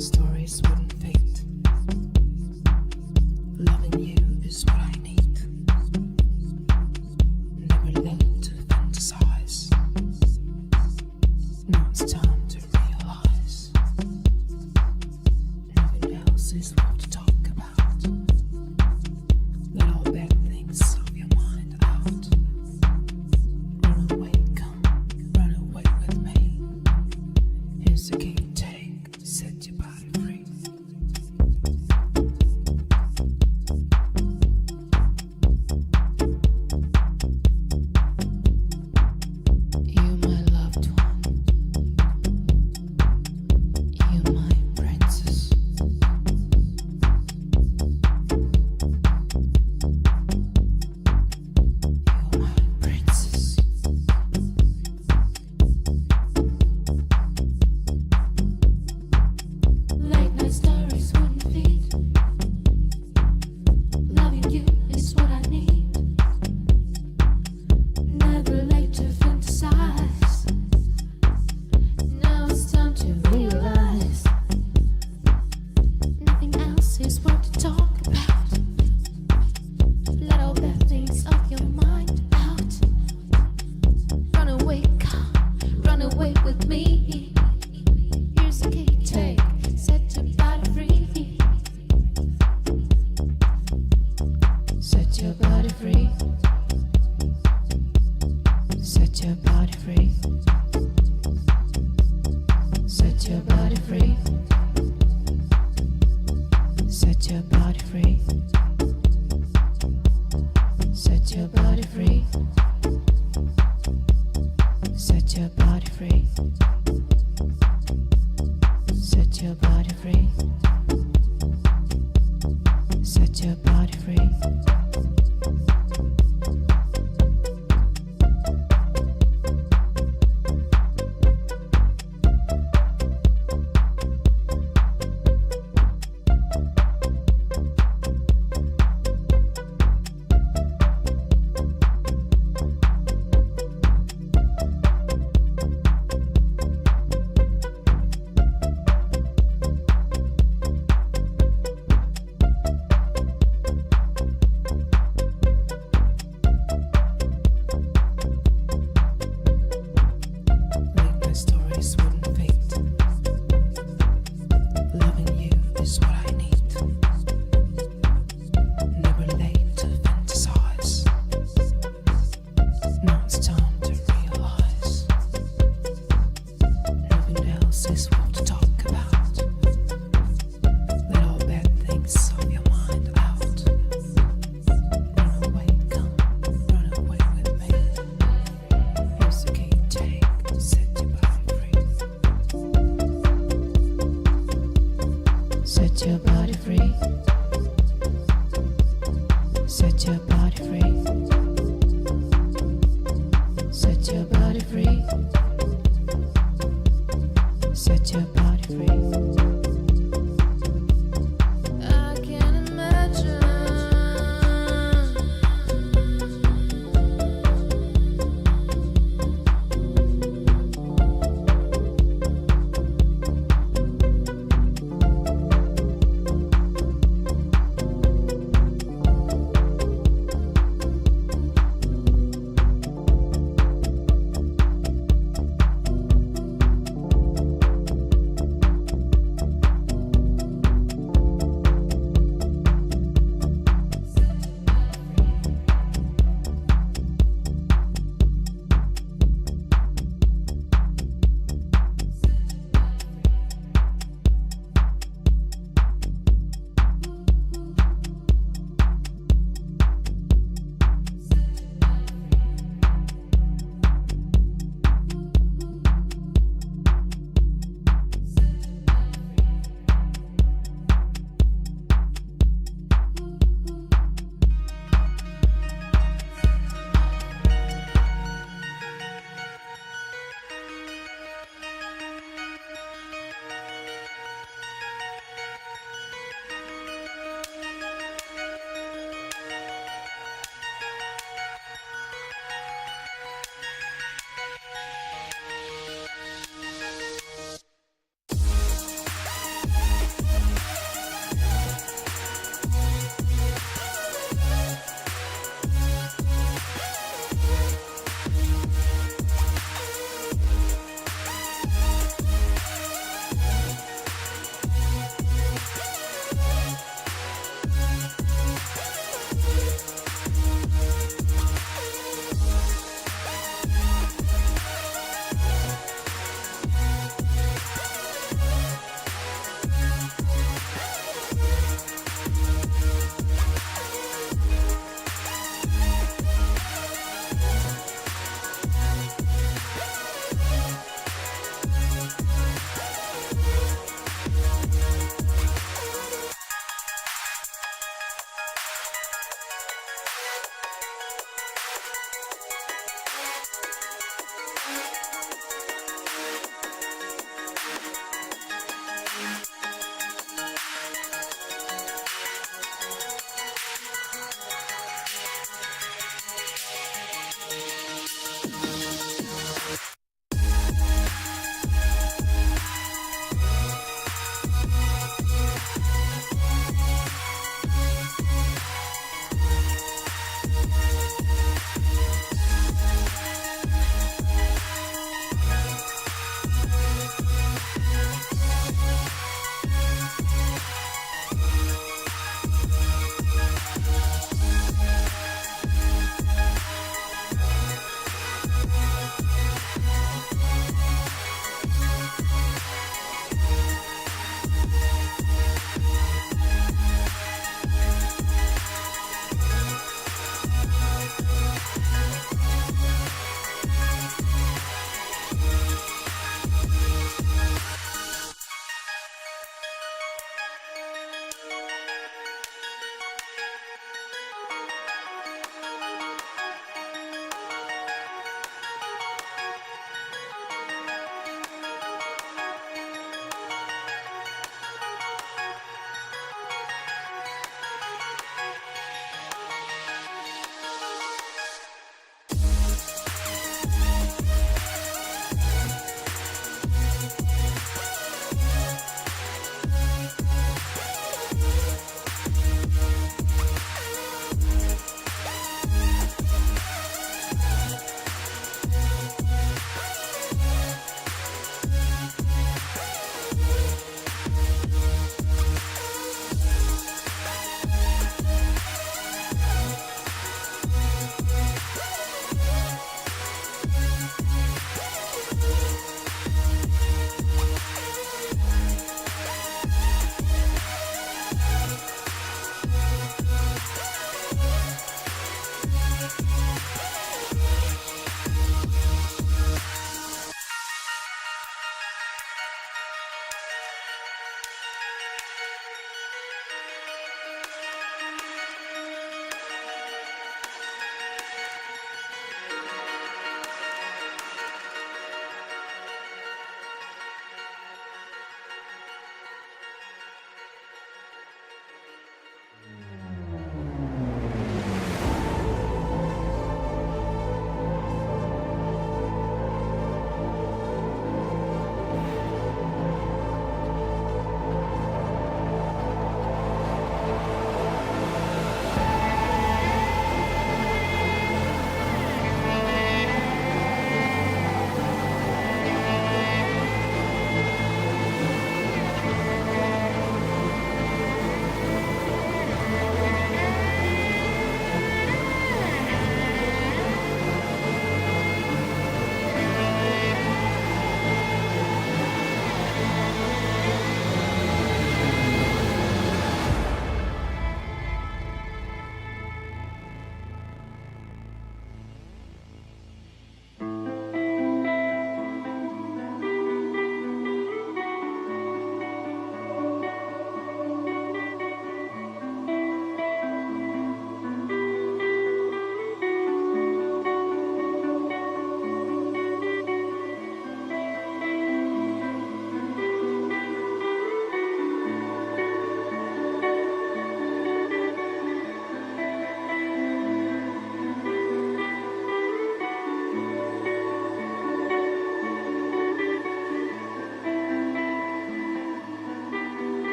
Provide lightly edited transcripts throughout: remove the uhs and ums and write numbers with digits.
stories wouldn't fade. Loving you is what I need. Never learned to fantasize. Now it's time to realize nothing else is worth to talk about. Let all bad things of your mind out. Run away, come, run away with me. Here's the key, take, set your body free. You, my loved one. You, my princess. You, my princess. Late night stories wouldn't feed. Loving you is what I need. Never late to fantasize. Now it's time to realize nothing else is worth to talk about. Let all bad things off your mind out. Run away, come, run away with me. Here's the key, take, set your body free. Set your body free. Set your body free. Set your body free. Set your body free. Set your body free. Set your body free. Set your body free. Set your body free.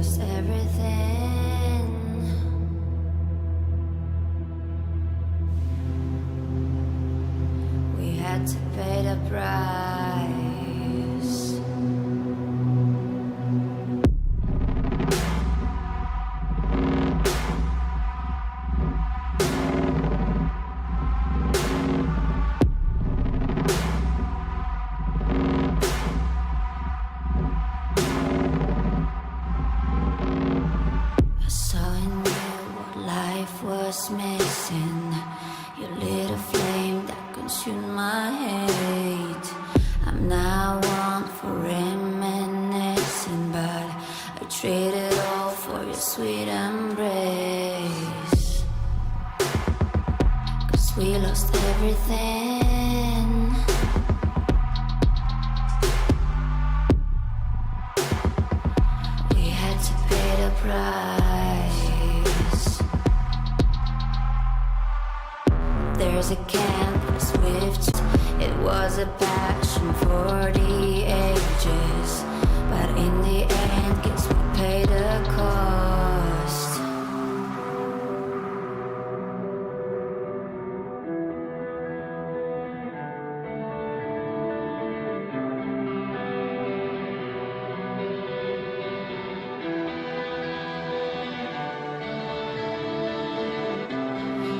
lost everything. We had to pay the price. I saw in you what life was missing. You lit a flame that consumed my hate. I'm now one for reminiscing, but I traded all for your sweet embrace. 'Cause we lost everything. We had to pay the price. There's a canvas with it was a passion for the ages, but in the end, guess we pay the cost.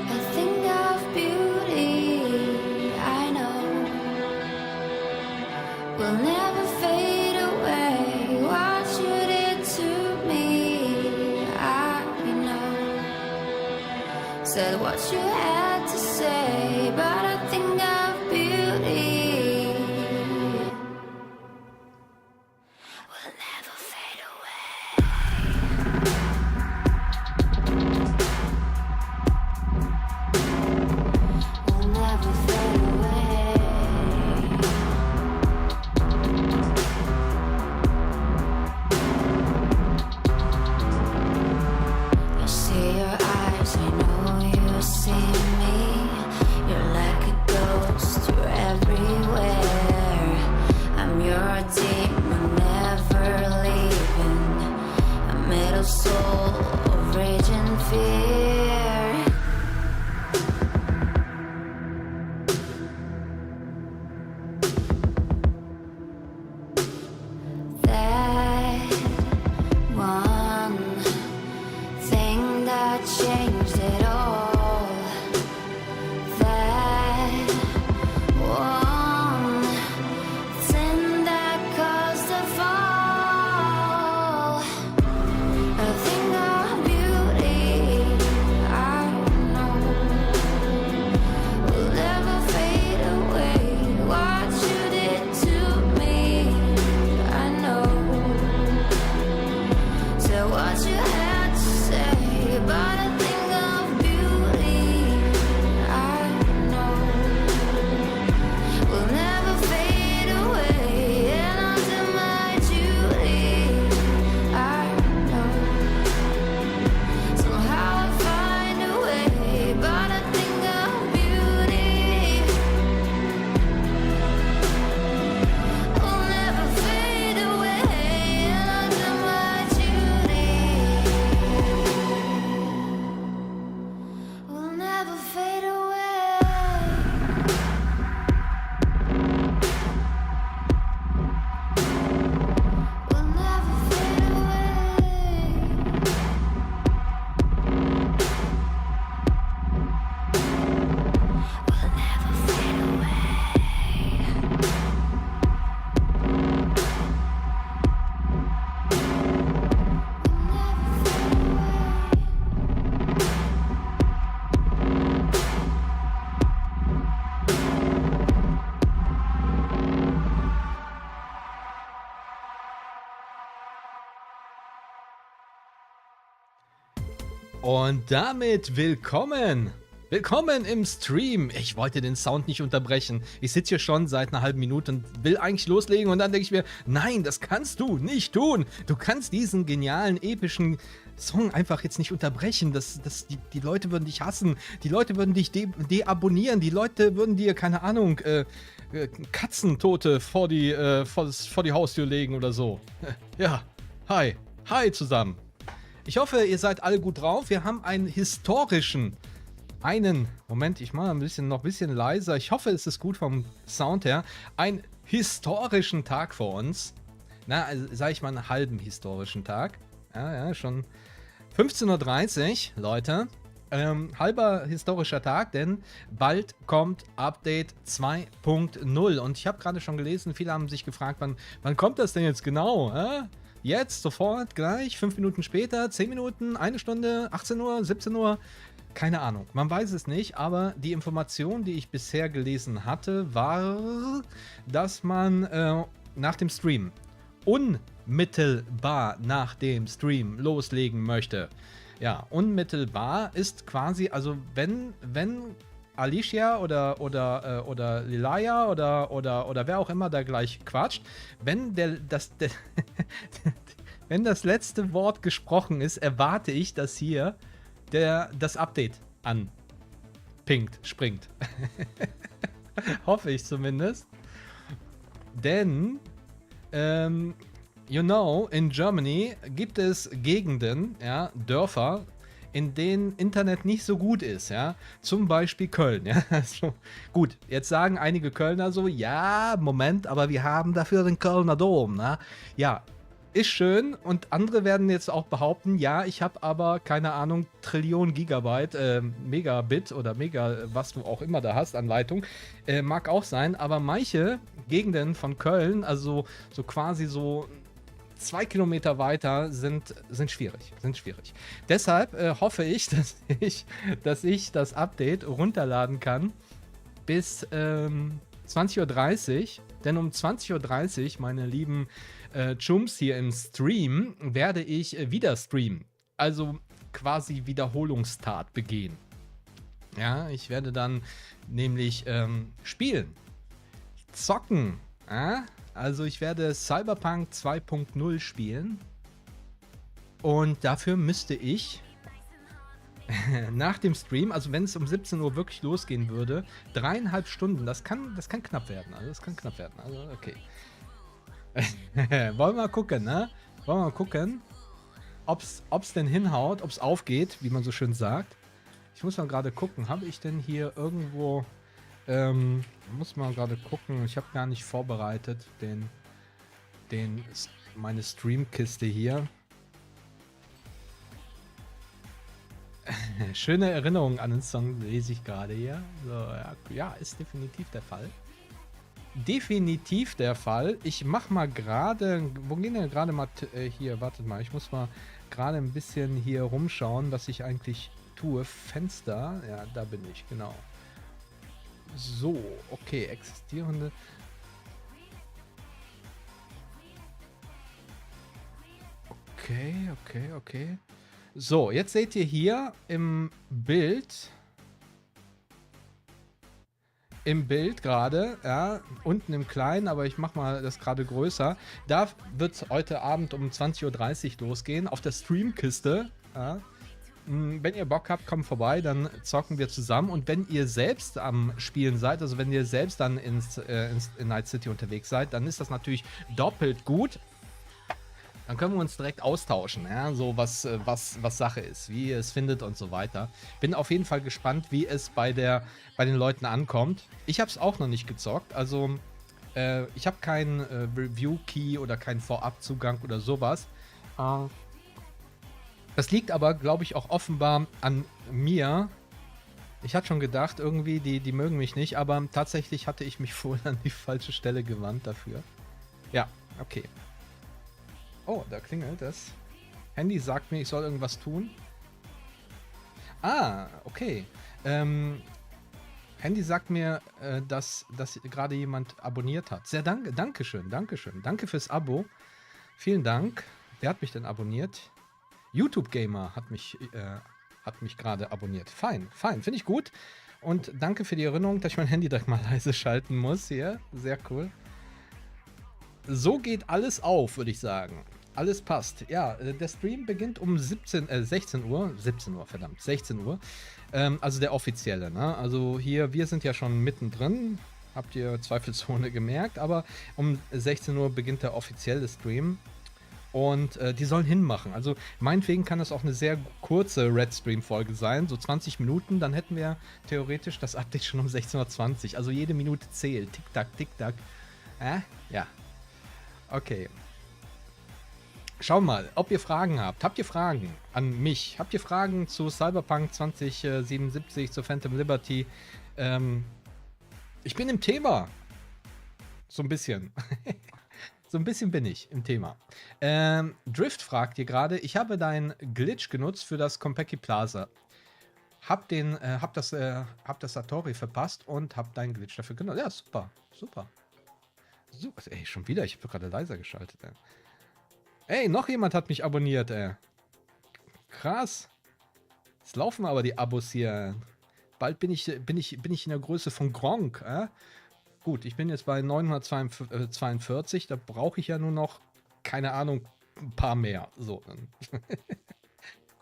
I think of beauty, I know, will never fade away. What you did to me, I know. Said what you had to say, but I think of beauty will never fade away. Will never fade away. I see your eyes, I know you see me. You're like a ghost, you're everywhere. I'm your demon, never leaving. A metal soul of rage and fear. That one thing that changed it all. That one thing that caused the fall. A thing of beauty, I know, will never fade away. What you did to me, I know. So what you had to say, but I think of beauty, I know, will never fade away. And I'll do my duty, I know. Somehow I find a way, but I think of beauty will never fade away. And I'll do my duty will never fade away. Will never fade away. Will never fade away. Und damit willkommen! Willkommen im Stream! Ich wollte den Sound nicht unterbrechen. Ich sitze hier schon seit einer halben Minute und will eigentlich loslegen und dann denke ich mir, nein, das kannst du nicht tun! Du kannst diesen genialen, epischen Song einfach jetzt nicht unterbrechen. Die Leute würden dich hassen, die Leute würden dich deabonnieren, die Leute würden dir, keine Ahnung, Katzentote vor die Haustür legen oder so. Ja, hi. Hi zusammen. Ich hoffe, ihr seid alle gut drauf. Wir haben Moment, ich mache noch ein bisschen leiser. Ich hoffe, es ist gut vom Sound her. Einen historischen Tag vor uns. Na, also, sag ich mal, einen halben historischen Tag. Ja, schon 15:30 Uhr, Leute. Halber historischer Tag, denn bald kommt Update 2.0 und ich habe gerade schon gelesen, viele haben sich gefragt, wann kommt das denn jetzt genau? Jetzt, sofort, gleich, 5 Minuten später, 10 Minuten, 1 Stunde, 18 Uhr, 17 Uhr, keine Ahnung, man weiß es nicht, aber die Information, die ich bisher gelesen hatte, war, dass man nach dem Stream, unmittelbar nach dem Stream loslegen möchte. Ja, unmittelbar ist quasi, also wenn Alicia oder Lilaya oder wer auch immer da gleich quatscht, wenn wenn das letzte Wort gesprochen ist, erwarte ich, dass hier das Update springt. Hoffe ich zumindest. Denn in Germany gibt es Gegenden, ja, Dörfer, in denen Internet nicht so gut ist, ja. Zum Beispiel Köln, ja. Also, gut, jetzt sagen einige Kölner so, ja, Moment, aber wir haben dafür den Kölner Dom, ne? Ja, ist schön und andere werden jetzt auch behaupten, ja, ich habe aber, keine Ahnung, Trillion Gigabyte, Megabit oder Mega, was du auch immer da hast an Leitung, mag auch sein, aber manche Gegenden von Köln, also so quasi so 2 Kilometer weiter sind schwierig. Deshalb hoffe ich, dass ich das Update runterladen kann bis 20:30 Uhr. Denn um 20:30 Uhr, meine lieben Chums hier im Stream, werde ich wieder streamen. Also quasi Wiederholungstat begehen. Ja, ich werde dann nämlich spielen. Zocken. Also ich werde Cyberpunk 2.0 spielen und dafür müsste ich nach dem Stream, also wenn es um 17 Uhr wirklich losgehen würde, 3,5 Stunden, das kann knapp werden, also okay. Wollen wir mal gucken, ne? Ob's denn hinhaut, ob's aufgeht, wie man so schön sagt. Ich muss mal gerade gucken, habe ich denn hier irgendwo... muss mal gerade gucken. Ich habe gar nicht vorbereitet meine Streamkiste hier. Schöne Erinnerung an den Song lese ich gerade hier. So, ja, ist definitiv der Fall. Ich mach mal gerade. Wo gehen denn gerade mal hier? Wartet mal, ich muss mal gerade ein bisschen hier rumschauen, was ich eigentlich tue. Fenster. Ja, da bin ich, genau. So, okay, existierende. Okay. So, jetzt seht ihr hier im Bild gerade, ja, unten im Kleinen, aber ich mache mal das gerade größer. Da wird es heute Abend um 20:30 Uhr losgehen, auf der Streamkiste, ja. Wenn ihr Bock habt, kommt vorbei, dann zocken wir zusammen. Und wenn ihr selbst am Spielen seid, also wenn ihr selbst dann in Night City unterwegs seid, dann ist das natürlich doppelt gut. Dann können wir uns direkt austauschen, ja, so was Sache ist, wie ihr es findet und so weiter. Bin auf jeden Fall gespannt, wie es bei den Leuten ankommt. Ich habe es auch noch nicht gezockt, also ich habe keinen Review-Key oder keinen Vorabzugang oder sowas. Das liegt aber, glaube ich, auch offenbar an mir. Ich hatte schon gedacht, irgendwie, die mögen mich nicht, aber tatsächlich hatte ich mich wohl an die falsche Stelle gewandt dafür. Ja, okay. Oh, da klingelt es. Handy sagt mir, ich soll irgendwas tun. Ah, okay. Handy sagt mir, dass gerade jemand abonniert hat. Sehr Dankeschön. Danke fürs Abo. Vielen Dank. Wer hat mich denn abonniert? YouTube Gamer hat mich gerade abonniert. Fein. Finde ich gut. Und danke für die Erinnerung, dass ich mein Handy direkt mal leise schalten muss hier. Sehr cool. So geht alles auf, würde ich sagen. Alles passt. Ja, der Stream beginnt um 16 Uhr. 16 Uhr, verdammt. 16 Uhr. Also der offizielle, ne? Also hier, wir sind ja schon mittendrin. Habt ihr zweifelsohne gemerkt. Aber um 16 Uhr beginnt der offizielle Stream. Und die sollen hinmachen. Also meinetwegen kann das auch eine sehr kurze Red-Stream-Folge sein, so 20 Minuten. Dann hätten wir theoretisch das Update schon um 16:20 Uhr. Also jede Minute zählt. Tick-Tack, Tick-Tack. Ja. Okay. Schau mal, ob ihr Fragen habt. Habt ihr Fragen an mich? Habt ihr Fragen zu Cyberpunk 2077, zu Phantom Liberty? Ich bin im Thema. So ein bisschen. So ein bisschen bin ich im Thema. Drift fragt hier gerade, ich habe deinen Glitch genutzt für das Compeki Plaza. Hab das Satori verpasst und hab deinen Glitch dafür genutzt. Ja, super. Super. Ey, schon wieder. Ich habe gerade leiser geschaltet, ey. Ey, noch jemand hat mich abonniert, ey. Krass. Es laufen aber die Abos hier. Bald bin ich in der Größe von Gronk, Gut, ich bin jetzt bei 942, da brauche ich ja nur noch, keine Ahnung, ein paar mehr. So.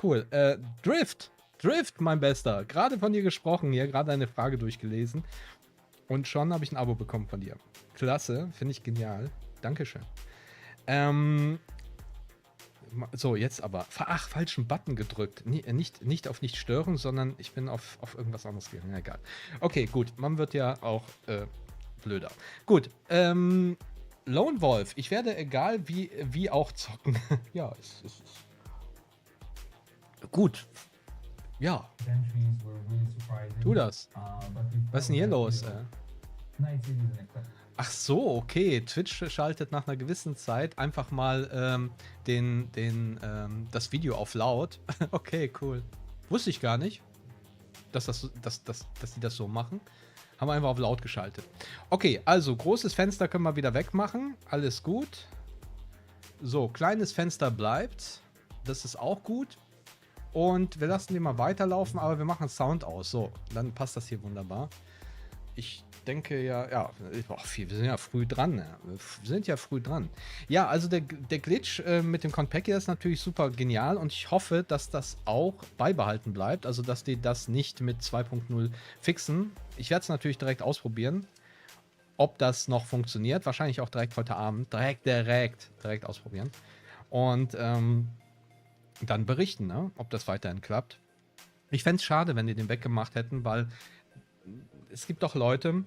Cool. Drift, mein Bester. Gerade von dir gesprochen hier, gerade eine Frage durchgelesen. Und schon habe ich ein Abo bekommen von dir. Klasse, finde ich genial. Dankeschön. So, jetzt aber. Ach, falschen Button gedrückt. Nicht auf nicht stören, sondern ich bin auf irgendwas anderes gegangen. Ja, egal. Okay, gut. Man wird ja auch blöder. Gut. Lone Wolf. Ich werde egal wie auch zocken. Ja, es ist gut. Ja. Tu das. Was ist denn hier los? Ach so, okay. Twitch schaltet nach einer gewissen Zeit einfach mal das Video auf laut. Okay, cool. Wusste ich gar nicht, dass die das so machen. Haben wir einfach auf laut geschaltet. Okay, also großes Fenster können wir wieder wegmachen. Alles gut. So, kleines Fenster bleibt. Das ist auch gut. Und wir lassen den mal weiterlaufen, aber wir machen Sound aus. So, dann passt das hier wunderbar. Ich denke ja, wir sind ja früh dran. Ja. Wir sind ja früh dran. Ja, also der Glitch mit dem Konpeki ist natürlich super genial und ich hoffe, dass das auch beibehalten bleibt. Also, dass die das nicht mit 2.0 fixen. Ich werde es natürlich direkt ausprobieren, ob das noch funktioniert. Wahrscheinlich auch direkt heute Abend. Direkt ausprobieren. Und dann berichten, ne, ob das weiterhin klappt. Ich fände es schade, wenn die den weggemacht hätten, weil es gibt doch Leute,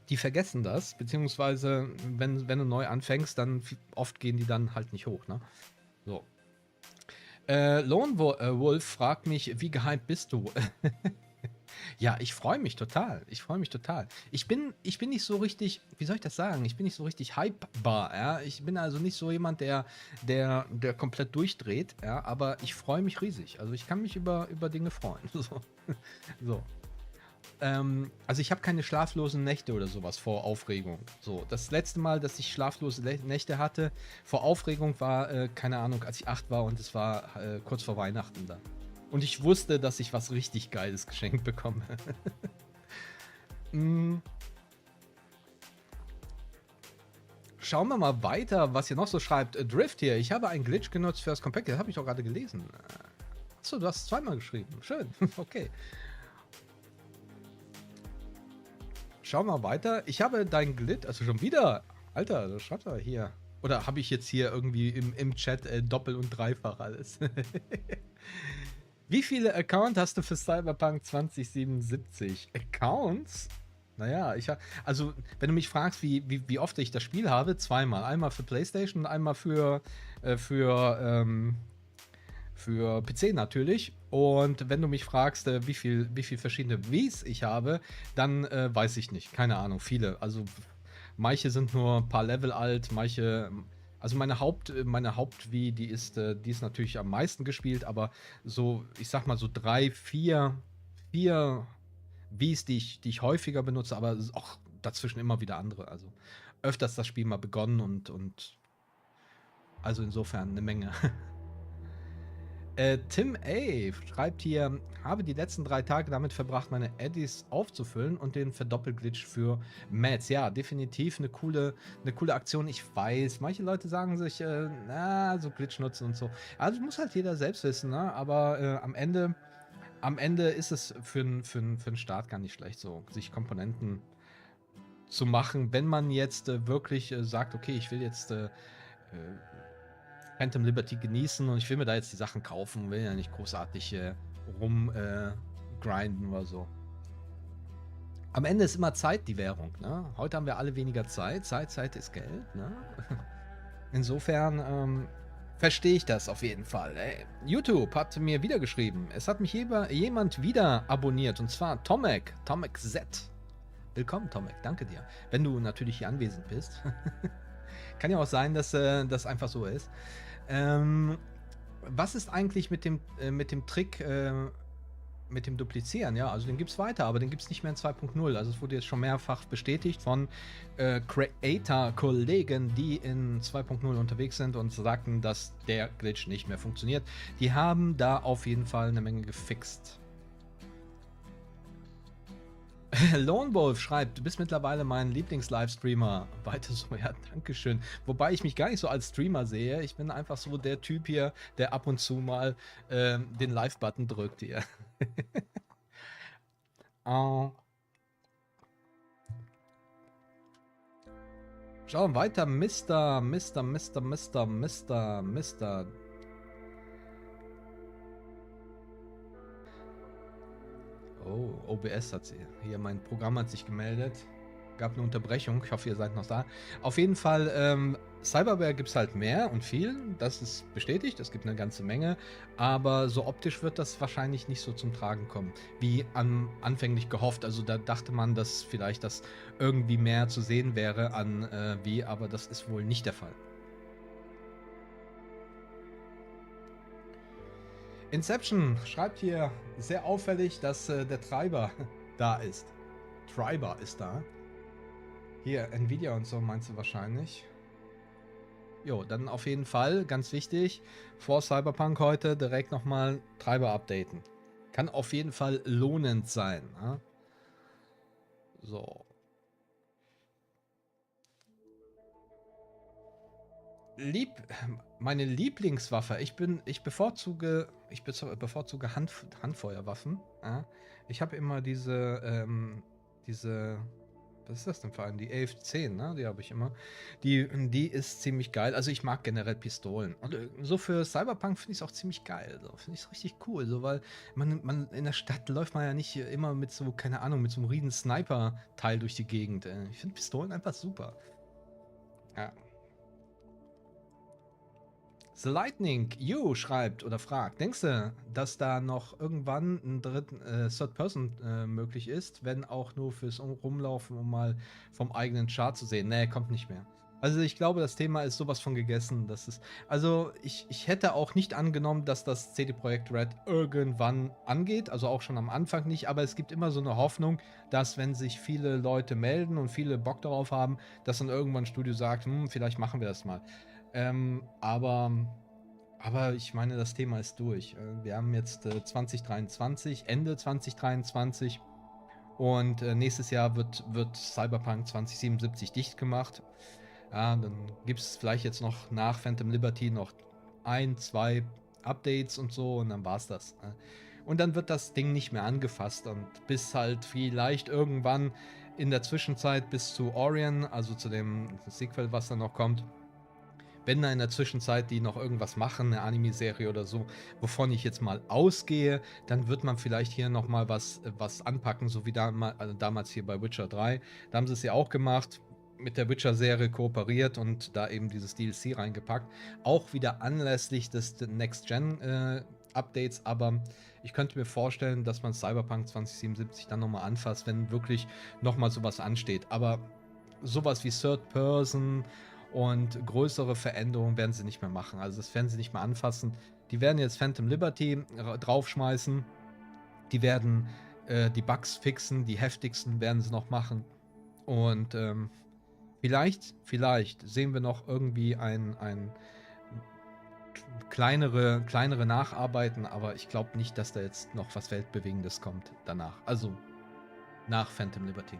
die vergessen das, beziehungsweise wenn du neu anfängst, dann oft gehen die dann halt nicht hoch, ne? So. Lone Wolf fragt mich, wie gehypt bist du? Ja, ich freue mich total. Ich bin nicht so richtig, wie soll ich das sagen? Ich bin nicht so richtig hypebar, ja. Ich bin also nicht so jemand, der komplett durchdreht, ja, aber ich freue mich riesig. Also ich kann mich über Dinge freuen. So. Also ich habe keine schlaflosen Nächte oder sowas vor Aufregung. So, das letzte Mal, dass ich schlaflose Nächte hatte vor Aufregung war, keine Ahnung, als ich 8 war und es war kurz vor Weihnachten da. Und ich wusste, dass ich was richtig Geiles geschenkt bekomme. Schauen wir mal weiter, was ihr noch so schreibt. Drift hier, ich habe einen Glitch genutzt für das Compact. Das habe ich doch gerade gelesen. Achso, du hast es zweimal geschrieben. Schön, okay. Schau mal weiter. Ich habe dein Glitch, also schon wieder. Alter, das schreibt er hier. Oder habe ich jetzt hier irgendwie im Chat doppelt und dreifach alles? Wie viele Accounts hast du für Cyberpunk 2077? Accounts? Naja, also, wenn du mich fragst, wie oft ich das Spiel habe, zweimal. Einmal für PlayStation und einmal für PC natürlich. Und wenn du mich fragst, wie viel verschiedene Wies ich habe, dann weiß ich nicht. Keine Ahnung, viele. Also, manche sind nur ein paar Level alt, manche. Also meine Haupt-Wii, die ist natürlich am meisten gespielt, aber so, ich sag mal so 3, 4 Wiis, die ich häufiger benutze, aber auch dazwischen immer wieder andere. Also öfters das Spiel mal begonnen und also insofern eine Menge. Tim A. schreibt hier, habe die letzten 3 Tage damit verbracht, meine Eddies aufzufüllen und den Verdoppelglitch für Mats. Ja, definitiv eine coole Aktion. Ich weiß, manche Leute sagen sich, so Glitch nutzen und so. Also muss halt jeder selbst wissen, ne? Aber am Ende ist es für einen Start gar nicht schlecht, so sich Komponenten zu machen, wenn man jetzt wirklich sagt, okay, ich will jetzt Phantom Liberty genießen und ich will mir da jetzt die Sachen kaufen, will ja nicht großartig grinden oder so. Am Ende ist immer Zeit die Währung, ne? Heute haben wir alle weniger Zeit. Zeit ist Geld, ne? Insofern verstehe ich das auf jeden Fall. YouTube hat mir wieder geschrieben. Es hat mich jemand wieder abonniert und zwar Tomek Z. Willkommen, Tomek, danke dir. Wenn du natürlich hier anwesend bist. Kann ja auch sein, dass das einfach so ist. Was ist eigentlich mit dem Trick, mit dem Duplizieren? Ja, also den gibt es weiter, aber den gibt es nicht mehr in 2.0. Also es wurde jetzt schon mehrfach bestätigt von Creator-Kollegen, die in 2.0 unterwegs sind und sagten, dass der Glitch nicht mehr funktioniert. Die haben da auf jeden Fall eine Menge gefixt. Lone Wolf schreibt, du bist mittlerweile mein Lieblings-Livestreamer. Weiter so, ja, dankeschön. Wobei ich mich gar nicht so als Streamer sehe. Ich bin einfach so der Typ hier, der ab und zu mal den Live-Button drückt hier. Schauen wir weiter. Mr. Oh, OBS hat sie. Hier, mein Programm hat sich gemeldet. Gab eine Unterbrechung. Ich hoffe, ihr seid noch da. Auf jeden Fall, Cyberware gibt es halt mehr und viel. Das ist bestätigt. Es gibt eine ganze Menge. Aber so optisch wird das wahrscheinlich nicht so zum Tragen kommen, wie anfänglich gehofft. Also da dachte man, dass vielleicht das irgendwie mehr zu sehen wäre aber das ist wohl nicht der Fall. Inception schreibt hier sehr auffällig, dass der Treiber da ist. Treiber ist da. Hier, Nvidia und so meinst du wahrscheinlich. Jo, dann auf jeden Fall, ganz wichtig, vor Cyberpunk heute direkt nochmal Treiber updaten. Kann auf jeden Fall lohnend sein. Ja? So. Meine Lieblingswaffe. Ich bevorzuge Handfeuerwaffen. Ja? Ich habe immer diese, was ist das denn für eine? Die 1110, ne? Die habe ich immer. Die ist ziemlich geil. Also ich mag generell Pistolen. Und so für Cyberpunk finde ich es auch ziemlich geil. So. Finde ich es richtig cool. So, weil man in der Stadt läuft man ja nicht immer mit so, keine Ahnung, mit so einem riesen Sniper-Teil durch die Gegend. Ich finde Pistolen einfach super. Ja. The Lightning You schreibt oder fragt, denkst du, dass da noch irgendwann ein dritten Third Person möglich ist, wenn auch nur fürs Rumlaufen, um mal vom eigenen Chart zu sehen? Nee, kommt nicht mehr. Also ich glaube, das Thema ist sowas von gegessen. Also ich hätte auch nicht angenommen, dass das CD Projekt Red irgendwann angeht, also auch schon am Anfang nicht, aber es gibt immer so eine Hoffnung, dass wenn sich viele Leute melden und viele Bock darauf haben, dass dann irgendwann ein Studio sagt, vielleicht machen wir das mal. Aber ich meine, das Thema ist durch. Wir haben jetzt 2023, Ende 2023 und nächstes Jahr wird Cyberpunk 2077 dicht gemacht. Ja, dann gibt es vielleicht jetzt noch nach Phantom Liberty noch 1, 2 Updates und so und dann war es das. Und dann wird das Ding nicht mehr angefasst und bis halt vielleicht irgendwann in der Zwischenzeit bis zu Orion, also zu dem Sequel, was dann noch kommt, wenn da in der Zwischenzeit die noch irgendwas machen, eine Anime-Serie oder so, wovon ich jetzt mal ausgehe, dann wird man vielleicht hier nochmal was anpacken, so wie damals hier bei Witcher 3. Da haben sie es ja auch gemacht, mit der Witcher-Serie kooperiert und da eben dieses DLC reingepackt. Auch wieder anlässlich des Next-Gen-Updates, aber ich könnte mir vorstellen, dass man Cyberpunk 2077 dann nochmal anfasst, wenn wirklich nochmal sowas ansteht. Aber sowas wie Third Person und größere Veränderungen werden sie nicht mehr machen. Also das werden sie nicht mehr anfassen. Die werden jetzt Phantom Liberty draufschmeißen. Die werden die Bugs fixen. Die heftigsten werden sie noch machen. Und vielleicht sehen wir noch irgendwie ein kleinere Nacharbeiten. Aber ich glaube nicht, dass da jetzt noch was Weltbewegendes kommt danach. Also nach Phantom Liberty.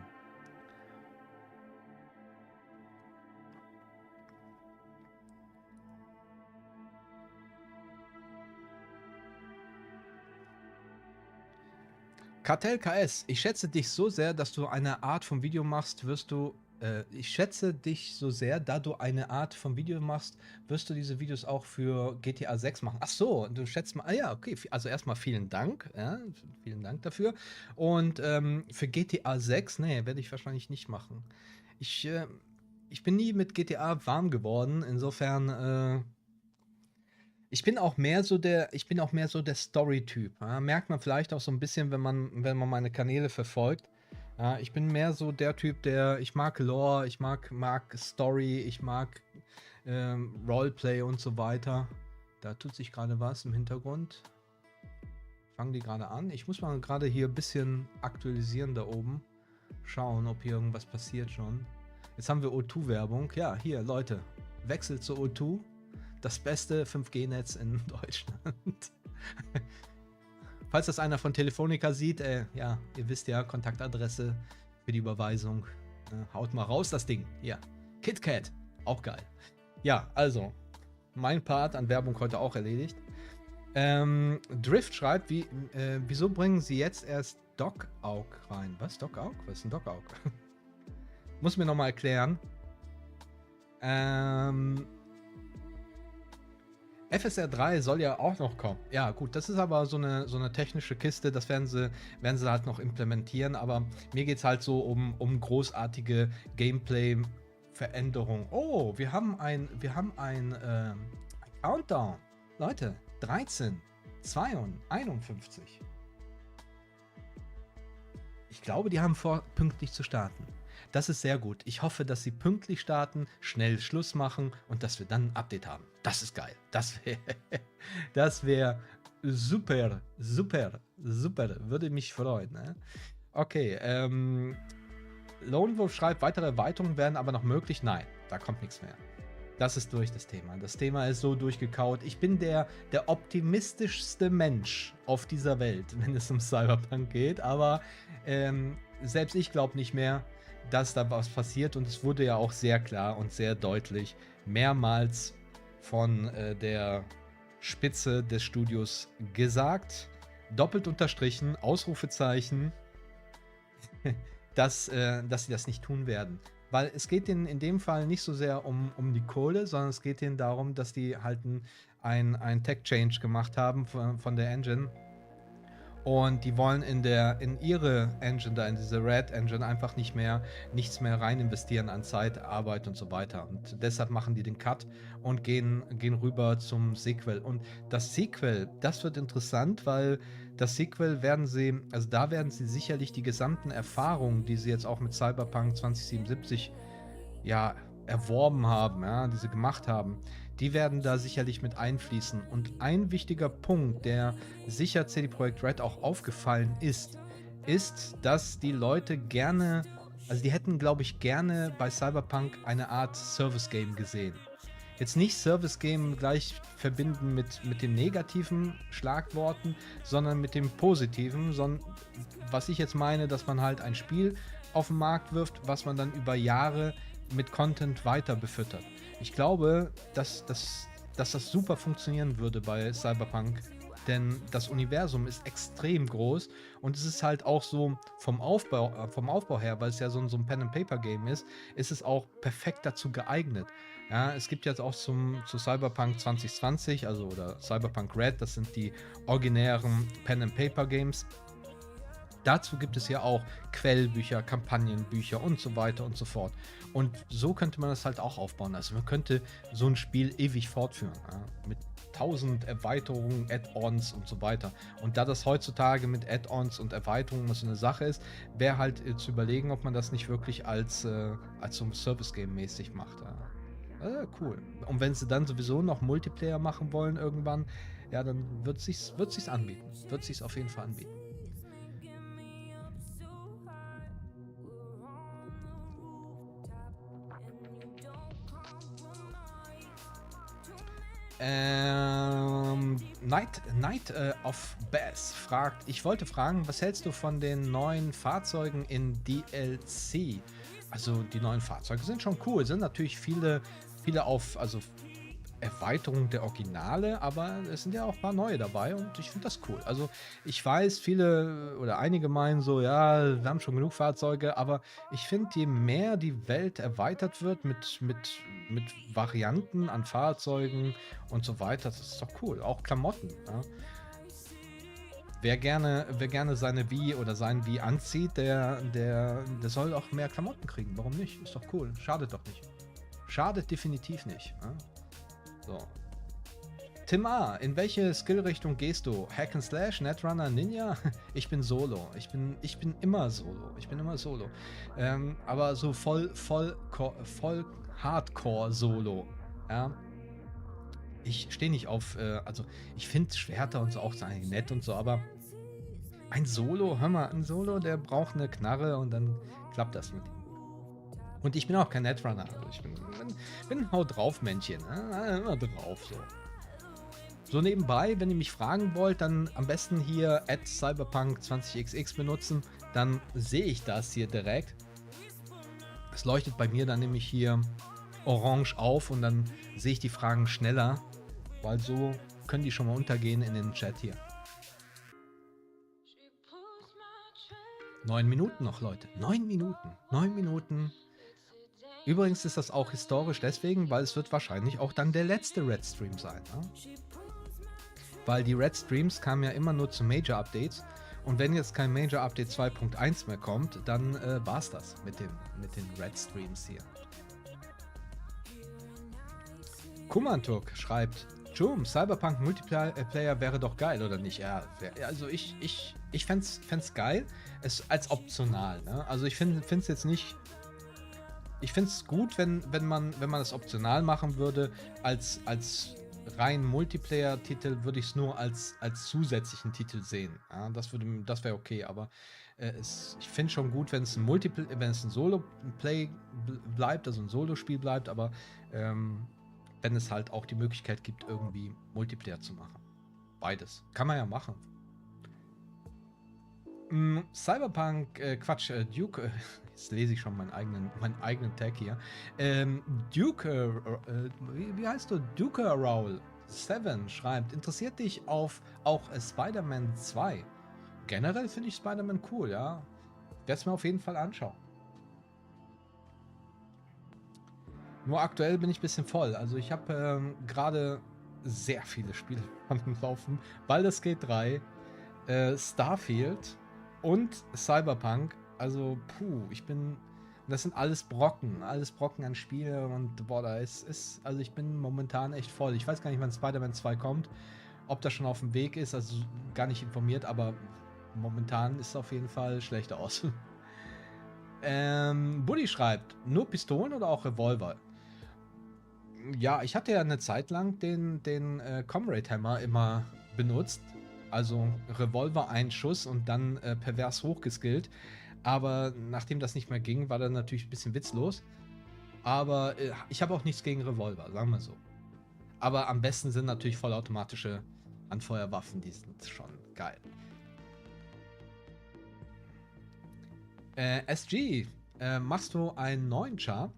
Kartell KS, ich schätze dich so sehr, dass du eine Art von Video machst, wirst du ich schätze dich so sehr, da du eine Art von Video machst, wirst du diese Videos auch für GTA 6 machen. Ach so, du schätzt mal, ah ja, okay, also erstmal vielen Dank, ja, vielen Dank dafür. Und für GTA 6, nee, werde ich wahrscheinlich nicht machen. Ich bin nie mit GTA warm geworden, insofern, ich bin auch mehr so der Story-Typ. Ja? Merkt man vielleicht auch so ein bisschen, wenn man meine Kanäle verfolgt. Ja, ich bin mehr so der Typ, ich mag Lore, ich mag Story, ich mag Roleplay und so weiter. Da tut sich gerade was im Hintergrund. Fangen die gerade an. Ich muss mal gerade hier ein bisschen aktualisieren da oben. Schauen, ob hier irgendwas passiert schon. Jetzt haben wir O2-Werbung. Ja, hier, Leute, wechselt zu O2. Das beste 5G-Netz in Deutschland. Falls das einer von Telefonica sieht, ja, ihr wisst ja, Kontaktadresse für die Überweisung. Haut mal raus das Ding. Ja, KitKat, auch geil. Ja, also, mein Part an Werbung heute auch erledigt. Drift schreibt, wieso bringen sie jetzt erst Dogaug rein? Was, Dogaug? Was ist ein Dogaug? Muss mir nochmal erklären. FSR 3 soll ja auch noch kommen. Ja, gut, das ist aber so eine technische Kiste, das werden sie halt noch implementieren, aber mir geht es halt so um großartige Gameplay-Veränderungen. Oh, wir haben ein Countdown. Leute, 13, 52, 51. Ich glaube, die haben vor, pünktlich zu starten. Das ist sehr gut. Ich hoffe, dass sie pünktlich starten, schnell Schluss machen und dass wir dann ein Update haben. Das ist geil. Das wär super, super, super. Würde mich freuen. Ne? Okay, Lone Wolf schreibt, weitere Erweiterungen werden aber noch möglich. Nein, da kommt nichts mehr. Das ist durch, das Thema. Das Thema ist so durchgekaut. Ich bin der optimistischste Mensch auf dieser Welt, wenn es um Cyberpunk geht. Aber selbst ich glaube nicht mehr, dass da was passiert. Und es wurde ja auch sehr klar und sehr deutlich mehrmals von der Spitze des Studios gesagt, doppelt unterstrichen, Ausrufezeichen, dass sie das nicht tun werden. Weil es geht ihnen in dem Fall nicht so sehr um die Kohle, sondern es geht ihnen darum, dass die halt ein Tech-Change gemacht haben von der Engine. Und die wollen in ihre Engine, da in diese Red Engine, einfach nichts mehr rein investieren an Zeit, Arbeit und so weiter. Und deshalb machen die den Cut und gehen rüber zum Sequel. Und das Sequel, das wird interessant, weil das Sequel werden sie sicherlich die gesamten Erfahrungen, die sie jetzt auch mit Cyberpunk 2077 ja erworben haben, ja, die sie gemacht haben, die werden da sicherlich mit einfließen. Und ein wichtiger Punkt, der sicher CD Projekt Red auch aufgefallen ist, dass die Leute gerne, also die hätten, glaube ich, gerne bei Cyberpunk eine Art Service-Game gesehen. Jetzt nicht Service-Game gleich verbinden mit den negativen Schlagworten, sondern mit dem positiven, was ich jetzt meine, dass man halt ein Spiel auf den Markt wirft, was man dann über Jahre mit Content weiter befüttert. Ich glaube, dass das super funktionieren würde bei Cyberpunk, denn das Universum ist extrem groß und es ist halt auch so vom Aufbau her, weil es ja so ein Pen-and-Paper-Game ist es auch perfekt dazu geeignet. Ja, es gibt jetzt auch zu Cyberpunk 2020, also oder Cyberpunk Red, das sind die originären Pen-and-Paper-Games. Dazu gibt es ja auch Quellbücher, Kampagnenbücher und so weiter und so fort. Und so könnte man das halt auch aufbauen. Also man könnte so ein Spiel ewig fortführen. Ja? Mit 1000 Erweiterungen, Add-ons und so weiter. Und da das heutzutage mit Add-ons und Erweiterungen so eine Sache ist, wäre halt zu überlegen, ob man das nicht wirklich als so ein Service-Game mäßig macht. Ja? Cool. Und wenn sie dann sowieso noch Multiplayer machen wollen irgendwann, ja, dann wird sich's anbieten. Wird sich's auf jeden Fall anbieten. Night of Bass fragt, ich wollte fragen, was hältst du von den neuen Fahrzeugen in DLC? Also die neuen Fahrzeuge sind schon cool, sind natürlich viele Erweiterung der Originale, aber es sind ja auch ein paar neue dabei und ich finde das cool. Also ich weiß, viele oder einige meinen so, ja, wir haben schon genug Fahrzeuge, aber ich finde, je mehr die Welt erweitert wird mit Varianten an Fahrzeugen und so weiter, das ist doch cool. Auch Klamotten. Ja. Wer gerne seine Wii oder sein Wii anzieht, der soll auch mehr Klamotten kriegen. Warum nicht? Ist doch cool. Schadet doch nicht. Schadet definitiv nicht. Ja. So. Tim A., in welche Skillrichtung gehst du? Hack and Slash, Netrunner, Ninja? Ich bin Solo. Ich bin immer Solo. Ich bin immer Solo. Aber so voll Hardcore-Solo. Ja. Ich stehe nicht auf, also ich finde Schwerter und so auch eigentlich nett und so, aber ein Solo, hör mal, ein Solo, der braucht eine Knarre und dann klappt das mit ihm. Und ich bin auch kein Netrunner, also ich bin ein Haut drauf Männchen, ne? Immer drauf so. So nebenbei, wenn ihr mich fragen wollt, dann am besten hier @Cyberpunk 20xx benutzen, dann sehe ich das hier direkt. Es leuchtet bei mir dann nämlich hier orange auf und dann sehe ich die Fragen schneller, weil so können die schon mal untergehen in den Chat hier. 9 Minuten noch, Leute. 9 Minuten. 9 Minuten. Übrigens ist das auch historisch deswegen, weil es wird wahrscheinlich auch dann der letzte Red Stream sein. Ne? Weil die Red Streams kamen ja immer nur zu Major Updates. Und wenn jetzt kein Major Update 2.1 mehr kommt, dann war es das mit den Red Streams hier. Kumantuk schreibt, Jum, Cyberpunk Multiplayer wäre doch geil, oder nicht? Ja, also ich fänd's geil, es als optional, ne? Also ich find's jetzt nicht. Ich find's gut, wenn man das optional machen würde, als rein Multiplayer-Titel würde ich es nur als zusätzlichen Titel sehen. Ja, das wäre okay, aber ich finde schon gut, wenn es ein Solo-Play bleibt, also ein Solo-Spiel bleibt, aber wenn es halt auch die Möglichkeit gibt, irgendwie Multiplayer zu machen. Beides. Kann man ja machen. Cyberpunk, Duke, jetzt lese ich schon meinen eigenen Tag hier. Duke, wie heißt du? Duke Roll 7 schreibt, interessiert dich auch Spider-Man 2? Generell finde ich Spider-Man cool, ja. Werde es mir auf jeden Fall anschauen. Nur aktuell bin ich ein bisschen voll. Also ich habe gerade sehr viele Spiele am Laufen. Baldur's Gate 3, Starfield und Cyberpunk. Also, das sind alles Brocken an Spiele und boah, also ich bin momentan echt voll. Ich weiß gar nicht, wann Spider-Man 2 kommt, ob das schon auf dem Weg ist, also gar nicht informiert, aber momentan ist es auf jeden Fall schlecht aus. Buddy schreibt, nur Pistolen oder auch Revolver? Ja, ich hatte ja eine Zeit lang den Comrade Hammer immer benutzt. Also Revolver, ein Schuss und dann pervers hochgeskillt. Aber nachdem das nicht mehr ging, war das natürlich ein bisschen witzlos. Aber ich habe auch nichts gegen Revolver, sagen wir so. Aber am besten sind natürlich vollautomatische Anfeuerwaffen, die sind schon geil. SG, machst du einen neuen Char?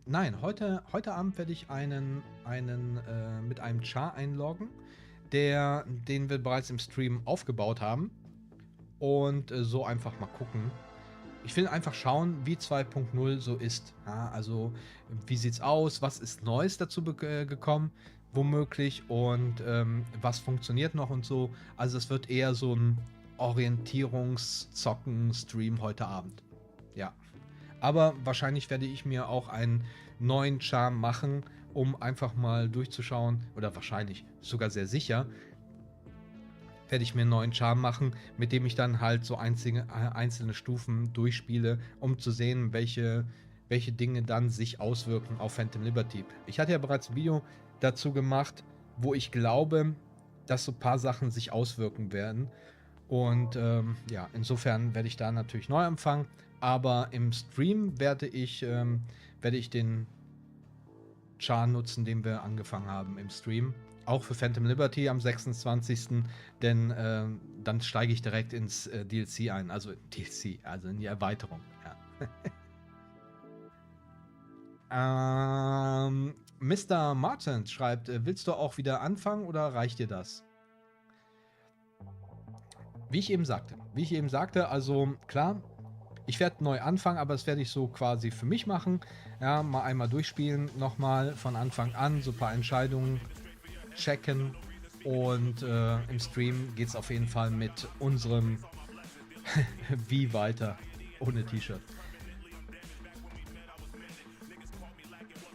Nein, heute Abend werde ich einen mit einem Char einloggen, den wir bereits im Stream aufgebaut haben. Und so einfach mal gucken. Ich will einfach schauen, wie 2.0 so ist. Ja, also, wie sieht's aus? Was ist Neues dazu gekommen? Womöglich. Und was funktioniert noch und so. Also, es wird eher so ein Orientierungszocken-Stream heute Abend. Ja. Aber wahrscheinlich werde ich mir auch einen neuen Charme machen, um einfach mal durchzuschauen. Oder wahrscheinlich, sogar sehr sicher, werde ich mir einen neuen Charme machen, mit dem ich dann halt so einzelne Stufen durchspiele, um zu sehen, welche Dinge dann sich auswirken auf Phantom Liberty. Ich hatte ja bereits ein Video dazu gemacht, wo ich glaube, dass so ein paar Sachen sich auswirken werden. Und ja, insofern werde ich da natürlich neu anfangen. Aber im Stream werde ich den Char nutzen, den wir angefangen haben im Stream. Auch für Phantom Liberty am 26. Denn dann steige ich direkt ins DLC ein. Also DLC, also in die Erweiterung. Ja. Mr. Martin schreibt, willst du auch wieder anfangen oder reicht dir das? Wie ich eben sagte, also klar, ich werde neu anfangen, aber das werde ich so quasi für mich machen. Ja, mal einmal durchspielen, nochmal von Anfang an, so ein paar Entscheidungen checken. Und im Stream geht es auf jeden Fall mit unserem Wie weiter ohne T-Shirt.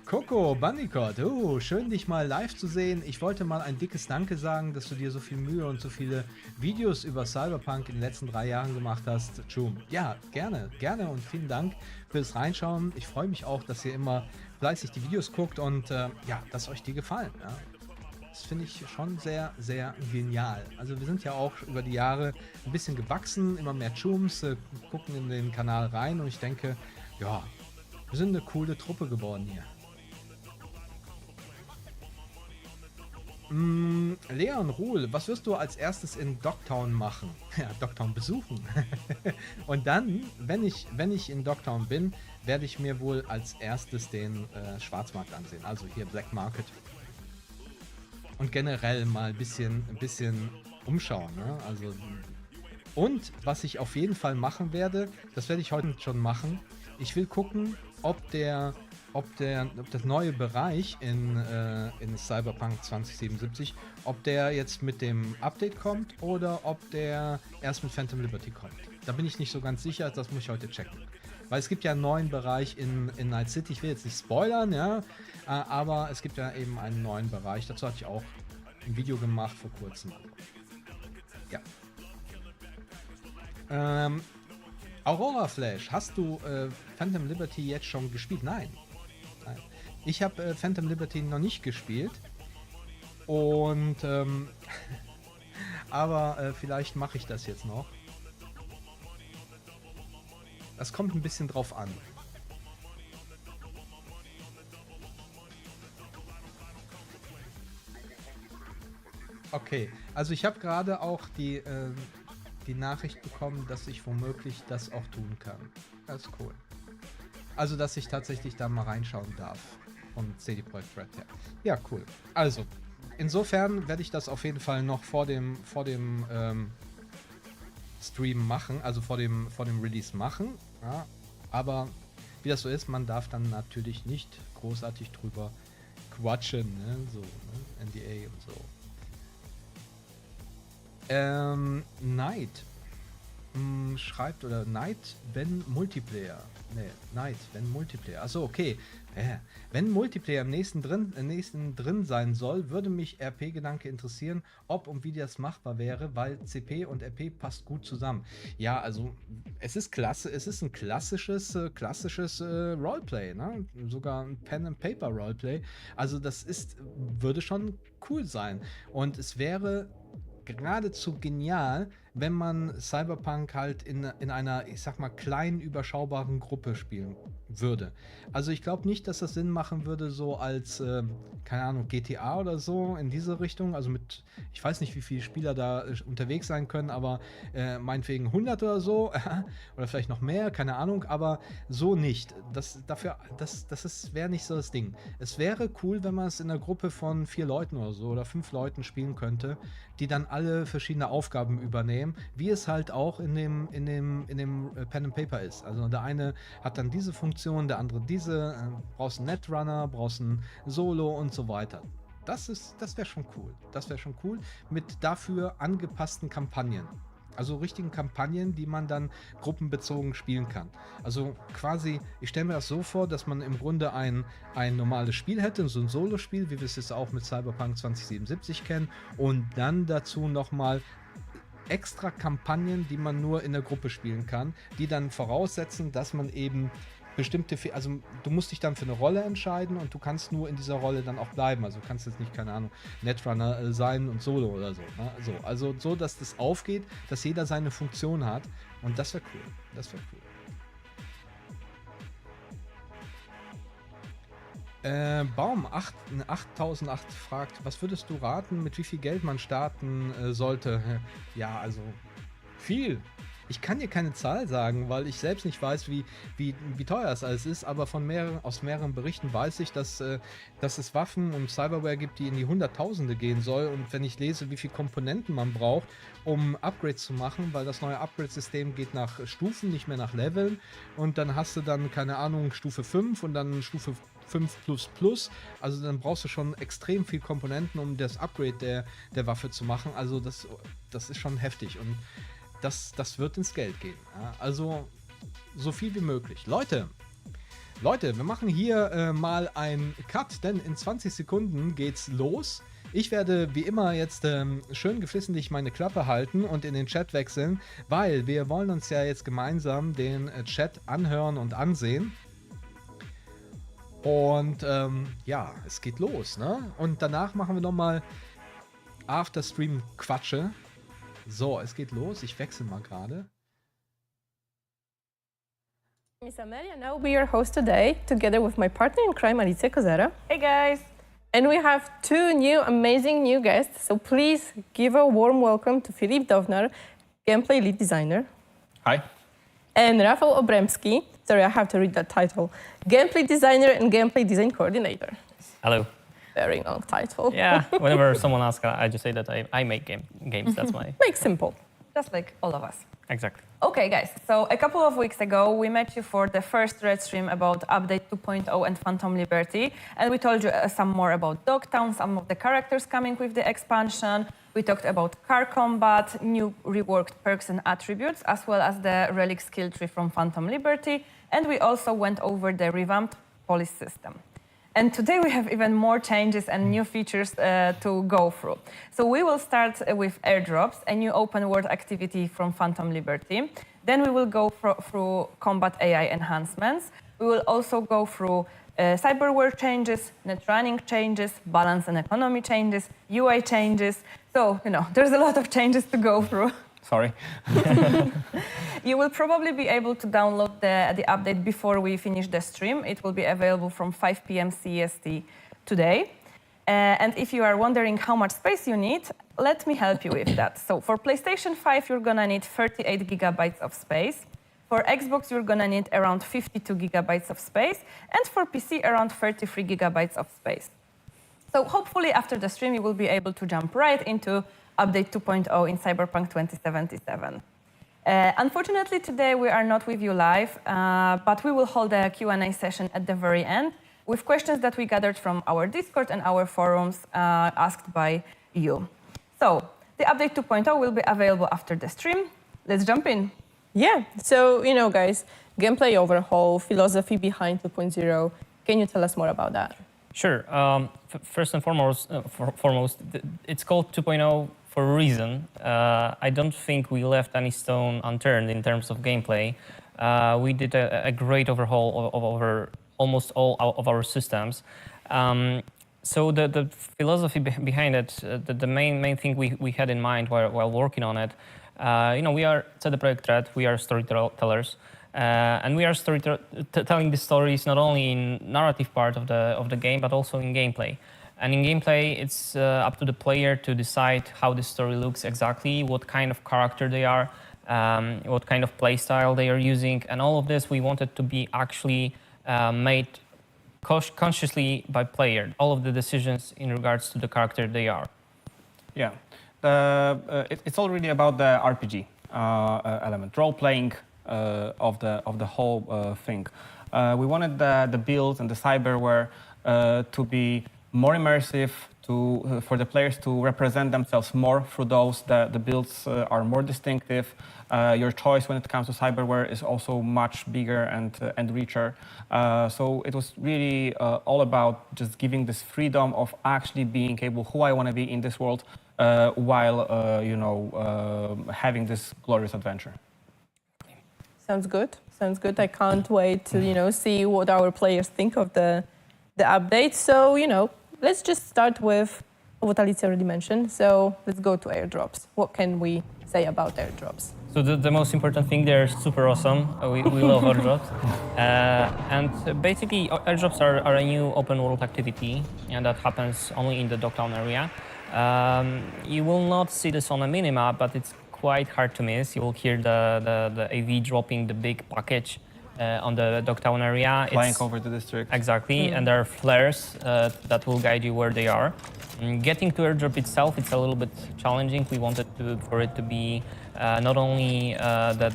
Coco Bunnycott, schön dich mal live zu sehen. Ich wollte mal ein dickes Danke sagen, dass du dir so viel Mühe und so viele Videos über Cyberpunk in den letzten 3 Jahren gemacht hast. Tschum. Ja, gerne und vielen Dank fürs Reinschauen. Ich freue mich auch, dass ihr immer fleißig die Videos guckt und ja, dass euch die gefallen. Ja. Das finde ich schon sehr, sehr genial. Also wir sind ja auch über die Jahre ein bisschen gewachsen, immer mehr Chums, gucken in den Kanal rein und ich denke, ja, wir sind eine coole Truppe geworden hier. Leon Ruhl, was wirst du als erstes in Dogtown machen? Ja, Dogtown besuchen. Und dann, wenn ich in Dogtown bin, werde ich mir wohl als erstes den Schwarzmarkt ansehen. Also hier Black Market. Und generell mal ein bisschen umschauen. Ne? Also, und was ich auf jeden Fall machen werde, das werde ich heute schon machen. Ich will gucken, ob das neue Bereich in Cyberpunk 2077, ob der jetzt mit dem Update kommt oder ob der erst mit Phantom Liberty kommt. Da bin ich nicht so ganz sicher, das muss ich heute checken. Weil es gibt ja einen neuen Bereich in Night City, ich will jetzt nicht spoilern, ja, aber es gibt ja eben einen neuen Bereich. Dazu hatte ich auch ein Video gemacht vor kurzem. Ja. Aurora Flash, hast du Phantom Liberty jetzt schon gespielt? Nein. Ich habe Phantom Liberty noch nicht gespielt. Und aber vielleicht mache ich das jetzt noch. Das kommt ein bisschen drauf an. Okay, also ich habe gerade auch die Nachricht bekommen, dass ich womöglich das auch tun kann. Das ist cool. Also, dass ich tatsächlich da mal reinschauen darf. Von CD Projekt Red her. Ja, cool. Also, insofern werde ich das auf jeden Fall noch vor dem Stream machen, also vor dem Release machen. Ja, aber wie das so ist, man darf dann natürlich nicht großartig drüber quatschen, ne? So, ne? NDA und so. Night schreibt oder Night, wenn Multiplayer. Ne, Night, wenn Multiplayer. Achso, okay. Wenn Multiplayer im nächsten drin sein soll, würde mich RP-Gedanke interessieren, ob und wie das machbar wäre, weil CP und RP passt gut zusammen. Ja, also es ist klasse, es ist ein klassisches Roleplay, ne? Sogar ein Pen-and-Paper Roleplay. Also das würde schon cool sein. Und es wäre geradezu genial, wenn man Cyberpunk halt in einer, ich sag mal, kleinen, überschaubaren Gruppe spielen würde. Also ich glaube nicht, dass das Sinn machen würde, so als, keine Ahnung, GTA oder so in diese Richtung. Also mit, ich weiß nicht, wie viele Spieler da unterwegs sein können, aber meinetwegen 100 oder so oder vielleicht noch mehr, keine Ahnung, aber so nicht. Das wäre nicht so das Ding. Es wäre cool, wenn man es in einer Gruppe von 4 Leuten oder so oder 5 Leuten spielen könnte, die dann alle verschiedene Aufgaben übernehmen, wie es halt auch in dem Pen and Paper ist. Also der eine hat dann diese Funktion, der andere diese, brauchst einen Netrunner, brauchst einen Solo und so weiter. Das wäre schon cool. Das wäre schon cool mit dafür angepassten Kampagnen. Also richtigen Kampagnen, die man dann gruppenbezogen spielen kann. Also quasi, ich stelle mir das so vor, dass man im Grunde ein normales Spiel hätte, so ein Solo-Spiel, wie wir es jetzt auch mit Cyberpunk 2077 kennen, und dann dazu nochmal extra Kampagnen, die man nur in der Gruppe spielen kann, die dann voraussetzen, dass man eben also du musst dich dann für eine Rolle entscheiden und du kannst nur in dieser Rolle dann auch bleiben. Also du kannst jetzt nicht, keine Ahnung, Netrunner sein und Solo oder so. Ne? Also so, dass das aufgeht, dass jeder seine Funktion hat, und das wäre cool. Das wäre cool. Baum 8008 fragt, was würdest du raten, mit wie viel Geld man starten sollte? Ja, also viel. Ich kann dir keine Zahl sagen, weil ich selbst nicht weiß, wie teuer das alles ist, aber aus mehreren Berichten weiß ich, dass es Waffen und Cyberware gibt, die in die Hunderttausende gehen soll. Und wenn ich lese, wie viele Komponenten man braucht, um Upgrades zu machen, weil das neue Upgrade-System geht nach Stufen, nicht mehr nach Leveln. Und dann hast du dann, keine Ahnung, Stufe 5 und dann Stufe 5++. Also dann brauchst du schon extrem viel Komponenten, um das Upgrade der Waffe zu machen. Also das ist schon heftig und das wird ins Geld gehen. Ja? Also so viel wie möglich. Leute, wir machen hier mal einen Cut, denn in 20 Sekunden geht's los. Ich werde wie immer jetzt schön geflissentlich meine Klappe halten und in den Chat wechseln, weil wir wollen uns ja jetzt gemeinsam den Chat anhören und ansehen. Und ja, es geht los, ne? Und danach machen wir nochmal After-Stream-Quatsche. So, es geht los. Ich wechsle mal gerade. My name is Amelia and I will be your host today, together with my partner in crime, LETZTE. Hey guys! And we have two amazing new guests, so please give a warm welcome to Filip Dovnar, gameplay lead designer. Hi. And Rafał Obremski, sorry, I have to read that title, gameplay designer and gameplay design coordinator. Hello. Very long title. Yeah, whenever someone asks, I just say that I make games. That's my... Make simple. Just like all of us. Exactly. Okay, guys, so a couple of weeks ago, we met you for the first Red stream about Update 2.0 and Phantom Liberty, and we told you some more about Dogtown, some of the characters coming with the expansion. We talked about car combat, new reworked perks and attributes, as well as the relic skill tree from Phantom Liberty, and we also went over the revamped police system. And today we have even more changes and new features to go through. So we will start with Airdrops, a new open world activity from Phantom Liberty. Then we will go through combat AI enhancements. We will also go through Cyberware changes, Netrunning changes, balance and economy changes, UI changes. So, there's a lot of changes to go through. Sorry. You will probably be able to download the update before we finish the stream. It will be available from 5 p.m. CEST today. And if you are wondering how much space you need, let me help you with that. So for PlayStation 5, you're gonna need 38 gigabytes of space. For Xbox, you're gonna need around 52 gigabytes of space. And for PC, around 33 gigabytes of space. So hopefully after the stream, you will be able to jump right into Update 2.0 in Cyberpunk 2077. Unfortunately, today we are not with you live, but we will hold a Q&A session at the very end with questions that we gathered from our Discord and our forums asked by you. So, the Update 2.0 will be available after the stream. Let's jump in. Yeah, so, guys, gameplay overhaul, philosophy behind 2.0. Can you tell us more about that? Sure. First and foremost, it's called 2.0 for a reason. I don't think we left any stone unturned in terms of gameplay. We did a great overhaul over almost all of our systems. So the philosophy behind it, the main thing we had in mind while working on it, we are CD Projekt Red, we are storytellers. And we are telling the stories not only in narrative part of the game, but also in gameplay. And in gameplay, it's up to the player to decide how the story looks exactly, what kind of character they are, what kind of play style they are using, and all of this we wanted to be actually made consciously by player. All of the decisions in regards to the character they are. Yeah, it's already about the RPG element, role playing. Of the whole thing. We wanted the builds and the cyberware to be more immersive, for the players to represent themselves more through those. The builds are more distinctive. Your choice when it comes to cyberware is also much bigger and richer. So it was really all about just giving this freedom of actually being able who I want to be in this world while having this glorious adventure. Sounds good. Sounds good. I can't wait to, see what our players think of the update. So, let's just start with what Alicia already mentioned. So let's go to airdrops. What can we say about airdrops? So the most important thing, they're super awesome. We love airdrops. And basically, airdrops are a new open world activity, and that happens only in the Dogtown area. You will not see this on a minimap, but it's quite hard to miss. You will hear the AV dropping the big package on the Dogtown area. Flying over the district. Exactly, and there are flares that will guide you where they are. Getting to airdrop itself, it's a little bit challenging. We wanted for it to be not only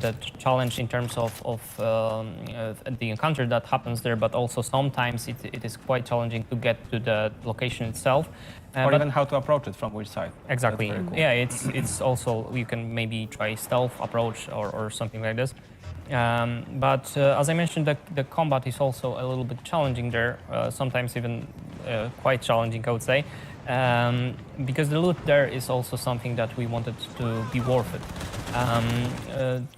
the challenge in terms of the encounter that happens there, but also sometimes it is quite challenging to get to the location itself. Or but even how to approach it from which side. exactly. That's very cool. Yeah, it's also, you can maybe try stealth approach or something like this. But as I mentioned, the combat is also a little bit challenging there, sometimes even quite challenging, I would say, because the loot there is also something that we wanted to be worth it.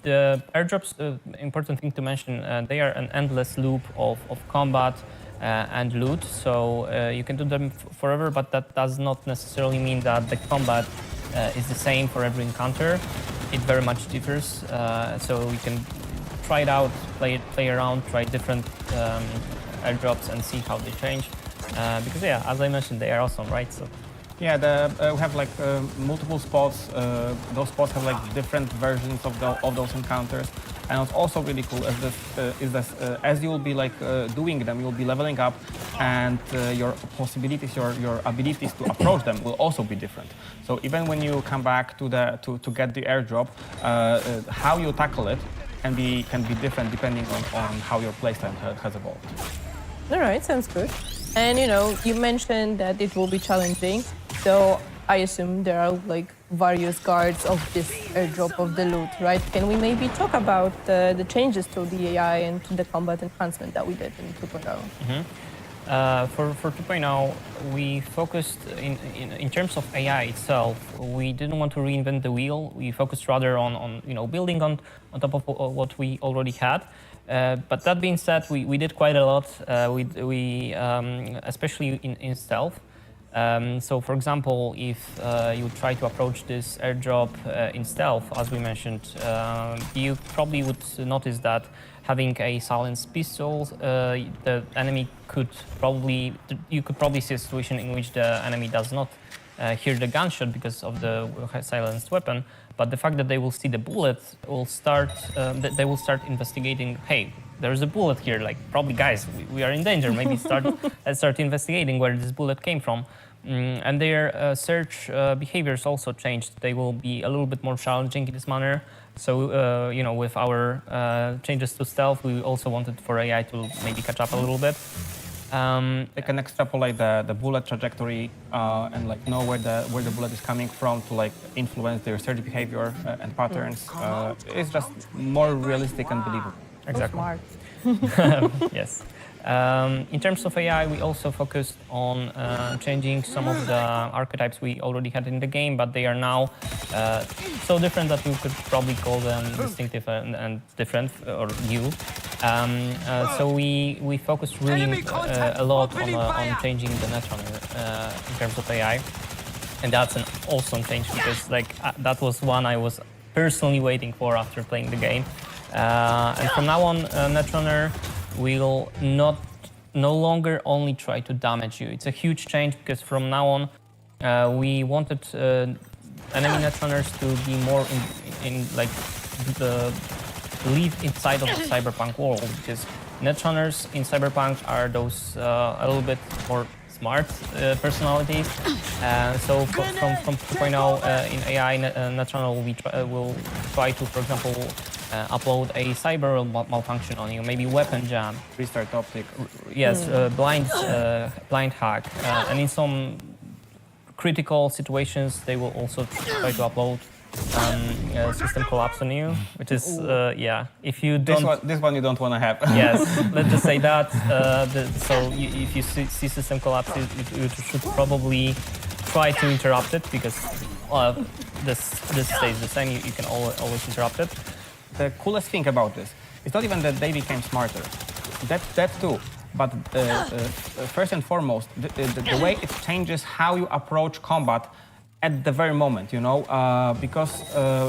The airdrops, important thing to mention, they are an endless loop of combat and loot, so you can do them forever, but that does not necessarily mean that the combat is the same for every encounter. It very much differs, so you can try it out, play around, try different airdrops and see how they change. Because yeah, as I mentioned, they are awesome, right? So Yeah, we have like multiple spots. Those spots have like different versions of those encounters, and what's also really cool is this as you will be like doing them, you'll be leveling up, and your possibilities, your abilities to approach them will also be different. So even when you come back to get the airdrop, how you tackle it can be different depending on how your playstyle has evolved. All right, sounds good. And you mentioned that it will be challenging. So I assume there are like various guards of this airdrop of the loot, right? Can we maybe talk about the changes to the AI and to the combat enhancement that we did in 2.0? For 2.0, we focused in terms of AI itself. We didn't want to reinvent the wheel. We focused rather on building on top of what we already had. But that being said, we did quite a lot. We especially in stealth. So, for example, if you try to approach this airdrop in stealth, as we mentioned, you probably would notice that having a silenced pistol, the enemy you could probably see a situation in which the enemy does not hear the gunshot because of the silenced weapon. But the fact that they will see the bullet will start. They will start investigating. Hey, there's a bullet here. Like, probably, guys, we are in danger. Maybe let's start investigating where this bullet came from. And their search behaviors also changed. They will be a little bit more challenging in this manner. So, with our changes to stealth, we also wanted for AI to maybe catch up a little bit. They can extrapolate the bullet trajectory and like know where the bullet is coming from to like influence their search behavior and patterns. It's just more realistic and believable. Exactly. Smart. Yes. In terms of AI, we also focused on changing some of the archetypes we already had in the game, but they are now so different that we could probably call them distinctive and different or new. So we focused really a lot on changing the Netrunning in terms of AI, and that's an awesome change because that was one I was personally waiting for after playing the game. And from now on, Netrunner will no longer only try to damage you. It's a huge change because from now on, we wanted enemy Netrunners to be more live inside of the Cyberpunk world, because Netrunners in Cyberpunk are those a little bit more smart personalities. So from 2.0 in AI, Netrunner will try to, for example, upload a cyber malfunction on you, maybe weapon jam. Restart optic. Yes, blind hack. And in some critical situations, they will also try to upload system collapse on you, which is, if you don't... This one you don't want to have. Yes, let's just say that. If you see system collapse, you should probably try to interrupt it, because this stays the same. You can always interrupt it. The coolest thing about this is not even that they became smarter. That too. But first and foremost, the way it changes how you approach combat at the very moment, because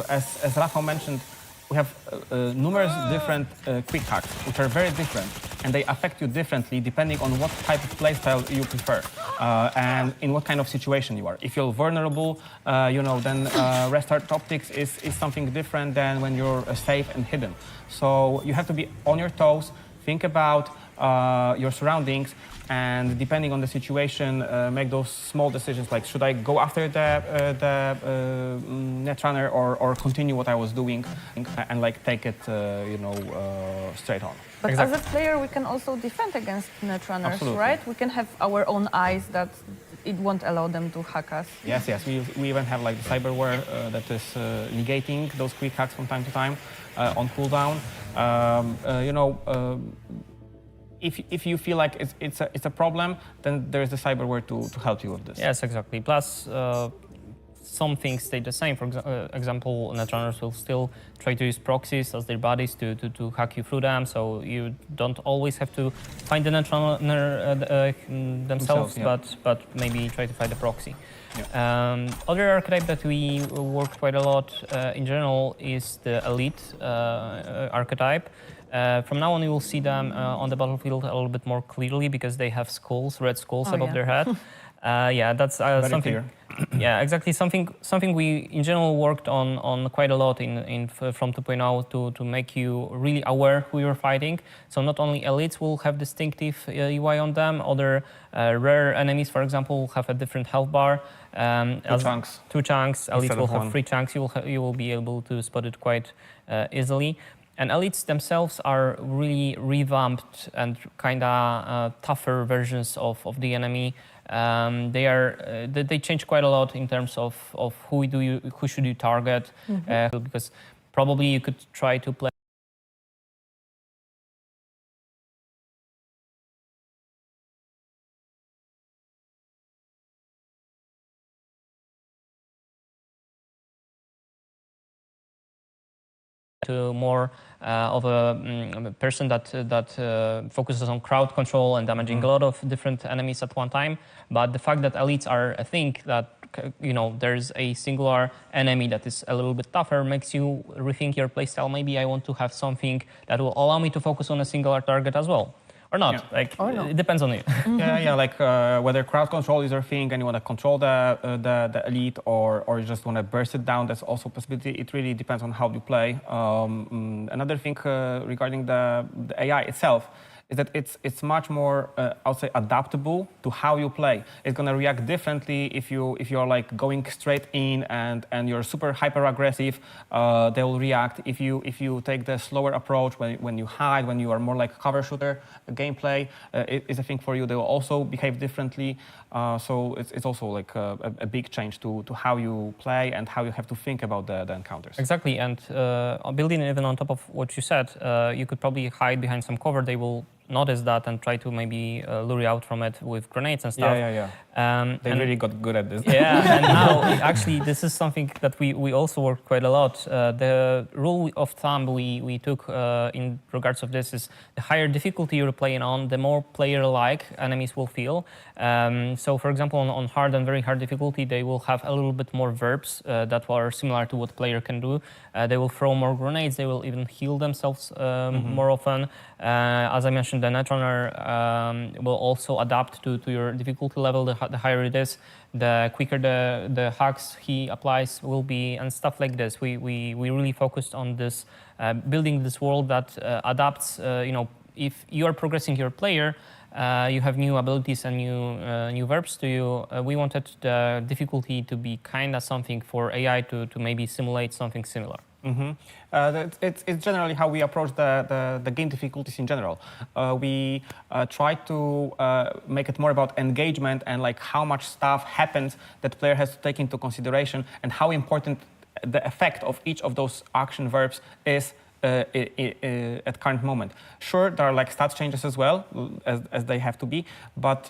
as Rafał mentioned, we have numerous different quick hacks, which are very different. and they affect you differently depending on what type of playstyle you prefer and in what kind of situation you are. If you're vulnerable, then restart optics is something different than when you're safe and hidden. So you have to be on your toes, think about your surroundings, and depending on the situation, make those small decisions like, should I go after the Netrunner or continue what I was doing and like take it, straight on. But as a player, we can also defend against Netrunners, Absolutely. right? We can have our own eyes that it won't allow them to hack us. Yes. We even have like the Cyberware that is negating those quick hacks from time to time on cooldown. If you feel like it's a problem, then there is the Cyberware to help you with this. Yes, exactly. Plus, some things stay the same. For example, Netrunners will still try to use proxies as their bodies to hack you through them, so you don't always have to find the Netrunner themselves, yeah. but maybe try to find a proxy. Yeah. Other archetype that we worked quite a lot in general is the elite archetype. From now on, you will see them on the battlefield a little bit more clearly because they have skulls, red skulls above their head. That's something. Clear. Yeah, exactly. Something we in general worked on quite a lot from 2.0 to make you really aware who you're fighting. So not only elites will have distinctive UI on them, other rare enemies, for example, will have a different health bar. Chunks. 2 chunks. Elites Instead will of have one. 3 chunks. You will be able to spot it quite easily. And elites themselves are really revamped and kind of tougher versions of the enemy. They change quite a lot in terms of who should you target, because probably you could try to play to more of a person that focuses on crowd control and damaging a lot of different enemies at one time. But the fact that elites are a thing that there's a singular enemy that is a little bit tougher makes you rethink your playstyle. Maybe I want to have something that will allow me to focus on a singular target as well. Or not, Yeah. It depends on you. Like whether crowd control is your thing and you want to control the elite or you just want to burst it down, that's also a possibility. It really depends on how you play. Another thing regarding the AI itself is that it's much more, I would say, adaptable to how you play. It's going to react differently if you're like going straight in and you're super hyper aggressive. They will react. If you take the slower approach when you hide, when you are more like cover shooter gameplay, is a thing for you. They will also behave differently. So it's also like a big change to how you play and how you have to think about the encounters. Exactly, and building even on top of what you said, you could probably hide behind some cover. They will notice that and try to maybe lure you out from it with grenades and stuff. They really got good at this. Yeah, and now actually this is something that we also work quite a lot. The rule of thumb we took in regards of this is the higher difficulty you're playing on, the more player-like enemies will feel. So for example, on hard and very hard difficulty, they will have a little bit more verbs that are similar to what player can do. They will throw more grenades, they will even heal themselves more often. As I mentioned, the Netrunner will also adapt to your difficulty level. The higher it is, the quicker the hacks he applies will be, and stuff like this. We really focused on this, building this world that adapts. If you are progressing your player, you have new abilities and new verbs to you. We wanted the difficulty to be kind of something for AI to maybe simulate something similar. It's generally how we approach the game difficulties in general. We try to make it more about engagement and like how much stuff happens that player has to take into consideration and how important the effect of each of those action verbs is at current moment. Sure, there are like stats changes as well, as they have to be, but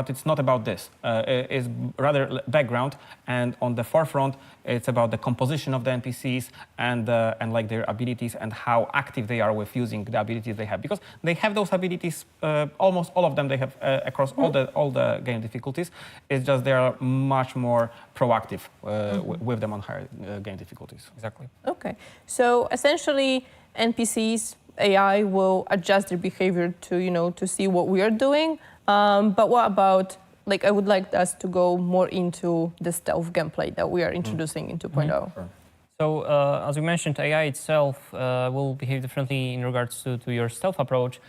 it's not about this. It's rather background, and on the forefront, it's about the composition of the NPCs and like their abilities and how active they are with using the abilities they have, because they have those abilities. Almost all of them they have across all the game difficulties. It's just they are much more proactive with them on higher game difficulties. Exactly. Okay, so essentially NPCs AI will adjust their behavior to, you know, to see what we are doing. But what about, like, I would like us to go more into the stealth gameplay that we are introducing in 2.0. So, as we mentioned, AI itself will behave differently in regards to your stealth approach,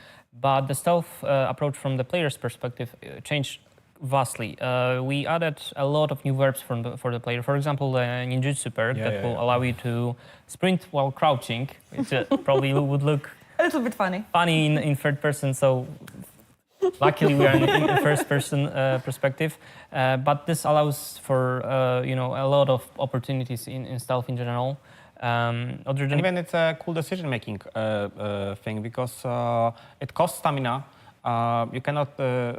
but the stealth approach from the player's perspective changed vastly. We added a lot of new verbs for the player. For example, the ninjutsu perk that will allow you to sprint while crouching, which probably would look A little bit funny. in third person. So luckily we are in first person perspective. But this allows for you know, a lot of opportunities in stealth in general. Other than And even it's a cool decision-making thing because it costs stamina. You cannot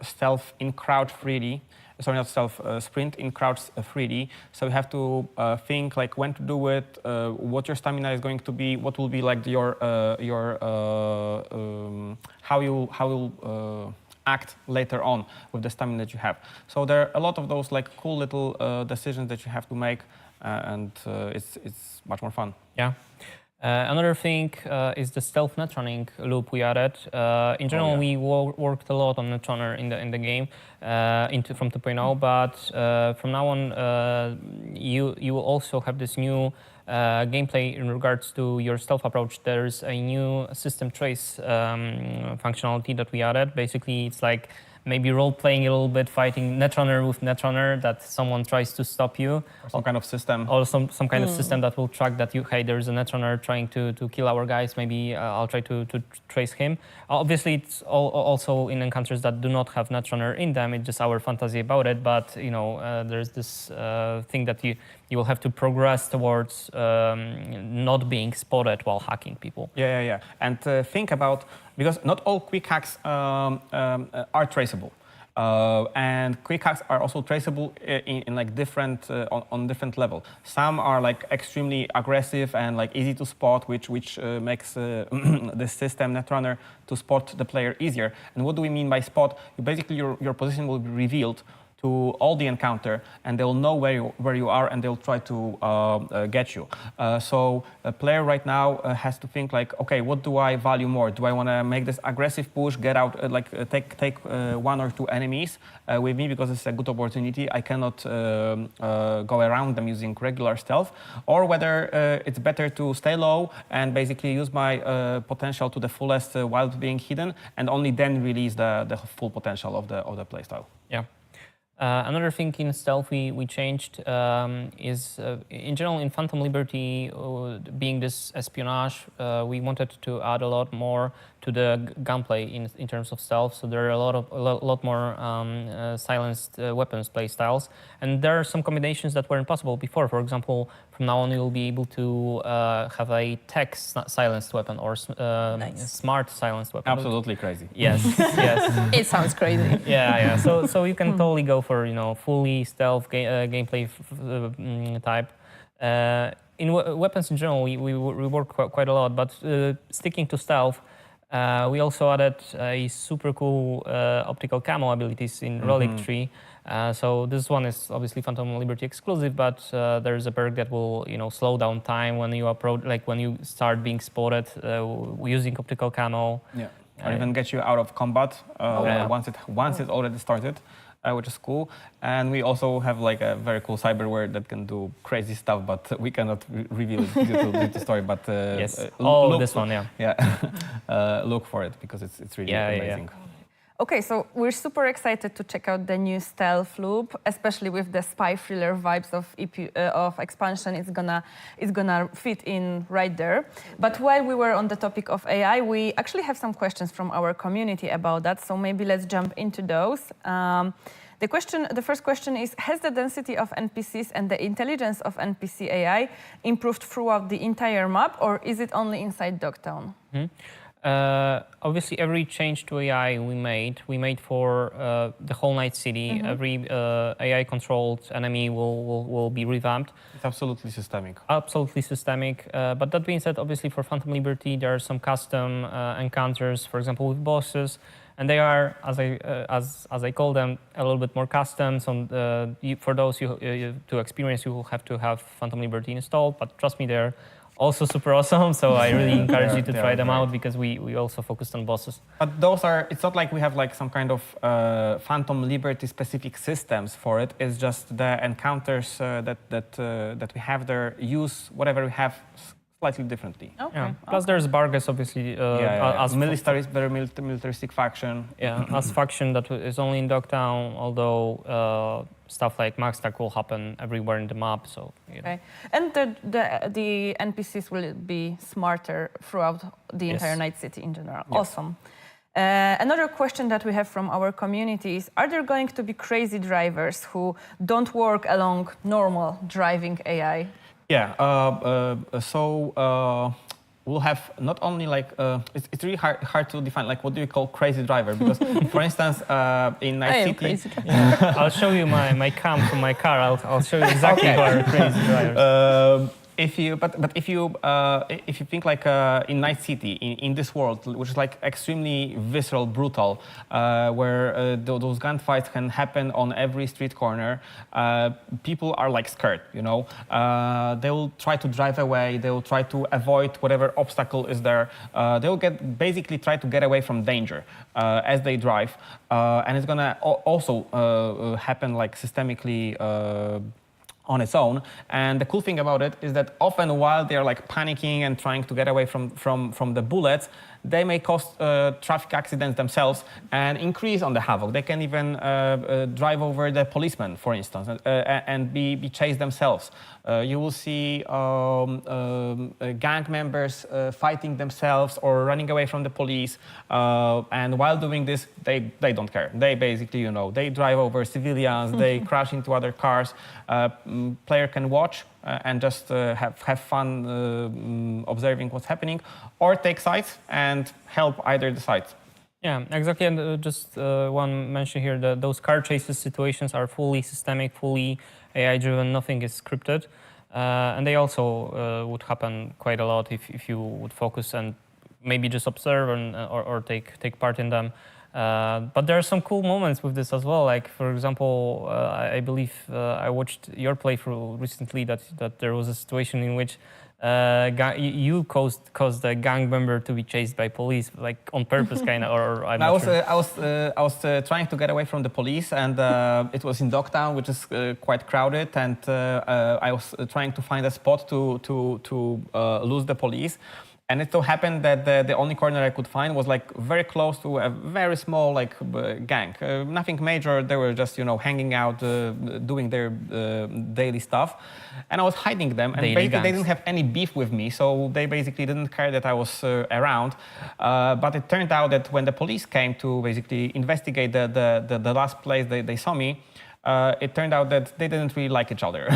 stealth in crouch freely. Sorry, not stealth, sprint in crouch freely. So you have to think like when to do it, what your stamina is going to be, what will be like your how you'll act later on with the stamina that you have. So there are a lot of those like cool little decisions that you have to make, and it's much more fun. Yeah. Another thing is the stealth netrunning loop we added. In general, we worked a lot on netrunner in the game from 2.0, but from now on, you will also have this new gameplay in regards to your stealth approach. There's a new system trace functionality that we added. Basically, it's like maybe role-playing a little bit, fighting netrunner with netrunner, that someone tries to stop you. Or some kind of system. Or some kind of system that will track that hey, there's a netrunner trying to kill our guys, maybe I'll try to trace him. Obviously, it's also in encounters that do not have netrunner in them, it's just our fantasy about it, but you know, there's this thing that you will have to progress towards not being spotted while hacking people. Yeah. And think about, because not all quick hacks are traceable. And quick hacks are also traceable in like different on different level. Some are like extremely aggressive and like easy to spot, which makes the system Netrunner to spot the player easier. And what do we mean by spot? Basically, your position will be revealed to all the encounter, and they'll know where you are, and they'll try to get you. So a player right now has to think like, okay, what do I value more? Do I want to make this aggressive push, get out, take one or two enemies with me because it's a good opportunity? I cannot go around them using regular stealth, or whether it's better to stay low and basically use my potential to the fullest while being hidden, and only then release the full potential of the playstyle. Yeah. Another thing in stealth we changed is, in general, in Phantom Liberty, being this espionage, we wanted to add a lot more to the gunplay in terms of stealth. So there are a lot more silenced weapons play styles, and there are some combinations that weren't possible before. For example, from now on, you'll be able to have a tech silenced weapon or smart silenced weapon. Absolutely crazy. Yes, yes. It sounds crazy. Yeah. So you can totally go for fully stealth gameplay type. In weapons in general, we work quite a lot, but sticking to stealth, we also added a super cool optical camo abilities in Relic Tree. So this one is obviously Phantom Liberty exclusive, but there's a perk that will slow down time when you approach, like when you start being spotted using optical camo. Yeah. Or even get you out of combat once it's already started. Which is cool. And we also have like a very cool cyberware that can do crazy stuff, but we cannot reveal it due to the story. But yes, this one, yeah. Yeah, look for it because it's really amazing. Yeah. Okay, so we're super excited to check out the new stealth loop, especially with the spy thriller vibes of expansion. It's gonna fit in right there. But while we were on the topic of AI, we actually have some questions from our community about that. So maybe let's jump into those. The first question is: has the density of NPCs and the intelligence of NPC AI improved throughout the entire map, or is it only inside Dogtown? Obviously, every change to AI we made for the whole Night City. Every AI-controlled enemy will be revamped. It's absolutely systemic. Absolutely systemic. But that being said, obviously for Phantom Liberty, there are some custom encounters, for example, with bosses, and they are, as I call them, a little bit more custom. So for those to experience, you will have to have Phantom Liberty installed. But trust me, they're also super awesome. So I really encourage you to They try are them great. out because we also focused on bosses. But those are, it's not like we have like some kind of Phantom Liberty specific systems for it. It's just the encounters that we have there use whatever we have slightly differently. Okay. Yeah. Plus there's Bargus, obviously, as Very militaristic faction. as faction that is only in Dogtown, although stuff like Maxstack will happen everywhere in the map. So you know. Okay. And the NPCs will be smarter throughout the Yes. entire Night City in general. Yeah. Awesome. Another question that we have from our community is, are there going to be crazy drivers who don't work along normal driving AI? Yeah, we'll have not only like, it's really hard to define, like what do you call crazy driver? Because for instance, in I Night am City, crazy. I'll show you my cam from my car. I'll show you exactly who are crazy drivers. if you think like in Night City, in this world, which is like extremely visceral, brutal, where those gunfights can happen on every street corner, people are like scared, you know. They will try to drive away. They will try to avoid whatever obstacle is there. They will basically try to get away from danger as they drive, and it's gonna also happen like systemically. On its own. And the cool thing about it is that often while they're like panicking and trying to get away from the bullets, they may cause traffic accidents themselves and increase on the havoc. They can even drive over the policeman, for instance, and be chased themselves. You will see gang members fighting themselves or running away from the police. And while doing this, they don't care. They basically, you know, they drive over civilians, they crash into other cars. Player can watch and just have fun observing what's happening, or take sides and help either the sides. Yeah, exactly. And just one mention here that those car chases situations are fully systemic, fully AI-driven. Nothing is scripted, and they also would happen quite a lot if you would focus and maybe just observe or take part in them. But there are some cool moments with this as well. Like, for example, I believe I watched your playthrough recently that there was a situation in which you caused a gang member to be chased by police, like on purpose, kind of, or I'm not sure. I was trying to get away from the police, and it was in Dogtown, which is quite crowded, and I was trying to find a spot to lose the police. And it so happened that the only corner I could find was like very close to a very small like gang. Nothing major. They were just, you know, hanging out, doing their daily stuff. And I was hiding them. And Daily basically gangs. they didn't have any beef with me. So they basically didn't care that I was around. But it turned out that when the police came to basically investigate the last place they saw me, it turned out that they didn't really like each other.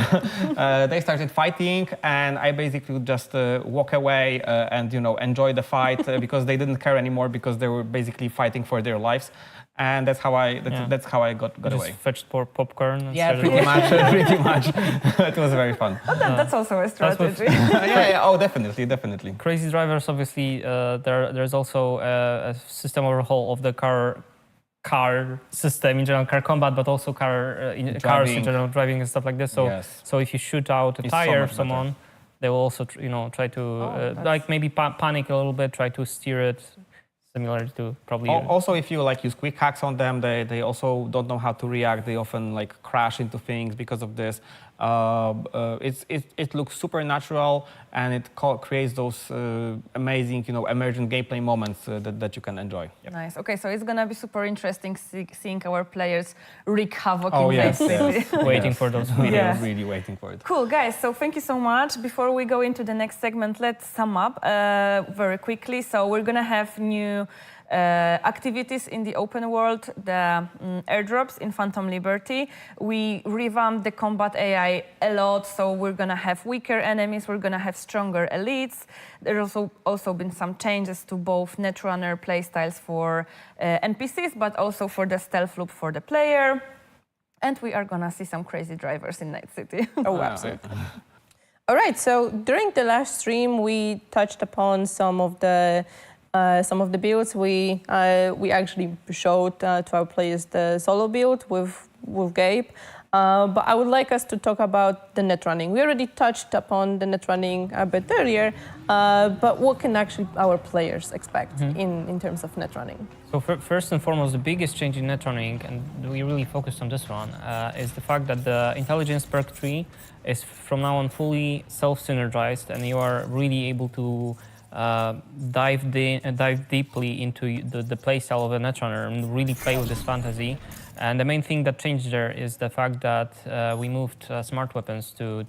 They started fighting, and I basically would just walk away and, you know, enjoy the fight because they didn't care anymore because they were basically fighting for their lives. And that's how I got Just away. fetched popcorn. And Yeah, started- pretty much. It was very fun. That's also a strategy. Yeah, oh, definitely. Crazy drivers, obviously. There's also a system overhaul of the car system in general, car combat, but also cars in general, driving and stuff like this. So, Yes. so if you shoot out a It's so tire much of someone, they will also, try to like maybe panic a little bit, try to steer it, similar to probably. Also, if you like use quick hacks on them, they also don't know how to react. They often like crash into things because of this. It looks supernatural, and it creates those amazing, you know, emergent gameplay moments that you can enjoy. Yep. Nice. Okay, so it's gonna be super interesting seeing our players wreak havoc Oh, in yes, Night City. yes. waiting for those videos. Yeah. Really waiting for it. Cool, guys. So thank you so much. Before we go into the next segment, let's sum up very quickly. So we're gonna have new activities in the open world, the airdrops in Phantom Liberty. We revamped the combat AI a lot, so we're gonna have weaker enemies, we're gonna have stronger elites. There's also been some changes to both Netrunner playstyles for NPCs, but also for the stealth loop for the player. And we are gonna see some crazy drivers in Night City. Oh, absolutely. All right, so during the last stream, we touched upon some of the builds. We actually showed to our players the solo build with Gabe. But I would like us to talk about the net running. We already touched upon the net running a bit earlier, but what can actually our players expect in terms of net running? So first and foremost, the biggest change in Netrunning, and we really focused on this one, is the fact that the intelligence perk tree is from now on fully self-synergized, and you are really able to dive deeply into the playstyle of a Netrunner and really play with this fantasy. And the main thing that changed there is the fact that we moved smart weapons to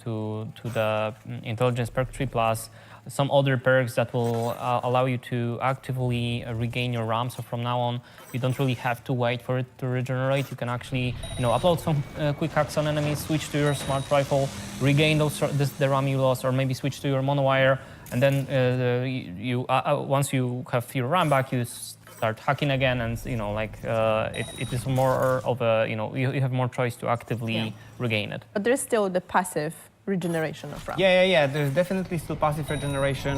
the intelligence perk tree plus some other perks that will allow you to actively regain your RAM. So from now on, you don't really have to wait for it to regenerate. You can actually, upload some quick hacks on enemies, switch to your smart rifle, regain the RAM you lost, or maybe switch to your monowire. And then once you have your RAM back, you start hacking again, and it is more of a you have more choice to actively regain it. But there's still the passive regeneration of RAM. Yeah. There's definitely still passive regeneration.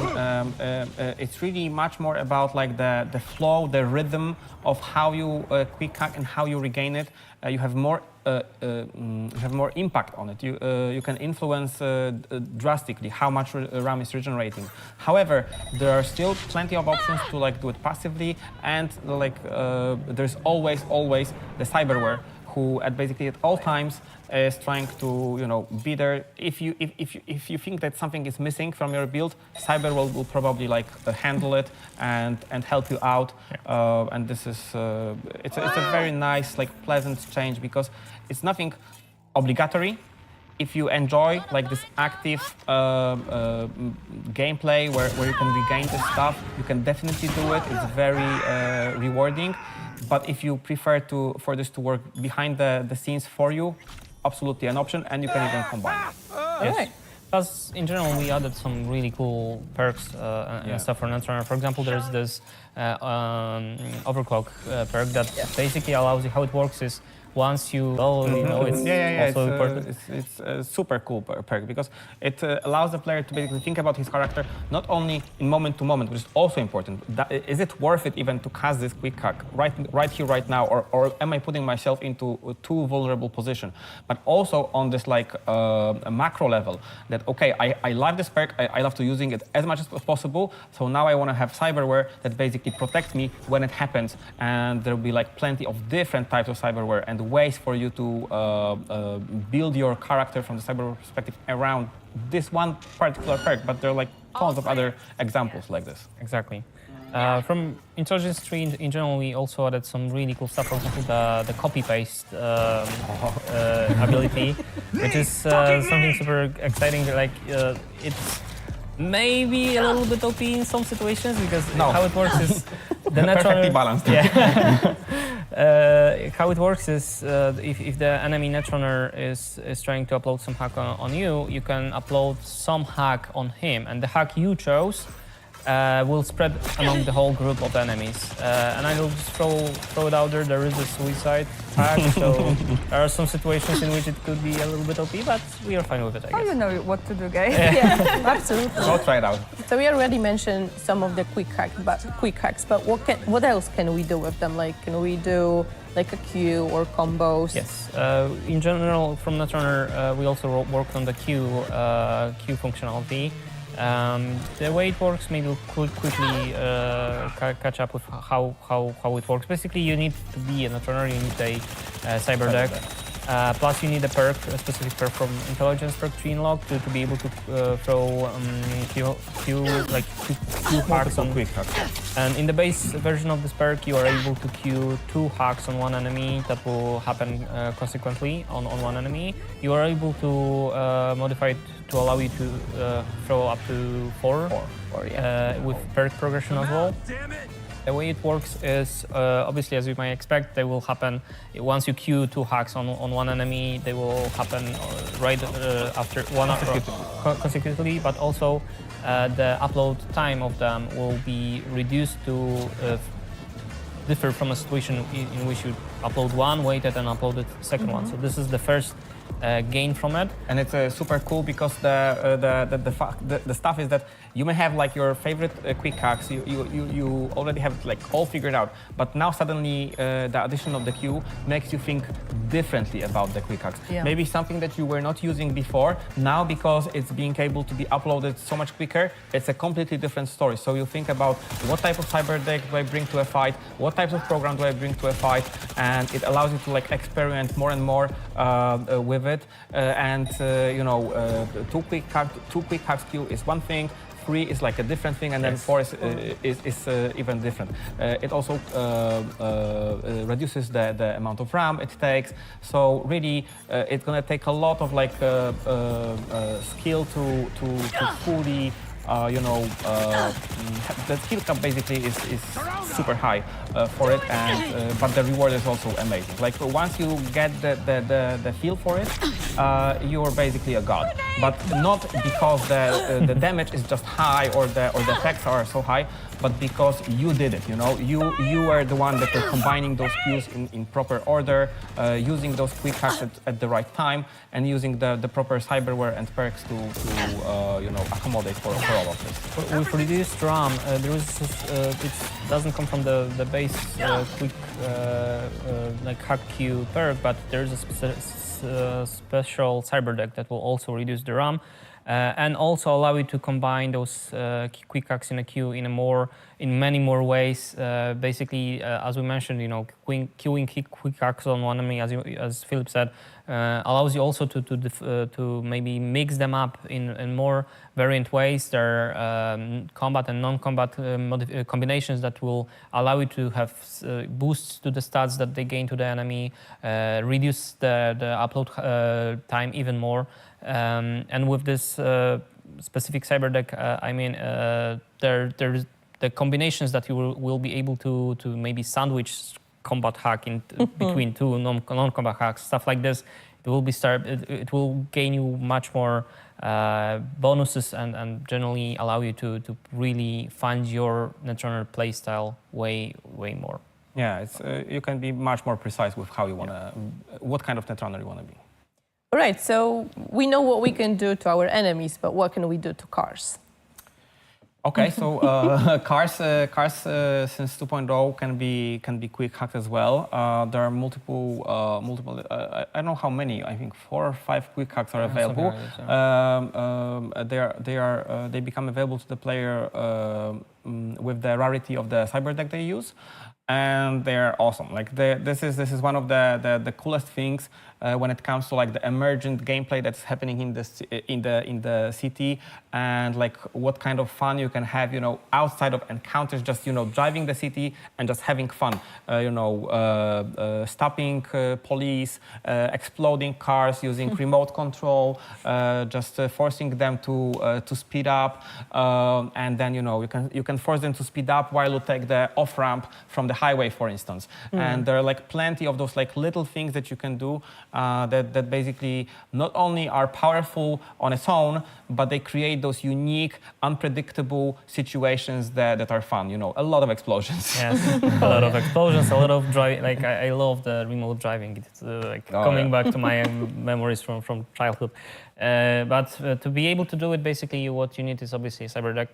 It's really much more about like the flow, the rhythm of how you quick hack and how you regain it. You have more impact on it. You can influence drastically how much RAM is regenerating. However, there are still plenty of options to do it passively, and there's always the Cyberware, who basically at all times is trying to be there. If you think that something is missing from your build, Cyberware will probably handle it and help you out. And this is it's a very nice pleasant change, because it's nothing obligatory. If you enjoy this active gameplay where you can regain the stuff, you can definitely do it. It's very rewarding. But if you prefer for this to work behind the scenes for you, absolutely an option, and you can even combine it. Yes. Right. Plus, in general, we added some really cool perks and stuff for Netrunner. For example, there's this overclock perk that basically allows you. How it works is, once you it's also important. It's a super cool perk, because it allows the player to basically think about his character not only in moment to moment, which is also important. Is it worth it even to cast this quick hack right here, right now, or am I putting myself into a too vulnerable position? But also on this a macro level, that okay, I love this perk, I love to using it as much as possible. So now I want to have Cyberware that basically protects me when it happens, and there will be plenty of different types of Cyberware and ways for you to build your character from the Cyberware perspective around this one particular perk, but there are tons of other examples like this. Exactly. From Intelligence Tree in general, we also added some really cool stuff. For example, the copy-paste ability, which is something super exciting. It's maybe a little bit OP in some situations, because how it works is the perfectly balanced. Yeah. How it works is if the enemy Netrunner is trying to upload some hack on you, you can upload some hack on him, and the hack you chose will spread among the whole group of enemies. And I will just throw it out there. There is a suicide hack, so there are some situations in which it could be a little bit OP, but we are fine with it, I guess. Oh, you know what to do, guys. Yeah, absolutely. Go try it out. So we already mentioned some of the quick hacks, but what else can we do with them? Can we do a queue or combos? Yes. In general, from Netrunner, we also worked on the queue functionality. The way it works, maybe we'll quickly catch up with how it works. Basically, you need to be a Netrunner, you need a cyber deck. Plus, you need a specific perk from Intelligence perk tree unlock to be able to throw queue hacks on quick hacks. And in the base version of this perk, you are able to queue 2 hacks on one enemy that will happen consequently on one enemy. You are able to modify it to allow you to throw up to 4 with perk progression as well. The way it works is, obviously, as you might expect, they will happen once you queue 2 hacks on one enemy. They will happen right after one consecutively, but also the upload time of them will be reduced to differ from a situation in which you upload one, waited, and uploaded the second one. So this is the first gain from it. And it's super cool, because the stuff is that You may have like your favorite quick hacks. You already have it like all figured out. But now suddenly the addition of the queue makes you think differently about the quick hacks. Yeah. Maybe something that you were not using before, now because it's being able to be uploaded so much quicker, it's a completely different story. So you think about what type of cyber deck do I bring to a fight, what types of program do I bring to a fight, and it allows you to like experiment more and more with it. Two quick hacks queue is one thing. 3 is like a different thing, and then 4 is even different. It also reduces the amount of RAM it takes. So really, it's gonna take a lot of like skill to fully, the skill cap basically is super high for it, and but the reward is also amazing. Like once you get the feel for it, you're basically a god. But not because the damage is just high or the effects are so high, but because you did it. You were the one that were combining those queues in proper order, using those quick hacks at the right time, and using the proper cyberware and perks to accommodate for all of this. With reduced RAM, it doesn't come from the base quick like hack queue perk, but there's a special cyber deck that will also reduce the RAM. And also allow you to combine those quick hacks in a queue in many more ways. Basically, as we mentioned, queuing quick hacks on one enemy, as Philip said, allows you also to maybe mix them up in more variant ways. There are combat and non-combat combinations that will allow you to have boosts to the stats that they gain to the enemy, reduce the upload time even more. And with this specific cyber deck, there's the combinations that you will be able to maybe sandwich combat hack in between two non-combat hacks, stuff like this. It will gain you much more bonuses and generally allow you to really find your Netrunner playstyle way more. Yeah, you can be much more precise with how you wanna, what kind of Netrunner you wanna be. All right, so we know what we can do to our enemies, but what can we do to cars? Okay, so cars since 2.0 can be quick hacked as well. There are multiple. I don't know how many. I think 4 or 5 quick hacks are available. They become available to the player with the rarity of the cyber deck they use. And they're awesome. Like this is one of the coolest things when it comes to like the emergent gameplay that's happening in the city, and like what kind of fun you can have, outside of encounters, just driving the city and just having fun, stopping police, exploding cars using remote control, just forcing them to speed up, and then you can force them to speed up while you take the off ramp from the highway, for instance. And there are like plenty of those like little things that you can do that basically not only are powerful on its own, but they create those unique, unpredictable situations that are fun. A lot of explosions. Yes, a lot of explosions, a lot of driving. Like I love the remote driving. It's coming back to my memories from childhood. But to be able to do it, basically what you need is obviously a cyber deck.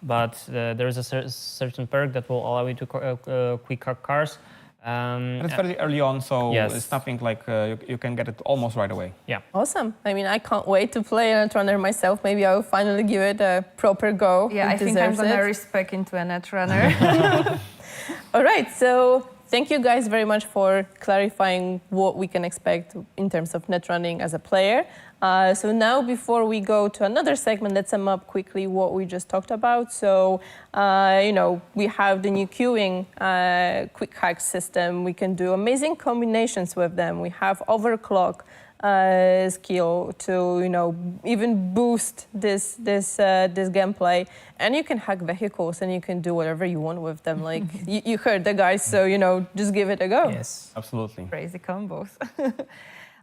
But there is a certain perk that will allow you to quick hack cars. And it's very early on, so it's nothing like you can get it almost right away. Yeah. Awesome. I can't wait to play a Netrunner myself. Maybe I will finally give it a proper go. Yeah, I think I'm going to respec into a Netrunner. All right, so thank you guys very much for clarifying what we can expect in terms of Netrunning as a player. So now, before we go to another segment, let's sum up quickly what we just talked about. So, we have the new queuing quick hack system. We can do amazing combinations with them. We have overclock skill to, even boost this gameplay. And you can hack vehicles and you can do whatever you want with them. Like you heard the guys, so, just give it a go. Yes, absolutely. Crazy combos.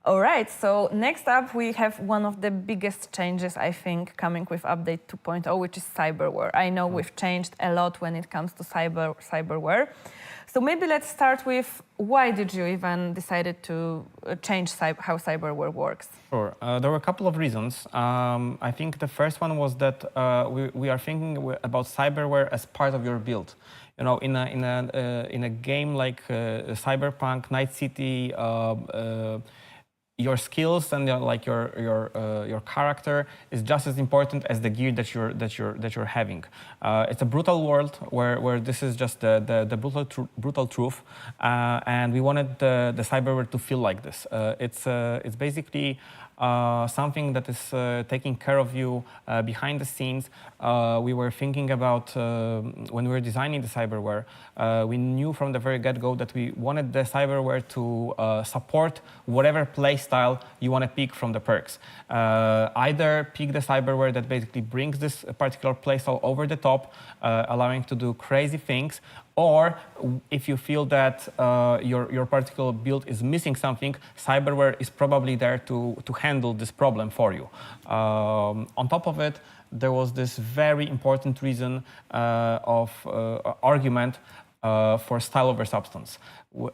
All right, so next up we have one of the biggest changes, I think, coming with update 2.0, which is cyberware. I know we've changed a lot when it comes to cyberware. So maybe let's start with why did you even decided to change how cyberware works? Sure. There were a couple of reasons. I think the first one was that we are thinking about cyberware as part of your build. You know, in a game like Cyberpunk, Night City, your skills and your character is just as important as the gear that you're having. It's a brutal world where this is just the brutal truth, and we wanted the cyberware to feel like this. It's basically something that is taking care of you behind the scenes. We were thinking about, when we were designing the cyberware, we knew from the very get-go that we wanted the cyberware to support whatever play style you want to pick from the perks. Either pick the cyberware that basically brings this particular play style over the top, allowing to do crazy things, or if you feel that your particular build is missing something, cyberware is probably there to handle this problem for you. On top of it, there was this very important reason argument for style over substance.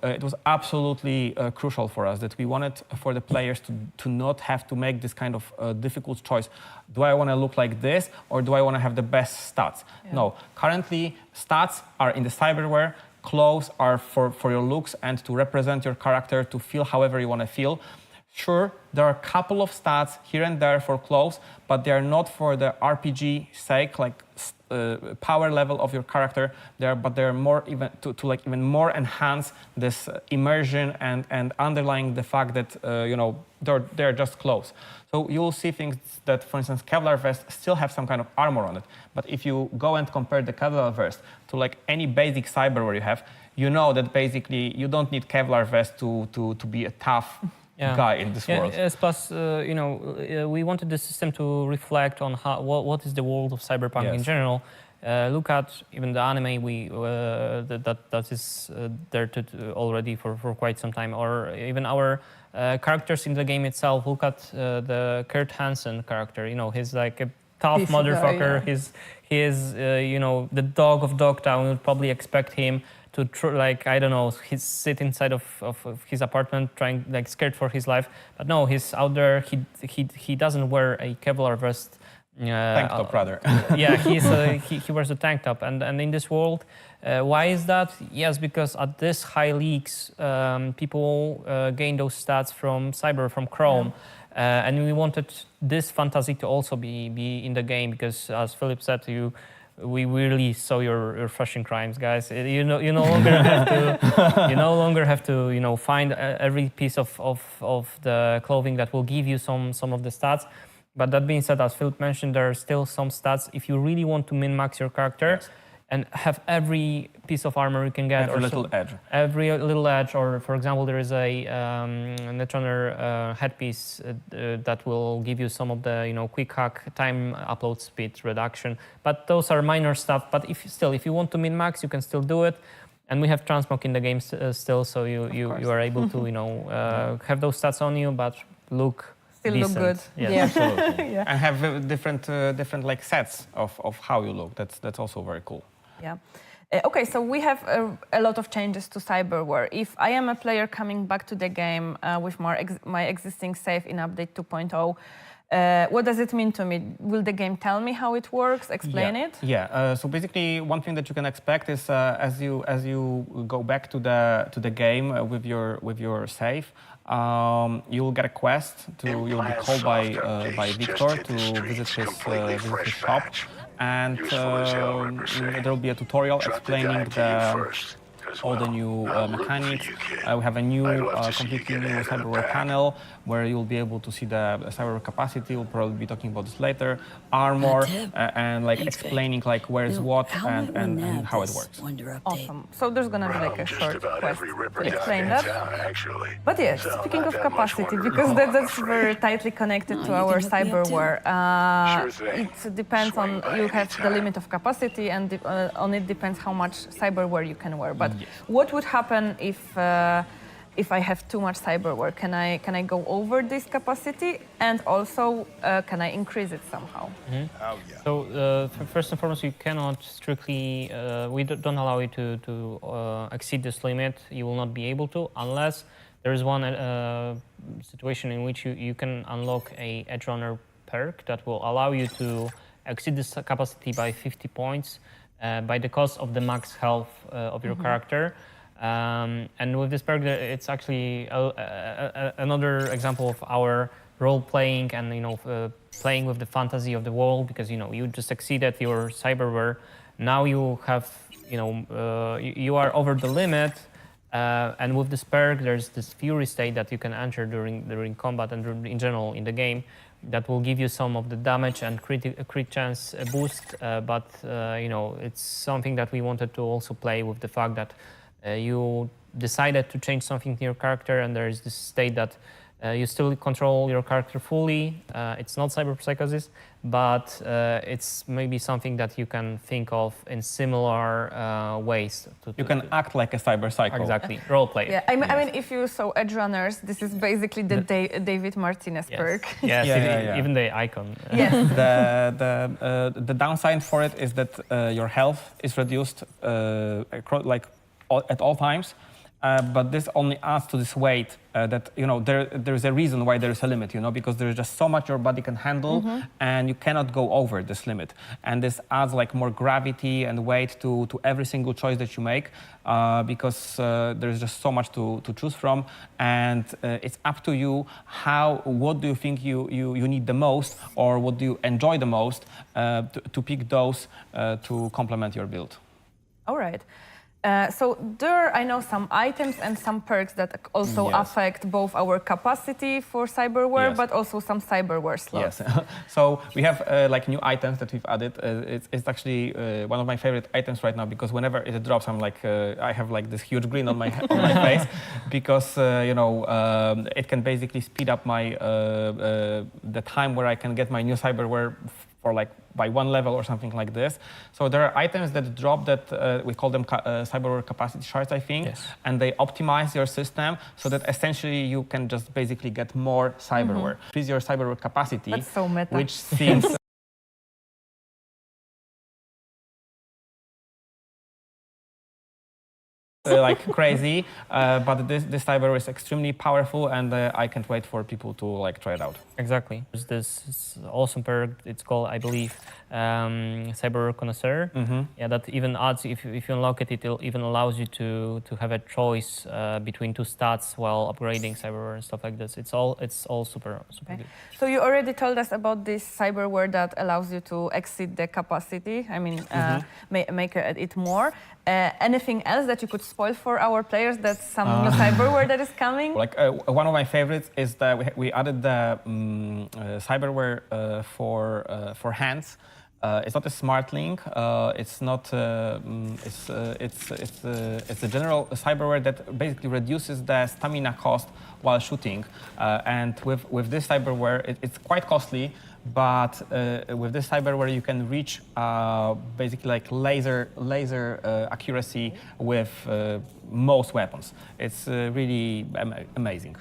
It was absolutely crucial for us that we wanted for the players to not have to make this kind of difficult choice. Do I want to look like this, or do I want to have the best stats? Yeah. No, currently stats are in the cyberware, clothes are for your looks and to represent your character, to feel however you want to feel. Sure, there are a couple of stats here and there for clothes, but they are not for the RPG sake, like power level of your character. But they're more even to like even more enhance this immersion and underlying the fact that they're just clothes. So you'll see things that, for instance, Kevlar vest still have some kind of armor on it. But if you go and compare the Kevlar vest to like any basic cyberware you have, you know that basically you don't need Kevlar vest to be a tough guy in this world. Yes, plus, we wanted the system to reflect on what is the world of Cyberpunk in general. Look at even the anime that is there already for quite some time, or even our characters in the game itself. Look at the Kurt Hansen character. You know, he's like a tough motherfucker. Guy, yeah. He is the dog of Dogtown. You'd probably expect him to sit inside of his apartment, trying scared for his life. But no, he's out there. He doesn't wear a Kevlar vest. Tank top rather. Yeah, he wears a tank top. And in this world, why is that? Yes, because at this high leaks, people gain those stats from Chrome. Yeah. And we wanted this fantasy to also be in the game, because as Philip said to you, we really saw your fashion crimes, guys. You no longer have to find every piece of the clothing that will give you some of the stats. But that being said, as Philip mentioned, there are still some stats if you really want to min-max your character. Yes. And have every piece of armor you can get. Every little edge. Every little edge. Or, for example, there is a Netrunner headpiece that will give you some of the quick hack time upload speed reduction. But those are minor stuff. But if you want to min-max, you can still do it. And we have transmog in the game still, so you are able to have those stats on you, but look still decent. Look good. Yes. Yeah, absolutely. Yeah. And have different like sets of how you look. That's also very cool. Yeah. Okay, so we have a lot of changes to cyberware. If I am a player coming back to the game with my existing save in update 2.0, what does it mean to me? Will the game tell me how it works? Explain it? Yeah. So basically, one thing that you can expect is as you go back to the game with your save, you'll get a quest. You'll be called by Victor to visit his shop. And there will be a tutorial explaining all the new mechanics. We have a completely new cyberware panel where you'll be able to see the cyberware capacity. We'll probably be talking about this later. Armor and explaining where is what and how it works. Awesome. So there's gonna be a short quest to explain that. But yes, speaking of capacity, because that's very tightly connected to our cyberware. It depends on, you have the limit of capacity, and on it depends how much cyberware you can wear. But what would happen if if I have too much cyberware, can I go over this capacity, and also can I increase it somehow? So first and foremost, you cannot strictly, we don't allow you to exceed this limit. You will not be able to unless there is one situation in which you can unlock a edge runner perk that will allow you to exceed this capacity by 50 points by the cost of the max health of your character. And with this perk, it's actually another example of our role-playing and playing with the fantasy of the world, because you just exceeded your cyberware. Now you have you are over the limit, and with this perk, there's this fury state that you can enter during combat and in general in the game that will give you some of the damage and crit chance boost. But it's something that we wanted to also play with the fact that you decided to change something in your character, and there is this state that you still control your character fully. It's not cyberpsychosis, but it's maybe something that you can think of in similar ways. You can act like a cyber psycho. Exactly, role play. Yeah, I mean, if you saw Edge Runners, this is basically the David Martinez perk. Yes, Yeah. even the icon. Yes. The downside for it is that your health is reduced at all times. But this only adds to this weight that there's a reason why there's a limit, because there's just so much your body can handle, and you cannot go over this limit. And this adds like more gravity and weight to every single choice that you make, because there's just so much to choose from, and it's up to you what do you think you need the most, or what do you enjoy the most, to pick those to complement your build. All right. So there are, I know, some items and some perks that also affect both our capacity for cyberware, but also some cyberware slots. Yes. So we have like new items that we've added. It's actually one of my favorite items right now, because whenever it drops, I'm like, I have like this huge grin on my face, because it can basically speed up my the time where I can get my new cyberware for like by one level or something like this. So there are items that drop that we call them cyberware capacity shards, I think, and they optimize your system so that essentially you can just basically get more cyberware. Increase your cyberware capacity, That's so meta. which seems like crazy, but this cyberware is extremely powerful, and I can't wait for people to like try it out. Exactly. There's this awesome perk. It's called, I believe, Cyber Connoisseur. Yeah, that even adds, if you unlock it, it even allows you to have a choice between two stats while upgrading cyberware and stuff like this. It's all super good. So you already told us about this cyberware that allows you to exceed the capacity. I mean, make it more. Anything else that you could spoil for our players? That's some new cyberware that is coming. Like one of my favorites is that we added the cyberware for hands. It's not a smart link. It's not. It's a general cyberware that basically reduces the stamina cost while shooting. And with this cyberware, it's quite costly. But with this cyberware, you can reach basically like laser accuracy with most weapons. It's really amazing.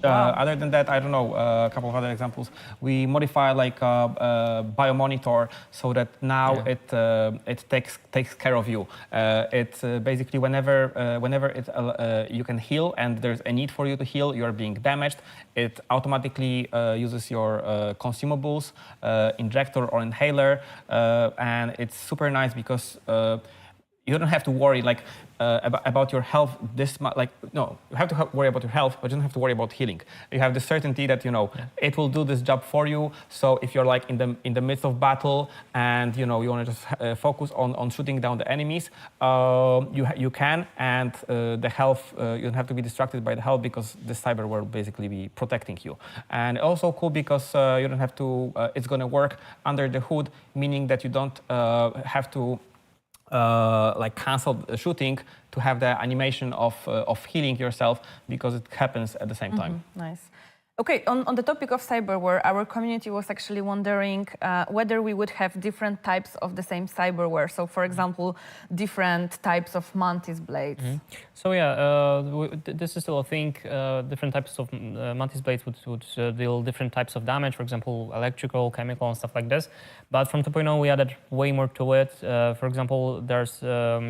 Other than that, I don't know, a couple of other examples. We modify like biomonitor so that now it takes care of you. It's basically whenever you can heal and there's a need for you to heal, you're being damaged, it automatically uses your consumables, injector or inhaler, and it's super nice because you don't have to worry like about your health you have to worry about your health, but you don't have to worry about healing. You have the certainty that it will do this job for you. So if you're like in the midst of battle and you want to just focus on shooting down the enemies, you can, and the health, you don't have to be distracted by the health because the cyber will basically be protecting you. And also cool because you don't have to it's going to work under the hood, meaning that you don't have to like cancel the shooting to have the animation of healing yourself, because it happens at the same time. Nice. Okay, on the topic of cyberware, our community was actually wondering whether we would have different types of the same cyberware. So, for example, different types of mantis blades. So yeah, this is still a thing. Different types of mantis blades would deal different types of damage, for example, electrical, chemical, and stuff like this. But from 2.0, we added way more to it. For example, there's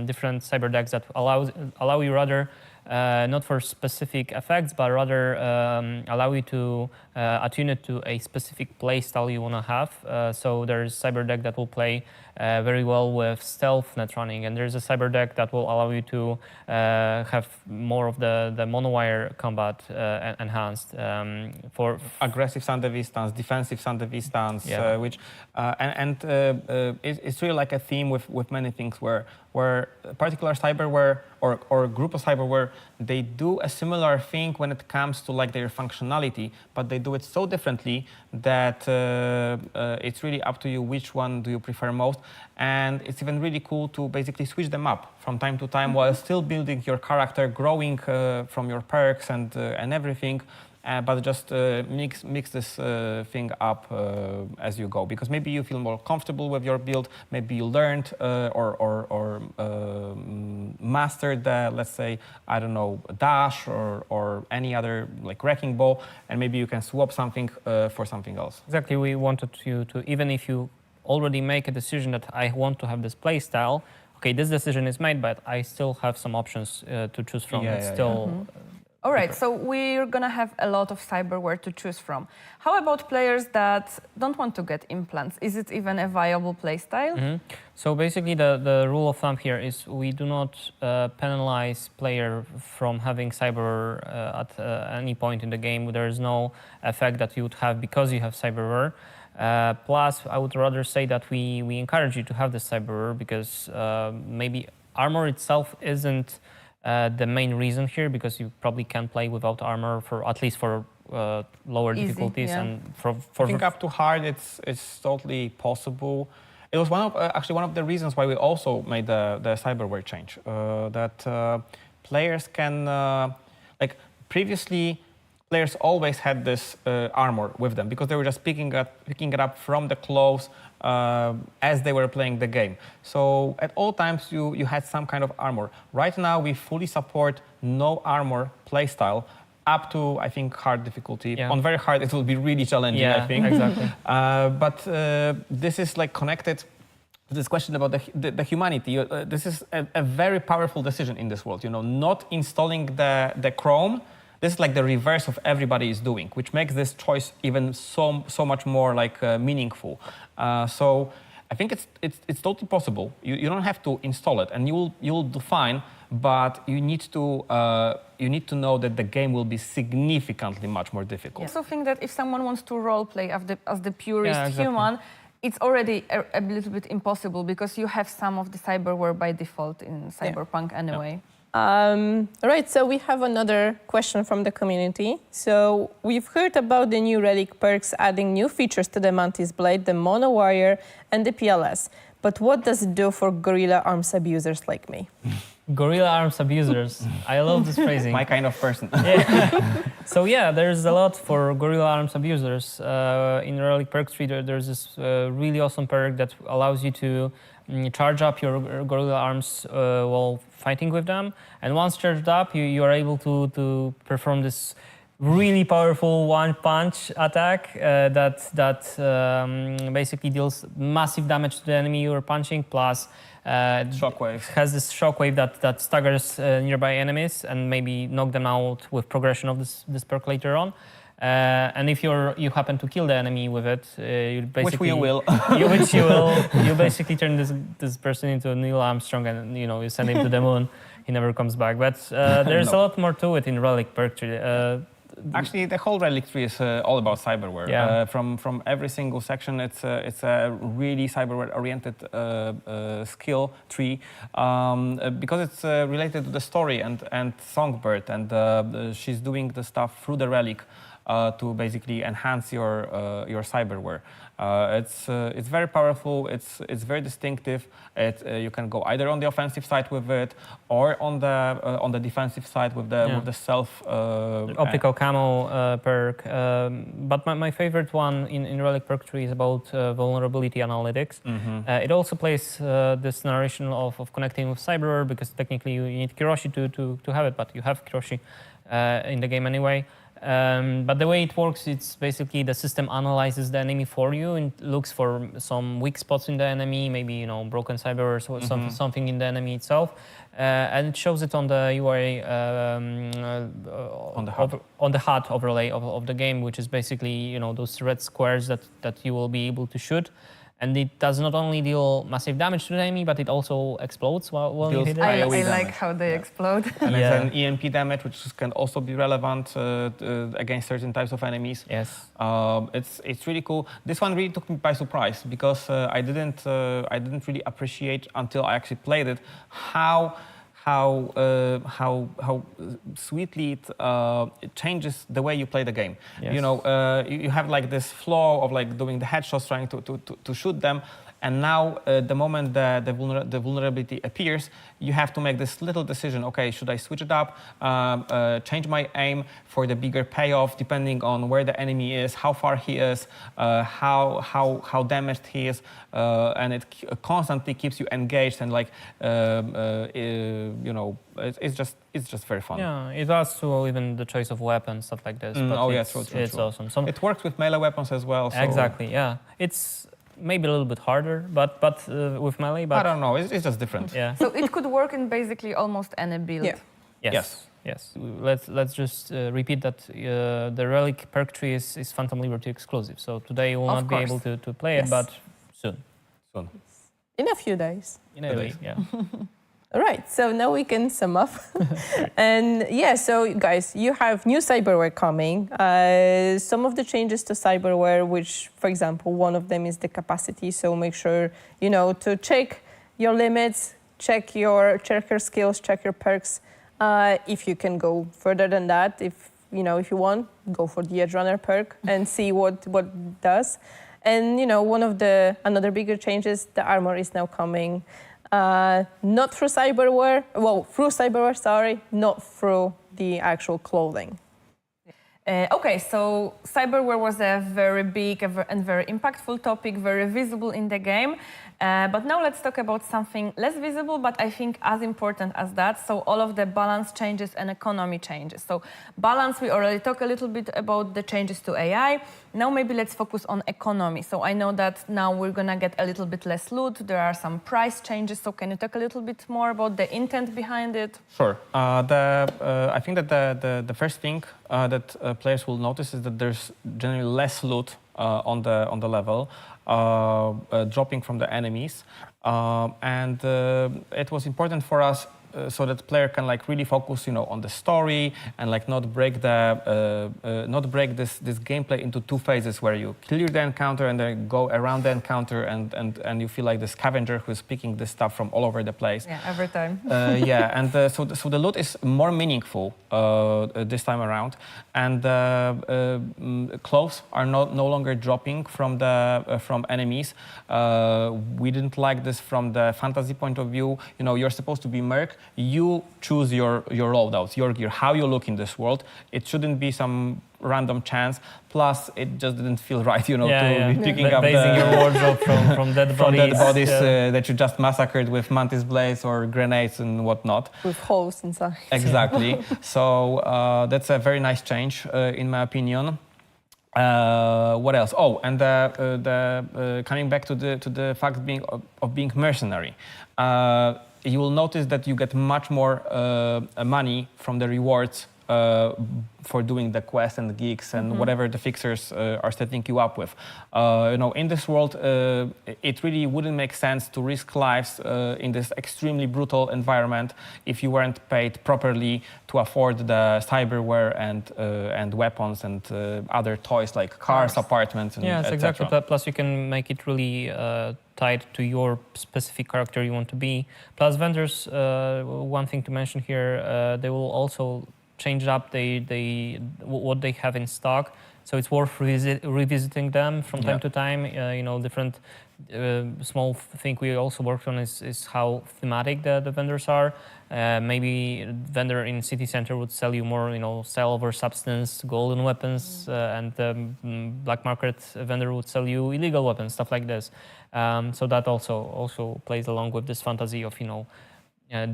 different cyber decks that allow you rather not for specific effects, but rather allow you to attune it to a specific play style you want to have. So there's cyber deck that will play very well with stealth netrunning, and there's a cyber deck that will allow you to have more of the monowire combat enhanced for Aggressive Sun Devil stance, defensive Sun Devil stance, Yeah. which it's really like a theme with many things where a particular cyberware or a group of cyberware, they do a similar thing when it comes to like their functionality, but they do it so differently that it's really up to you which one do you prefer most. And it's even really cool to basically switch them up from time to time while still building your character, growing from your perks and everything. But just mix this thing up as you go, because maybe you feel more comfortable with your build, maybe you learned or mastered the, let's say, I don't know, dash or any other like wrecking ball, and maybe you can swap something for something else. Exactly, we wanted you to, even if you already make a decision that I want to have this play style, okay, this decision is made, but I still have some options to choose from. Yeah, It's yeah, still All right, so we're gonna have a lot of cyberware to choose from. How about players that don't want to get implants? Is it even a viable playstyle? So basically the rule of thumb here is we do not penalize player from having cyber at any point in the game. There is no effect that you would have because you have cyberware. Plus, I would rather say that we encourage you to have this cyberware because maybe armor itself isn't the main reason here, because you probably can play without armor for at least for lower Easy, difficulties, yeah. and for I think up to hard, it's totally possible. It was actually one of the reasons why we also made the cyberware change. That players can like previously, players always had this armor with them because they were just picking it up from the clothes as they were playing the game. So at all times you had some kind of armor. Right now we fully support no armor playstyle up to, I think, hard difficulty. Yeah. On very hard it will be really challenging, yeah, I think. exactly. But this is like connected to this question about the humanity. This is a very powerful decision in this world. You know, not installing the Chrome. This is like the reverse of everybody is doing, which makes this choice even so much more like meaningful. So I think it's totally possible. You don't have to install it, and you'll do fine. But you need to know that the game will be significantly much more difficult. I also think that if someone wants to roleplay as the purest Yeah, exactly. human, it's already a little bit impossible because you have some of the cyberware by default in Cyberpunk anyway. Right, so we have another question from the community. So we've heard about the new relic perks adding new features to the Mantis Blade, the monowire, and the PLS. But what does it do for guerrilla arms abusers like me? Guerrilla arms abusers. I love this phrasing. My kind of person. Yeah. So yeah, there's a lot for guerrilla arms abusers. In Relic Perks tree, there's this really awesome perk that allows you to charge up your guerrilla arms while fighting with them. And once charged up, you are able to perform this really powerful one-punch attack that basically deals massive damage to the enemy you are punching, plus Shockwave. has this shockwave that staggers nearby enemies and maybe knock them out with progression of this perk later on. And if you happen to kill the enemy with it, you basically Which we will. which you will. You basically turn this person into Neil Armstrong, and you send him to the moon. He never comes back. But there's a lot more to it in Relic Perk tree. Actually, the whole relic tree is all about cyberware. Yeah. From every single section, it's a really cyberware-oriented skill tree because it's related to the story and Songbird, and she's doing the stuff through the relic. to basically enhance your cyberware. It's very powerful. It's very distinctive. You can go either on the offensive side with it, or on the defensive side with the self optical camo perk. But my favorite one in Relic perk tree is about vulnerability analytics. It also plays this narration of connecting with Cyberware, because technically you need Kiroshi to have it, but you have Kiroshi in the game anyway. But the way it works, it's basically the system analyzes the enemy for you and looks for some weak spots in the enemy, maybe broken cyber or something in the enemy itself, and it shows it on the UI on the HUD overlay of the game, which is basically those red squares that you will be able to shoot. And it does not only deal massive damage to the enemy, but it also explodes while you hit it. I like how they explode. And it's an EMP damage, which can also be relevant against certain types of enemies. Yes. It's really cool. This one really took me by surprise, because I didn't really appreciate until I actually played it how sweetly it changes the way you play the game. Yes. You have like this flow of like doing the headshots, trying to shoot them, and now the moment the vulnerability appears, you have to make this little decision. Okay, should I switch it up, change my aim for the bigger payoff, depending on where the enemy is, how far he is, how damaged he is, and it constantly keeps you engaged, and like it's just very fun. Yeah, it adds to even the choice of weapons, stuff like this. But it's awesome. It works with melee weapons as well. So Exactly. Yeah, it's maybe a little bit harder, but with melee. But I don't know. It's just different. Yeah. So it could work in basically almost any build. Yeah. Yes. Let's just repeat that the Relic perk tree is Phantom Liberty exclusive. So today you will not be able to play it, but soon. In a few days. In a way, yeah. All right, so now we can sum up. And yeah, so guys, you have new cyberware coming. Some of the changes to cyberware, which, for example, one of them is the capacity. So make sure, to check your limits, check your skills, check your perks. If you can go further than that, if you want, go for the Edge Runner perk and see what it does. And, another bigger change is the armor is now coming. Not through cyberware, through cyberware, sorry, not through the actual clothing. Okay, so cyberware was a very big and very impactful topic, very visible in the game. But now let's talk about something less visible, but I think as important as that. So all of the balance changes and economy changes. So balance, we already talked a little bit about the changes to AI. Now maybe let's focus on economy. So I know that now we're gonna get a little bit less loot. There are some price changes. So can you talk a little bit more about the intent behind it? Sure. I think that the first thing that players will notice is that there's generally less loot on the level, dropping from the enemies, and it was important for us so that player can like really focus, on the story and like not break this gameplay into two phases where you clear the encounter and then go around the encounter and you feel like the scavenger who's picking this stuff from all over the place. Yeah, every time. So the loot is more meaningful this time around, and clothes are no longer dropping from enemies. We didn't like this from the fantasy point of view. You're supposed to be merc. You choose your loadouts, your gear, how you look in this world. It shouldn't be some random chance. Plus, it just didn't feel right, to be picking up basing your wardrobe from dead bodies, that you just massacred with mantis blades or grenades and whatnot. With holes inside. Exactly. So that's a very nice change, in my opinion. What else? Oh, and coming back to the fact of being mercenary. You will notice that you get much more money from the rewards for doing the quests and the gigs and whatever the fixers are setting you up with. In this world, it really wouldn't make sense to risk lives in this extremely brutal environment if you weren't paid properly to afford the cyberware and weapons and other toys like cars, apartments, and yes, etc. exactly. Plus, you can make it really tied to your specific character you want to be. Plus, vendors, one thing to mention here, they will also changed up what they have in stock. So it's worth revisiting them from time to time. Different small thing we also worked on is how thematic the vendors are. Maybe vendor in city center would sell you more, style over substance, golden weapons, and the black market vendor would sell you illegal weapons, stuff like this. So that also plays along with this fantasy of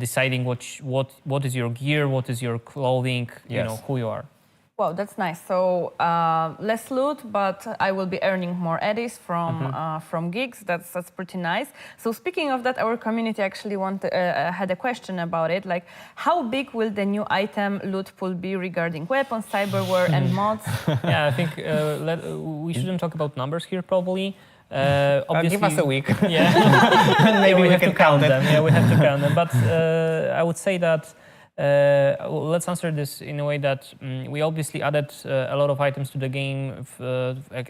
deciding what is your gear, what is your clothing, who you are. Wow, that's nice. So less loot, but I will be earning more eddies from gigs. That's pretty nice. So speaking of that, our community actually had a question about it. Like, how big will the new item loot pool be regarding weapons, cyberware, and mods? Yeah, I think we shouldn't talk about numbers here, probably. Obviously, give us a week. Yeah, Maybe we we have can to count count them. Yeah, we have to count them. But I would say that let's answer this in a way that we obviously added a lot of items to the game,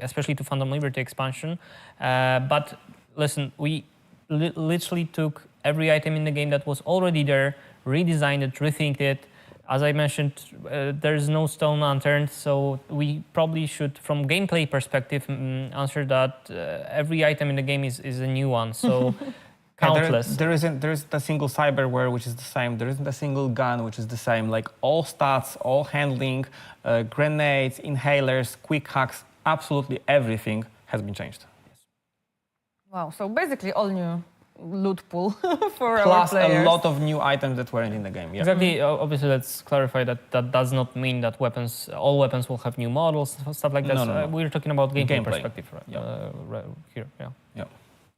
especially to Phantom Liberty expansion. But listen, we literally took every item in the game that was already there, redesigned it, rethinked it. As I mentioned, there's no stone unturned, so we probably should, from gameplay perspective, answer that every item in the game is a new one. So countless. There isn't a single cyberware which is the same. There isn't a single gun which is the same. Like all stats, all handling, grenades, inhalers, quick hacks, absolutely everything has been changed. Wow, so basically all new loot pool for our Plus players. a lot of new items that weren't in the game. Yeah. Exactly. Obviously, let's clarify that does not mean that all weapons will have new models, stuff like that. No. We're talking about gameplay Gameplay. perspective right here. Yeah. Yeah.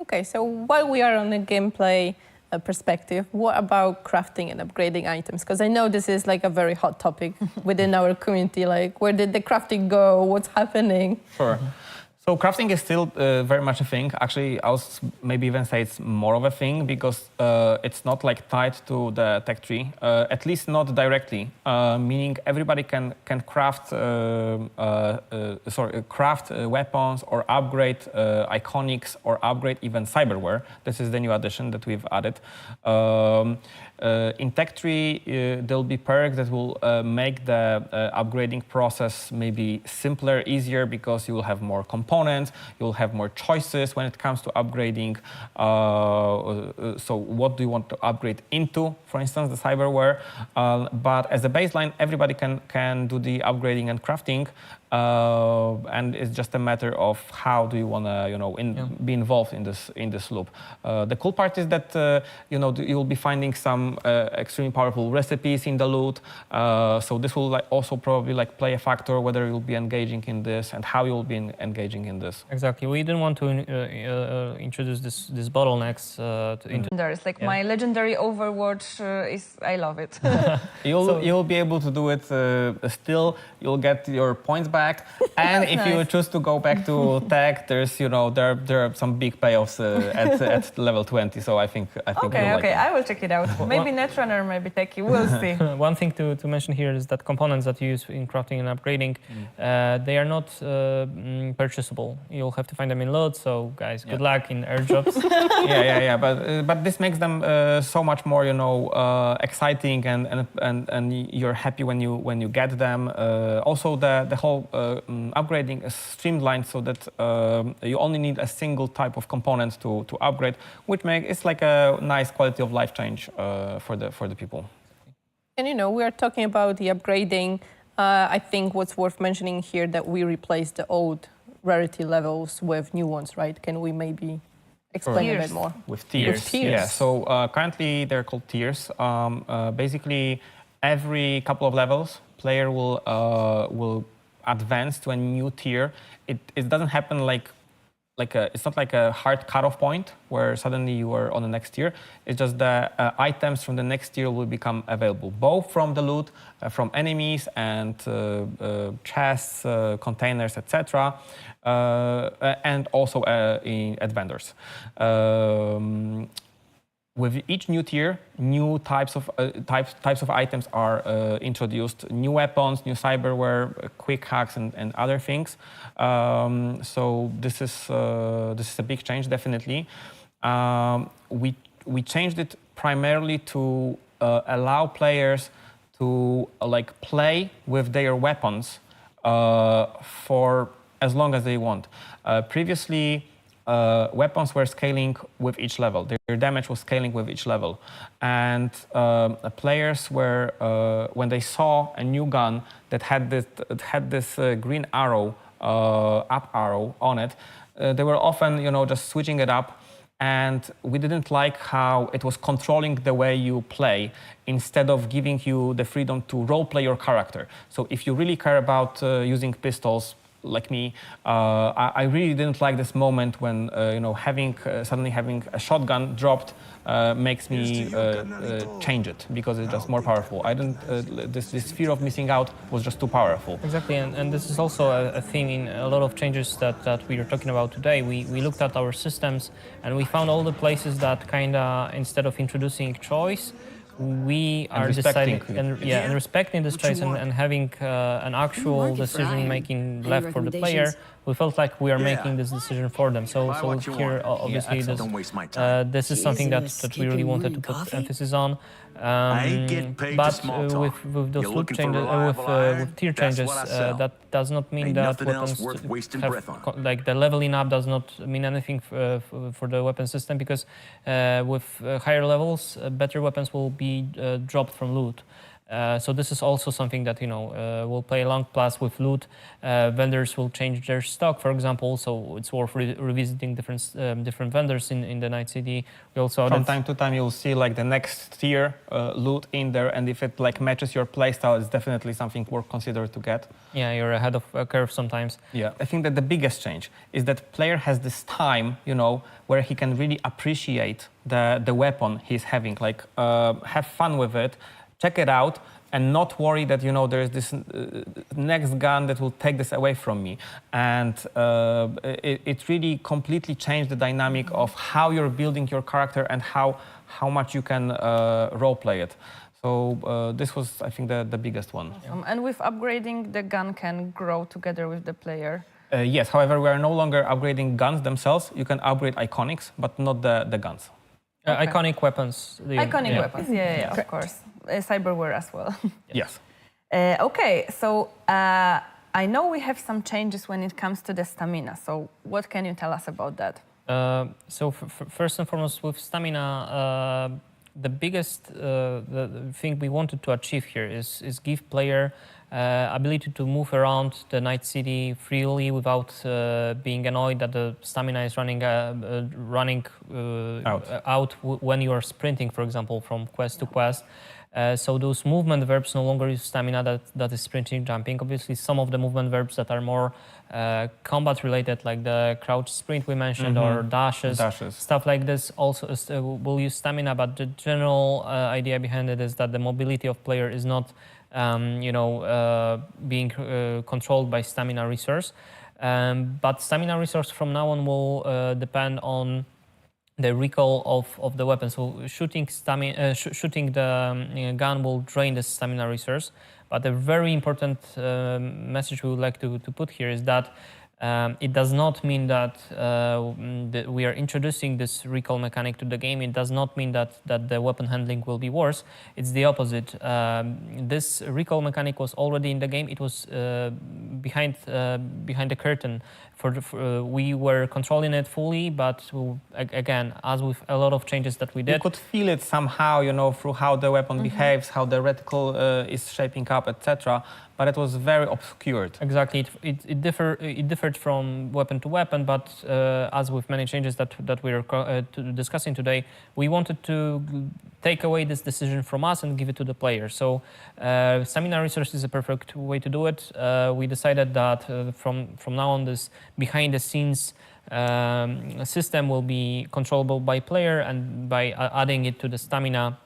Okay, so while we are on the gameplay perspective, what about crafting and upgrading items? Because I know this is like a very hot topic within our community. Like, where did the crafting go? What's happening? Sure. So crafting is still very much a thing. Actually, I would maybe even say it's more of a thing because it's not like tied to the tech tree, at least not directly. Meaning everybody can craft craft weapons or upgrade iconics or upgrade even cyberware. This is the new addition that we've added. In tech tree, there'll be perks that will make the upgrading process maybe simpler, easier, because you will have more components, you'll have more choices when it comes to upgrading. So what do you want to upgrade into, for instance, the cyberware? But as a baseline, everybody can do the upgrading and crafting. And it's just a matter of how do you want to, be involved in this loop. The cool part is that you'll be finding some extremely powerful recipes in the loot. So this will also probably play a factor whether you'll be engaging in this and how you'll be engaging in this. Exactly. We didn't want to introduce this bottlenecks into. There's my legendary Overwatch I love it. You'll be able to do it still. You'll get your points back. And if you choose to go back to tech, there's there are some big payoffs at level 20. So I think Okay, I will check it out. Maybe Netrunner, maybe techie. We'll see. One thing to mention here is that components that you use in crafting and upgrading, they are not purchasable. You'll have to find them in loot. So guys, good luck in airdrops. Yeah. But this makes them so much more exciting and you're happy when you get them. Also the whole upgrading is streamlined so that you only need a single type of component to upgrade, which it's like a nice quality of life change for the people. And we are talking about the upgrading. I think what's worth mentioning here that we replaced the old rarity levels with new ones, right? Can we maybe explain a bit more? With tiers. Yeah. So currently they're called tiers. Basically, every couple of levels, player will advance to a new tier. It doesn't happen it's not like a hard cutoff point where suddenly you are on the next tier. It's just the items from the next tier will become available, both from the loot, from enemies and chests, containers, etc., and also at vendors. With each new tier, new types of items are introduced. New weapons, new cyberware, quick hacks, and other things. So this is a big change, definitely. We changed it primarily to allow players to like play with their weapons for as long as they want. Previously, weapons were scaling with each level. Their damage was scaling with each level. And players were, when they saw a new gun that had this green arrow, up arrow on it, they were often, just switching it up. And we didn't like how it was controlling the way you play instead of giving you the freedom to role-play your character. So if you really care about using pistols, like me, I really didn't like this moment when suddenly having a shotgun dropped makes me change it because it's just more powerful. I didn't. This fear of missing out was just too powerful. Exactly, and this is also a theme in a lot of changes that we are talking about today. We looked at our systems and we found all the places that kind of, instead of introducing choice, we are deciding and respecting this choice and having an actual decision-making left for the player. We felt like we are making this decision for them. So here, obviously, this is something that we really wanted to put emphasis on. But with those loot changes, with tier changes, that does not mean that weapons have, like the leveling up does not mean anything for the weapon system, because with higher levels, better weapons will be dropped from loot. So this is also something that will play along. Plus, with loot, vendors will change their stock, for example. So it's worth revisiting different vendors in the Night City. We also from time to time you'll see like the next tier loot in there, and if it like matches your playstyle, it's definitely something worth consider to get. Yeah, you're ahead of a curve sometimes. Yeah, I think that the biggest change is that player has this time, where he can really appreciate the weapon he's having, like have fun with it. Check it out and not worry that, there is this next gun that will take this away from me. And it really completely changed the dynamic of how you're building your character and how much you can role-play it. So this was, I think, the biggest one. And with upgrading, the gun can grow together with the player. Yes, however, we are no longer upgrading guns themselves. You can upgrade iconics, but not the guns. Okay. Iconic weapons. Iconic weapons, yeah, of course. Cyberware as well. Yes. Okay, so I know we have some changes when it comes to the stamina. So what can you tell us about that? So first and foremost, with stamina, the biggest the thing we wanted to achieve here is give player ability to move around the Night City freely without being annoyed that the stamina is running out when you are sprinting, for example, from quest to quest. So those movement verbs no longer use stamina that is sprinting, jumping. Obviously, some of the movement verbs that are more combat related, like the crouch sprint we mentioned, or dashes, stuff like this, also will use stamina. But the general idea behind it is that the mobility of player is not being controlled by stamina resource. But stamina resource from now on will depend on the recall of the weapon. So shooting the gun will drain the stamina resource. But a very important message we would like to put here is that it does not mean that we are introducing this recall mechanic to the game. It does not mean that the weapon handling will be worse. It's the opposite. This recall mechanic was already in the game. It was behind the curtain. We were controlling it fully, but again, as with a lot of changes that we did, you could feel it somehow, through how the weapon behaves, how the reticle is shaping up, etc. But it was very obscured. Exactly, it differed from weapon to weapon. But as with many changes that we are discussing today, we wanted to take away this decision from us and give it to the player. So stamina resource is a perfect way to do it. We decided that from now on, this behind the scenes system will be controllable by player, and by adding it to the stamina,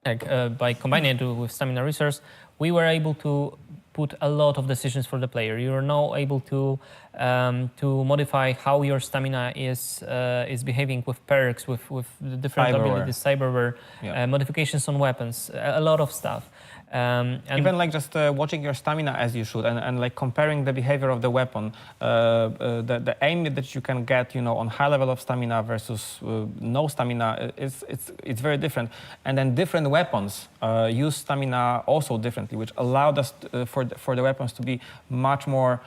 by combining it with stamina resource, we were able to put a lot of decisions for the player. You are now able to modify how your stamina is behaving with perks, with the different abilities, cyberware, modifications on weapons, a lot of stuff. And Even like just watching your stamina as you should, and like comparing the behavior of the weapon, the aim that you can get, you know, on high level of stamina versus no stamina, it's very different. And then different weapons use stamina also differently, which allowed us for the weapons to be much more.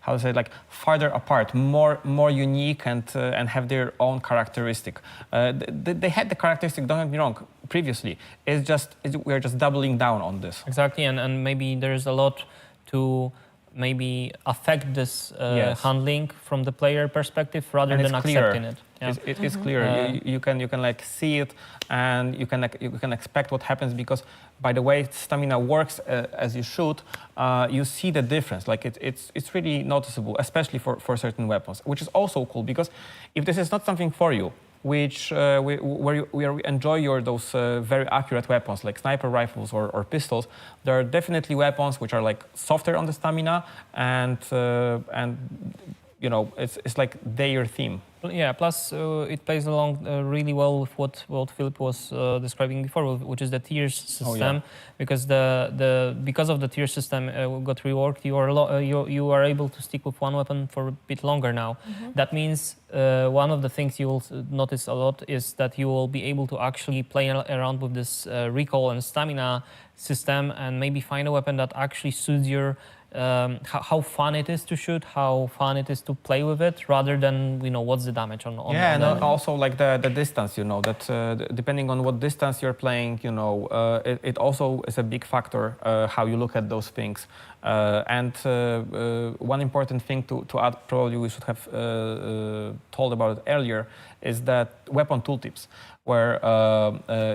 How to say, like farther apart, more unique, and have their own characteristic. They had the characteristic. Don't get me wrong. Previously, we're just doubling down on this. exactly, and maybe there's a lot to maybe affect this Yes. handling from the player perspective rather And than it's clear. accepting it. Yeah. It is clear. You can like see it, and you can expect what happens, because by the way stamina works as you should, you see the difference. Like it's really noticeable, especially for certain weapons, which is also cool, because if this is not something for you, which where we enjoy those very accurate weapons like sniper rifles or pistols, there are definitely weapons which are like softer on the stamina, and you know, it's like their theme. Yeah, plus it plays along really well with what Philip was describing before, which is the tiers system. Oh, yeah. Because because of the tier system got reworked, you are able to stick with one weapon for a bit longer now. That means one of the things you will notice a lot is that you will be able to actually play around with this recall and stamina system, and maybe find a weapon that actually suits your how fun it is to shoot, how fun it is to play with it, rather than, you know, what's the damage on Yeah, on and the also like the distance, you know, that depending on what distance you're playing, you know, it also is a big factor how you look at those things. And one important thing to add, probably we should have told about it earlier, is that weapon tooltips, where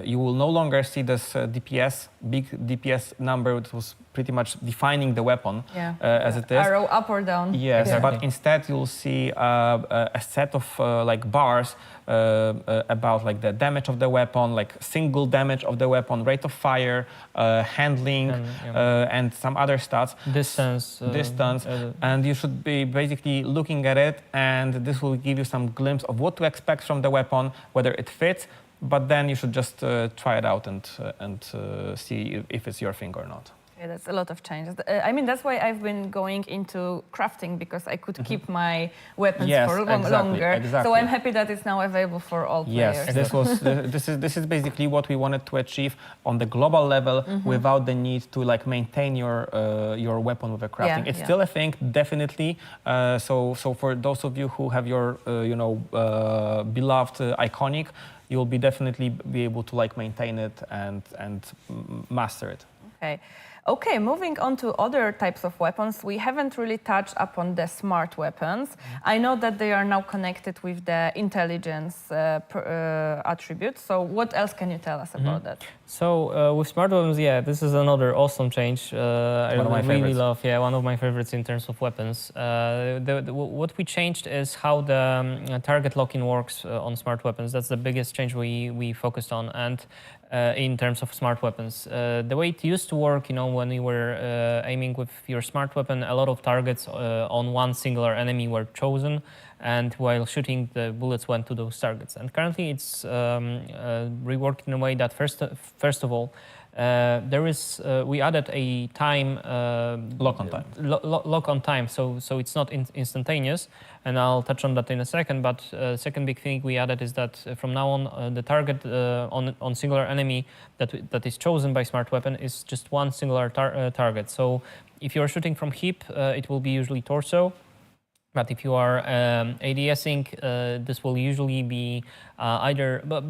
you will no longer see this DPS, big DPS number that was pretty much defining the weapon as it is. Arrow up or down. Yes, Exactly. but instead you'll see a set of like bars about like the damage of the weapon, like single damage of the weapon, rate of fire, handling, and some other stats. distance. And you should be basically looking at it, and this will give you some glimpse of what to expect from the weapon, whether it fits. But then you should just try it out and see if it's your thing or not. Yeah, that's a lot of changes. I mean, that's why I've been going into crafting, because I could keep my weapons Yes, for exactly, longer. exactly. So I'm happy that it's now available for all players. Yes, this is basically what we wanted to achieve on the global level, without the need to like maintain your weapon with a crafting. Yeah, It's yeah. still a thing, definitely. So for those of you who have your beloved iconic, you'll be definitely be able to like maintain it and master it. Okay. Okay, moving on to other types of weapons, we haven't really touched upon the smart weapons. I know that they are now connected with the intelligence attribute. So what else can you tell us about that? So with smart weapons, yeah, this is another awesome change. I One of my really favorites. love, one of my favorites in terms of weapons. What we changed is how the target locking works on smart weapons. That's the biggest change we focused on, and in terms of smart weapons, the way it used to work, you know, when you were aiming with your smart weapon, a lot of targets on one singular enemy were chosen, and while shooting, the bullets went to those targets. And currently, it's reworked in a way that first of all, we added a time Lock on time. Lock on time, so it's not instantaneous, and I'll touch on that in a second. But second big thing we added is that from now on, the target on singular enemy that is chosen by smart weapon is just one singular target. So if you're shooting from hip, it will be usually torso. But if you are ADSing, this will usually be but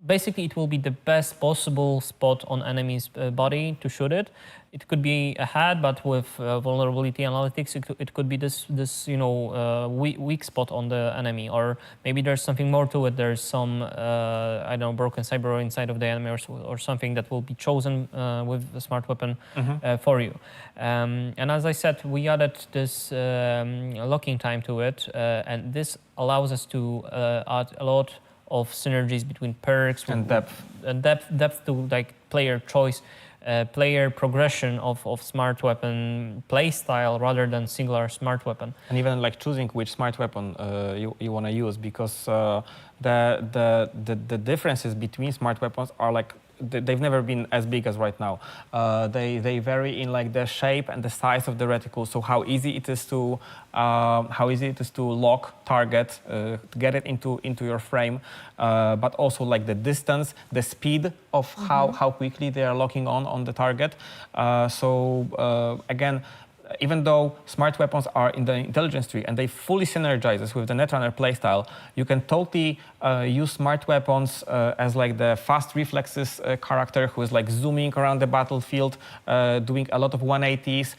basically it will be the best possible spot on enemy's body to shoot it. It could be a head, but with vulnerability analytics, it could be this weak spot on the enemy, or maybe there's something more to it. There's some I don't know, broken cyberware inside of the enemy, or something that will be chosen with a smart weapon for you. And as I said, we added this locking time to it, and this allows us to add a lot of synergies between perks And depth. and depth to like player choice. Player progression of smart weapon play style rather than singular smart weapon. And even like choosing which smart weapon you want to use, because the differences between smart weapons are like they've never been as big as right now. They vary in like the shape and the size of the reticle. So how easy it is to lock target, to get it into your frame, but also like the distance, the speed of how quickly they are locking on the target. Again, even though smart weapons are in the intelligence tree and they fully synergizes with the Netrunner playstyle, you can totally use smart weapons as like the fast reflexes character who is like zooming around the battlefield, doing a lot of 180s,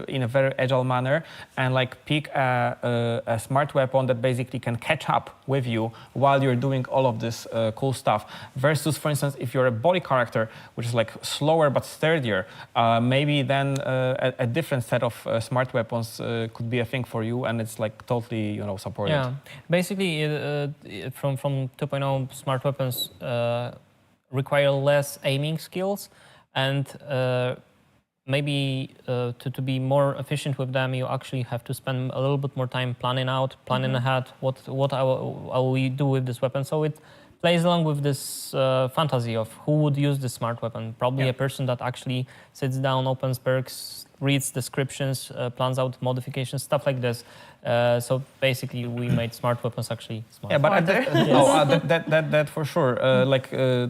in a very agile manner, and like pick a smart weapon that basically can catch up with you while you're doing all of this cool stuff. Versus, for instance, if you're a body character, which is like slower but sturdier, maybe then a different set of smart weapons could be a thing for you, and it's like totally supported. Yeah, basically from 2.0 smart weapons require less aiming skills, and maybe to be more efficient with them, you actually have to spend a little bit more time planning ahead what I will do with this weapon. So it plays along with this fantasy of who would use this smart weapon. Probably a person that actually sits down, opens perks, reads descriptions, plans out modifications, stuff like this. So basically, we made smart weapons actually smart. Yeah, but that for sure.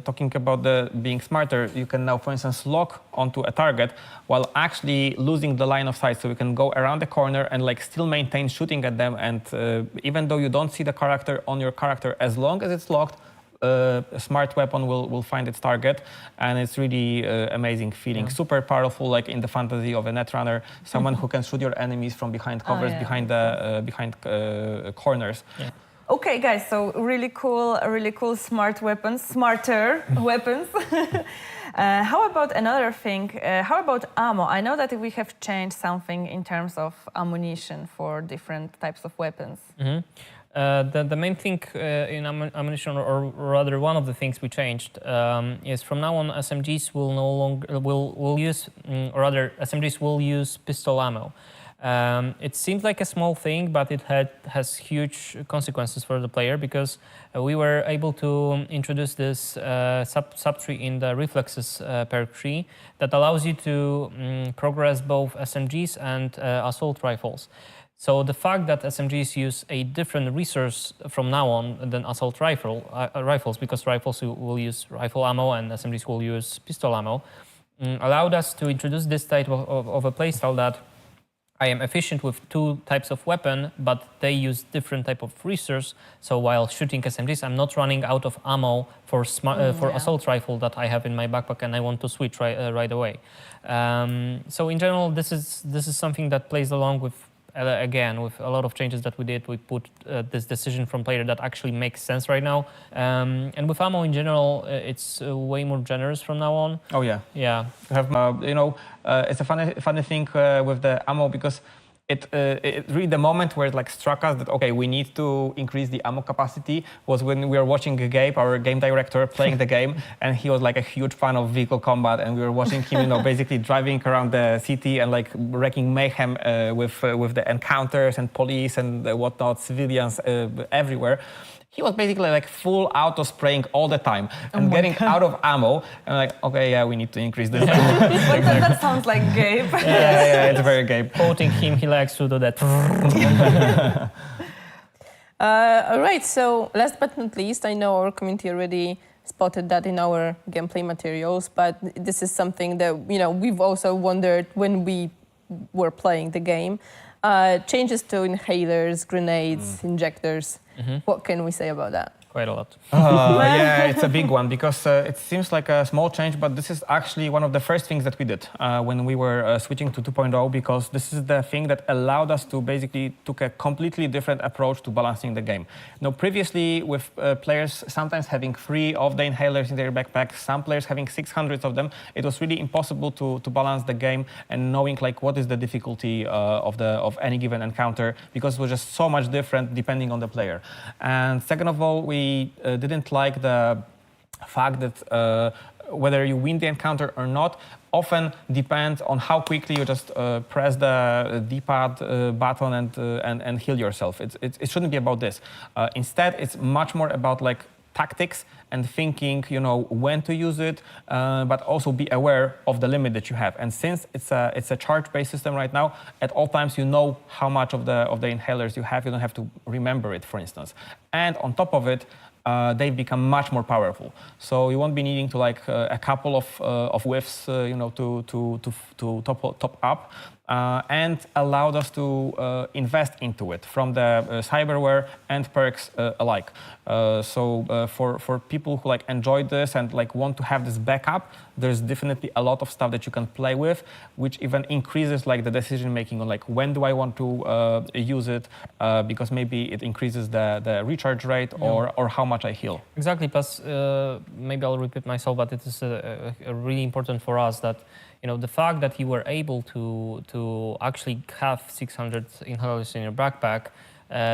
Talking about the being smarter, you can now, for instance, lock onto a target while actually losing the line of sight. So you can go around the corner and like still maintain shooting at them. And even though you don't see the character on your character, as long as it's locked, a smart weapon will find its target, and it's really amazing feeling. Yeah. Super powerful, like in the fantasy of a Netrunner, someone who can shoot your enemies from behind covers, behind corners. Yeah. Okay, guys, so really cool smart weapons, smarter weapons. How about another thing? How about ammo? I know that we have changed something in terms of ammunition for different types of weapons. Mm-hmm. The main thing in ammunition, or rather one of the things we changed, is from now on SMGs will no longer will use, or rather SMGs will use pistol ammo. It seems like a small thing, but it has huge consequences for the player, because we were able to introduce this subtree in the reflexes perk tree that allows you to progress both SMGs and assault rifles. So the fact that SMGs use a different resource from now on than assault rifles, because rifles will use rifle ammo and SMGs will use pistol ammo, allowed us to introduce this type of a playstyle that I am efficient with two types of weapon, but they use different type of resource. So while shooting SMGs, I'm not running out of ammo for assault rifle that I have in my backpack, and I want to switch right away. So in general, this is something that plays along with. Again, with a lot of changes that we did, we put this decision from player that actually makes sense right now. And with ammo in general, it's way more generous from now on. Oh yeah, yeah. We have, it's a funny thing with the ammo, because it really, the moment where it like struck us that okay, we need to increase the ammo capacity was when we were watching Gabe, our game director, playing the game, and he was like a huge fan of vehicle combat, and we were watching him, basically driving around the city and like wreaking mayhem with the encounters and police and whatnot, civilians everywhere. He was basically like full auto spraying all the time and getting out of ammo. And like, okay, yeah, we need to increase this. But that sounds like Gabe. Yeah, it's very Gabe. Quoting him, he likes to do that. All right, so last but not least, I know our community already spotted that in our gameplay materials, but this is something that we've also wondered when we were playing the game. Changes to inhalers, grenades, injectors. Mm-hmm. What can we say about that? Quite a lot. Yeah, it's a big one, because it seems like a small change, but this is actually one of the first things that we did when we were switching to 2.0, because this is the thing that allowed us to basically took a completely different approach to balancing the game. Now, previously, with players sometimes having 3 of the inhalers in their backpack, some players having 600 of them, it was really impossible to balance the game and knowing like what is the difficulty of any given encounter, because it was just so much different depending on the player. And second of all, we didn't like the fact that whether you win the encounter or not often depends on how quickly you just press the D-pad button and heal yourself. It shouldn't be about this. Instead, it's much more about like tactics and thinking, you know, when to use it, but also be aware of the limit that you have. And since it's a charge-based system right now, at all times you know how much of the inhalers you have. You don't have to remember it, for instance. And on top of it, they've become much more powerful. So you won't be needing to like a couple of whiffs, you know, to top up. And allowed us to invest into it from the cyberware and perks alike. For people who like enjoyed this and like want to have this backup, there's definitely a lot of stuff that you can play with, which even increases like the decision making on like when do I want to use it, because maybe it increases the recharge rate or how much I heal. Exactly. Plus, maybe I'll repeat myself, but it is really important for us that, you know, the fact that you were able to actually have 600 inhalers in your backpack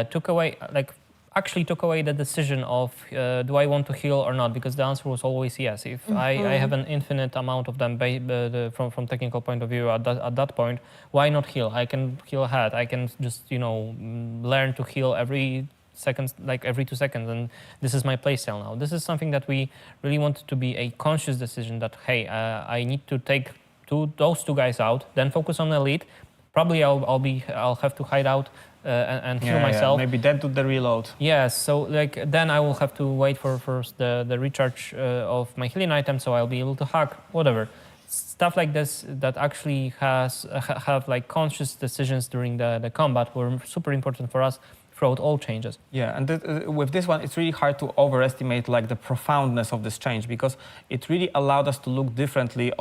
took away the decision of do I want to heal or not, because the answer was always yes. If I have an infinite amount of them from technical point of view at that point, why not heal? I can heal ahead. I can just, you know, learn to heal every 2 seconds, and this is my playstyle now. This is something that we really want to be a conscious decision that, hey, I need to take those two guys out, then focus on elite. Probably I'll have to hide out and heal myself. Maybe then do the reload. Yes, so like then I will have to wait for first the recharge of my healing item, so I'll be able to hack whatever stuff like this that actually have like conscious decisions during the combat were super important for us throughout all changes. Yeah, and with this one, it's really hard to overestimate like the profoundness of this change, because it really allowed us to look differently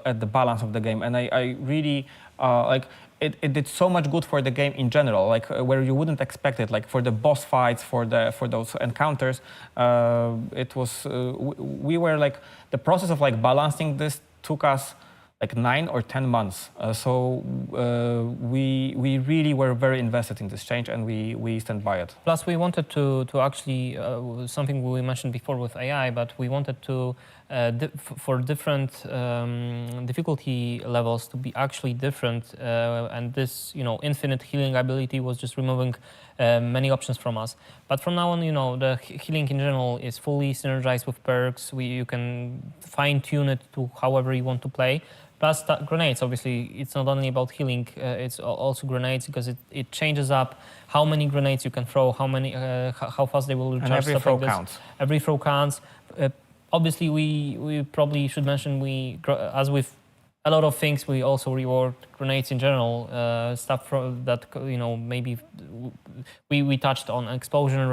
at the balance of the game. And I really like it did so much good for the game in general, like where you wouldn't expect it, like for the boss fights, for those encounters. It was we were like the process of like balancing this took us like 9 or 10 months. We really were very invested in this change, and we stand by it. Plus, we wanted to actually, something we mentioned before with AI, but we wanted to, for different difficulty levels to be actually different. And this, you know, infinite healing ability was just removing many options from us. But from now on, you know, the healing in general is fully synergized with perks. You can fine tune it to however you want to play. Plus grenades, obviously, it's not only about healing, it's also grenades, because it changes up how many grenades you can throw, how fast they will recharge. And every throw counts. Every throw counts. Obviously, we probably should mention, as with a lot of things, we also reward grenades in general, stuff that, you know, maybe we touched on explosion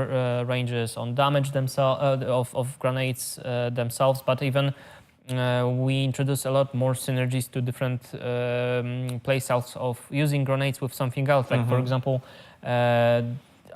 ranges, on damage themselves of grenades themselves, but even we introduced a lot more synergies to different playstyles of using grenades with something else. Like, for example,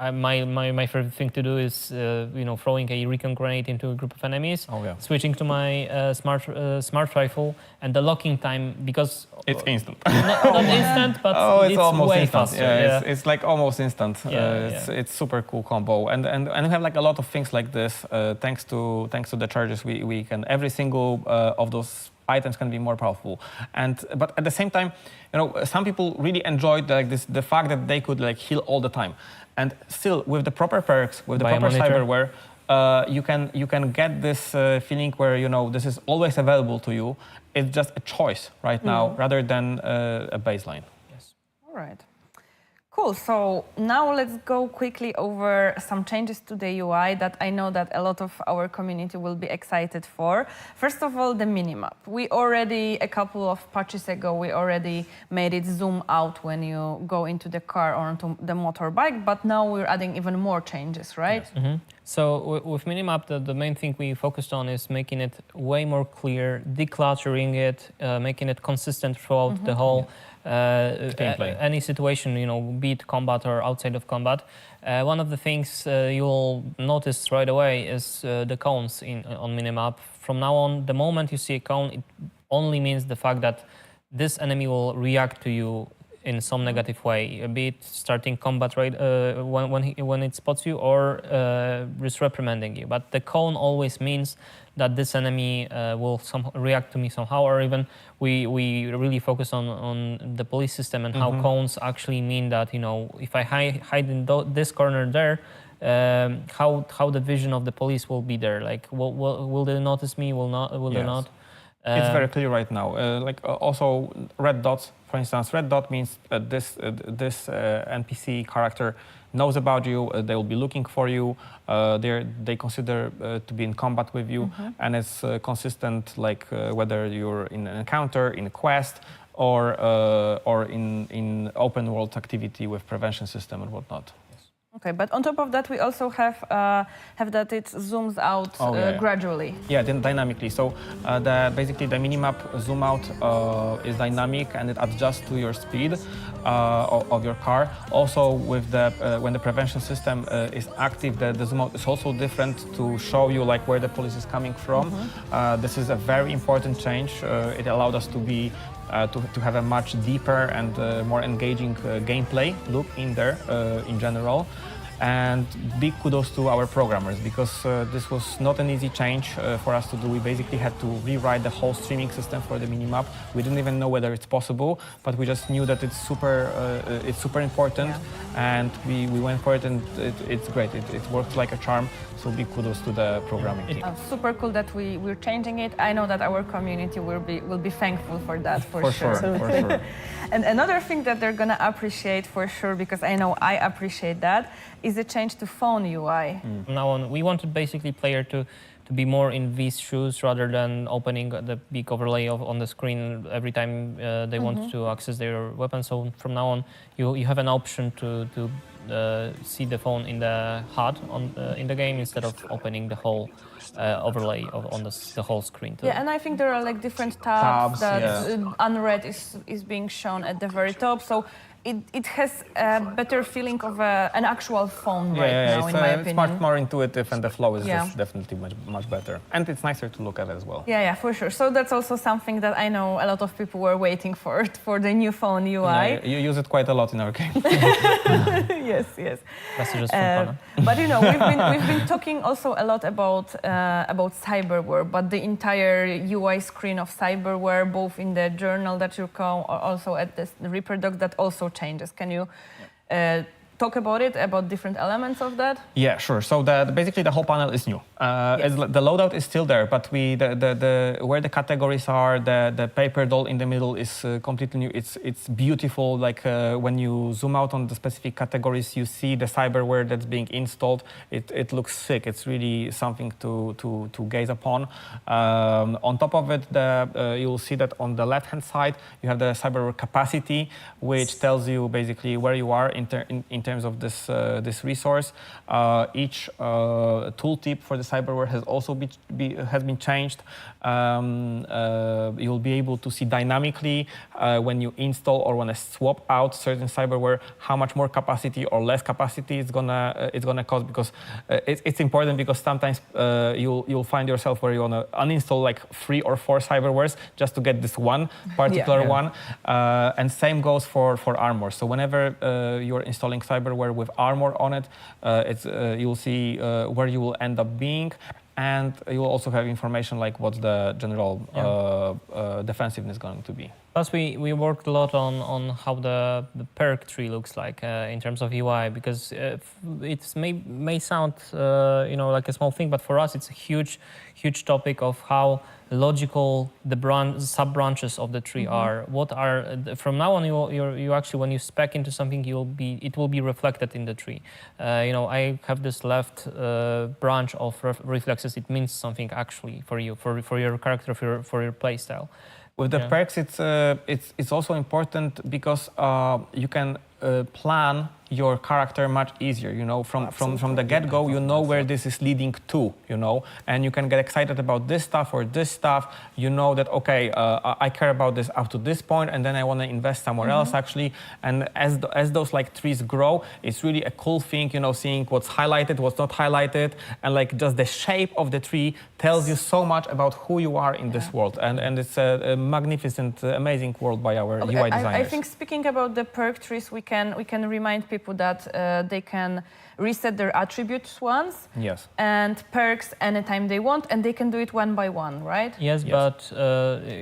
my favorite thing to do is you know, throwing a recon grenade into a group of enemies, switching to my smart rifle, and the locking time, because it's instant. Not instant, but it's almost way instant. Faster. Yeah, it's like almost instant. It's super cool combo, and we have like a lot of things like this thanks to the charges we can. Every single of those items can be more powerful, but at the same time, you know, some people really enjoyed like the fact that they could like heal all the time, and still with the proper perks, with the proper cyberware, you can get this feeling where, you know, this is always available to you. It's just a choice right now rather than a baseline. Yes. All right. Cool. So now let's go quickly over some changes to the UI that I know that a lot of our community will be excited for. First of all, the minimap. We already, a couple of patches ago, we already made it zoom out when you go into the car or into the motorbike, but now we're adding even more changes, right? Yes. So with minimap, the main thing we focused on is making it way more clear, decluttering it, making it consistent throughout the whole any situation, you know, be it combat or outside of combat. One of the things you'll notice right away is the cones on minimap. From now on, the moment you see a cone, it only means the fact that this enemy will react to you in some negative way, be it starting combat right when it spots you, or just reprimanding you. But the cone always means that this enemy will react to me somehow, or even we really focus on the police system and how cones actually mean that, you know, if I hide in this corner there, how the vision of the police will be there. Like, will they notice me? Will they not? It's very clear right now. Also, red dots, for instance, red dot means this NPC character knows about you. They will be looking for you. They consider to be in combat with you, and it's consistent. Like whether you're in an encounter, in a quest, or in open world activity with prevention system and whatnot. Okay, but on top of that, we also have that it zooms out gradually. Yeah, dynamically. So basically the minimap zoom out is dynamic, and it adjusts to your speed of your car. Also, with when the prevention system is active, the zoom out is also different to show you like where the police is coming from. This is a very important change. It allowed us to be to have a much deeper and more engaging gameplay loop in there in general. And big kudos to our programmers, because this was not an easy change for us to do. We basically had to rewrite the whole streaming system for the minimap. We didn't even know whether it's possible, but we just knew that it's super important, and we went for it, and it's great. It works like a charm. So big kudos to the programming team. Super cool that we're changing it. I know that our community will be thankful for that for sure. For sure. And another thing that they're gonna appreciate for sure, because I know I appreciate that, is the change to phone UI. From now on, we wanted basically player to be more in these shoes rather than opening the big overlay on the screen every time they want to access their weapon. So from now on, you have an option to see the phone in the HUD in the game instead of opening the whole overlay on the whole screen too. Yeah, and I think there are like different tabs that unread is being shown at the very top. So it has a better feeling of an actual phone now, in my opinion. It's much more intuitive, and the flow is just definitely much better. And it's nicer to look at as well. Yeah, for sure. So that's also something that I know a lot of people were waiting for the new phone UI. Yeah, you use it quite a lot in our game. Yes. Messages from Pana. But you know, we've been talking also a lot about Cyberware, but the entire UI screen of Cyberware, both in the journal that you call, or also at the reproduct, that also changes. Can you talk about it, about different elements of that? Yeah, sure. So basically the whole panel is new. The loadout is still there, but where the categories are, the paper doll in the middle is completely new. It's beautiful. Like when you zoom out on the specific categories, you see the cyberware that's being installed. It looks sick. It's really something to gaze upon. On top of it, you'll see that on the left-hand side, you have the cyberware capacity, which tells you basically where you are in terms of this resource. Each tooltip for the cyberware has also been changed. You'll be able to see dynamically when you install or when I swap out certain cyberware how much more capacity or less capacity it's gonna cost, because it's important, because sometimes you'll find yourself where you wanna uninstall like 3 or 4 cyberwares just to get this one particular one. And same goes for armor. So whenever you're installing cyberware with armor on it, you'll see where you will end up being, and you will also have information like what's the general defensiveness going to be. Plus, we worked a lot on how the perk tree looks like in terms of UI, because it may sound like a small thing, but for us it's a huge topic of how logical the sub-branches of the tree are. What are from now on you actually, when you spec into something, it will be reflected in the tree. I have this left branch of reflexes. It means something actually for you, for your character, for your playstyle. With the perks, it's also important because you can plan your character much easier, you know, from the get-go, you know where this is leading to, you know, and you can get excited about this stuff or this stuff, you know that, okay, I care about this up to this point, and then I want to invest somewhere else, actually, and as those, like, trees grow, it's really a cool thing, you know, seeing what's highlighted, what's not highlighted, and, like, just the shape of the tree tells you so much about who you are in this world, and it's a magnificent, amazing world by our UI designers. I think speaking about the perk trees, we can remind people that they can reset their attributes once, Yes. and perks anytime they want, and they can do it one by one, right? Yes, but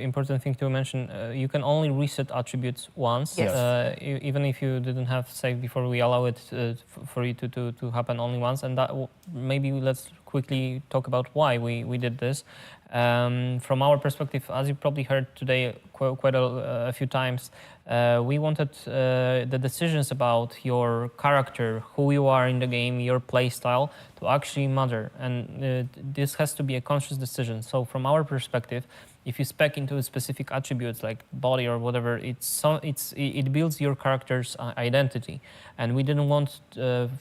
important thing to mention, you can only reset attributes once. Yes. Even if you didn't have save before, we allow it for it to happen only once. And that maybe let's quickly talk about why we did this. From our perspective, as you probably heard today quite a few times, we wanted the decisions about your character, who you are in the game, your play style, to actually matter. And this has to be a conscious decision. So from our perspective, if you spec into specific attributes like body or whatever, it builds your character's identity. And we didn't want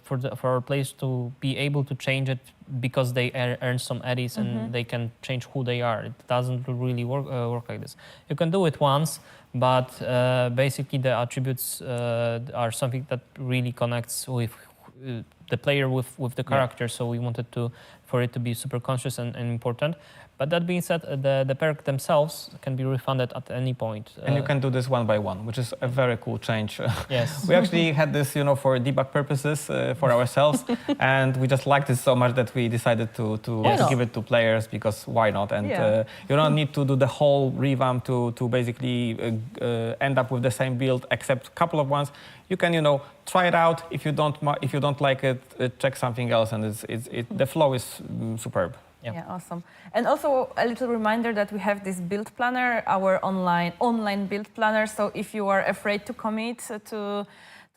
for our players to be able to change it because they earn some eddies and they can change who they are. It doesn't really work like this. You can do it once, but basically the attributes are something that really connects with the player with the character. So we wanted for it to be super conscious and important. But that being said, the perk themselves can be refunded at any point. And you can do this one by one, which is a very cool change. Yes. We actually had this, you know, for debug purposes for ourselves, and we just liked it so much that we decided to give it to players, because why not? And you don't need to do the whole revamp to basically end up with the same build, except a couple of ones. You can, you know, try it out. If you don't like it, check something else, and the flow is superb. Yeah. Yeah, awesome. And also a little reminder that we have this build planner, our online build planner. So if you are afraid to commit to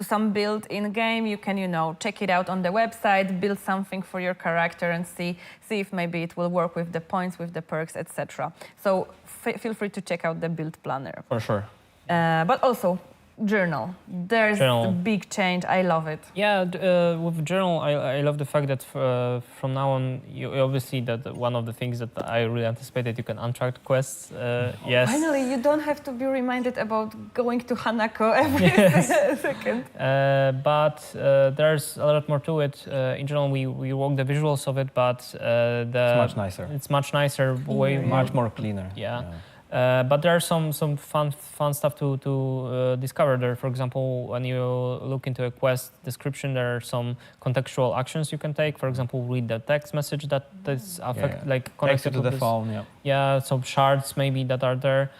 some build in game, you can, you know, check it out on the website, build something for your character, and see if maybe it will work with the points, with the perks, etc. So feel free to check out the build planner. For sure. But also journal. There's Journal. a big change. I love it. Yeah, with journal, I love the fact that from now on, you obviously that one of the things that I really anticipated, you can untrack quests. Yes. Finally, you don't have to be reminded about going to Hanako every second. But there's a lot more to it. In general, we work the visuals of it, but It's much nicer. It's much nicer, way Much more cleaner. Yeah. But there are some fun stuff to discover there. For example, when you look into a quest description, there are some contextual actions you can take. For example, read the text message that is Connected connected to the this. phone. Yeah. Yeah, some shards maybe that are there.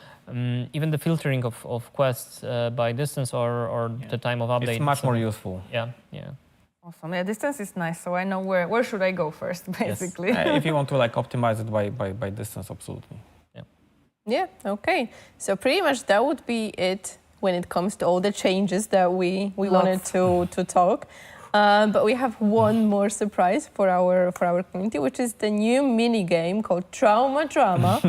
Even the filtering of quests by distance or the time of update. It's much more useful. Yeah. Awesome. Yeah, distance is nice, so I know where should I go first, basically. If you want to like optimize it by distance, absolutely. Yeah, okay. So pretty much that would be it when it comes to all the changes that we wanted to talk. But we have one more surprise for our community, which is the new mini game called Trauma Drama.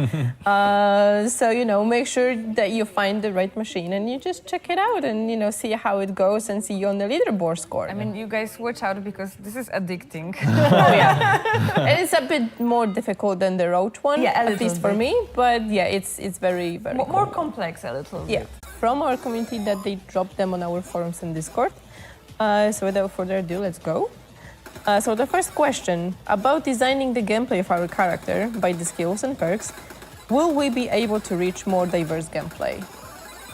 So, you know, make sure that you find the right machine and you just check it out and, you know, see how it goes and see you on the leaderboard score. I mean, you guys watch out because this is addicting. Oh, yeah. And it's a bit more difficult than the Roach one, Yeah, a at least little for bit. me. But yeah, it's very, very cool. More complex a little bit. Yeah, from our community that they dropped them on our forums and Discord. So without further ado, let's go. So the first question, about designing the gameplay of our character by the skills and perks, will we be able to reach more diverse gameplay?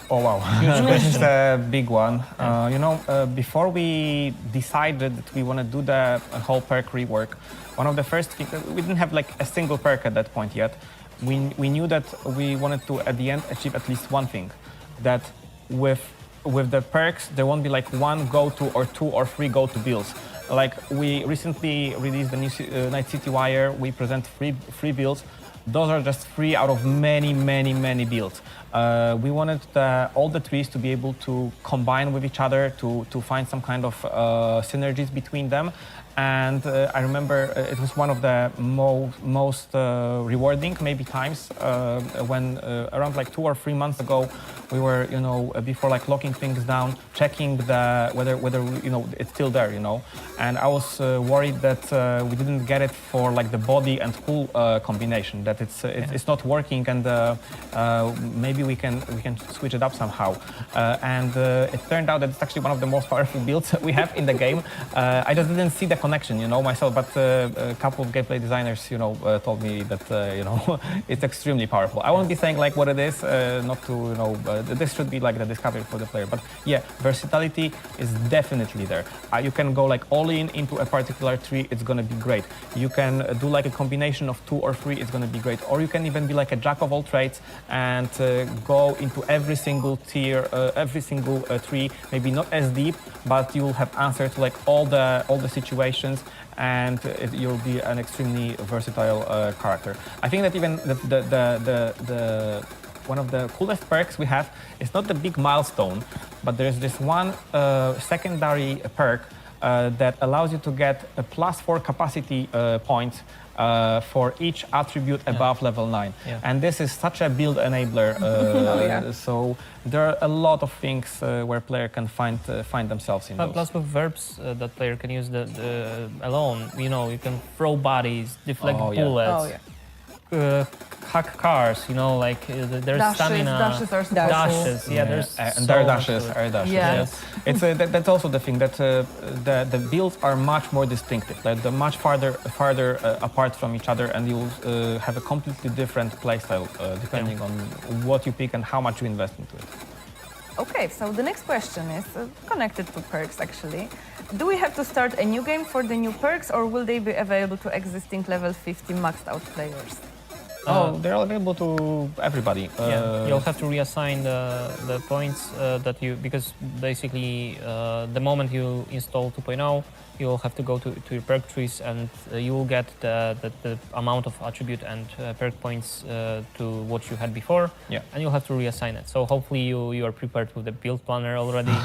Oh wow, this is a big one. You know, before we decided that we want to do the whole perk rework, one of the first things, we didn't have like a single perk at that point yet. We knew that we wanted to, at the end, achieve at least one thing, that with the perks, there won't be like one go-to or two or three go-to builds. Like we recently released the new Night City Wire, we present free builds. Those are just 3 out of many builds. We wanted all the trees to be able to combine with each other, to find some kind of synergies between them. And I remember it was one of the most rewarding maybe times when around like 2 or 3 months ago we were, you know, before like locking things down, checking whether you know it's still there, you know. And I was worried that we didn't get it for like the body and hull combination, that it's not working, and maybe we can switch it up somehow. And it turned out that it's actually one of the most powerful builds we have in the game. I just didn't see the connection, you know, myself, but a couple of gameplay designers, you know, told me that you know it's extremely powerful. I won't be saying like what it is, not to, you know, this should be like the discovery for the player. But yeah, versatility is definitely there. You can go like all in into a particular tree, it's gonna be great. You can do like a combination of 2 or 3, it's gonna be great. Or you can even be like a jack of all trades and go into every single tier, every single tree, maybe not as deep, but you'll have answer to like all the situations, and you'll be an extremely versatile character. I think that even the one of the coolest perks we have is not the big milestone, but there's this one secondary perk that allows you to get a +4 capacity points for each attribute above level 9. Yeah. And this is such a build enabler. So there are a lot of things where player can find themselves in those. Plus with verbs that player can use alone, you know, you can throw bodies, deflect bullets. Oh, yeah. Hack cars, you know, like there's stamina. Dashes are Dashes, yeah, there's and so air much dashes, to it. air dashes. Yes. Yes. It's that's also the thing that the builds are much more distinctive. Like they're much farther apart from each other, and you'll have a completely different playstyle depending on what you pick and how much you invest into it. Okay, so the next question is connected to perks actually. Do we have to start a new game for the new perks, or will they be available to existing level 50 maxed out players? They're available to everybody. Yeah, you'll have to reassign the points that you, because basically the moment you install 2.0, you'll have to go to your perk trees, and you will get the amount of attribute and perk points to what you had before. Yeah. And you'll have to reassign it. So hopefully you are prepared with the build planner already.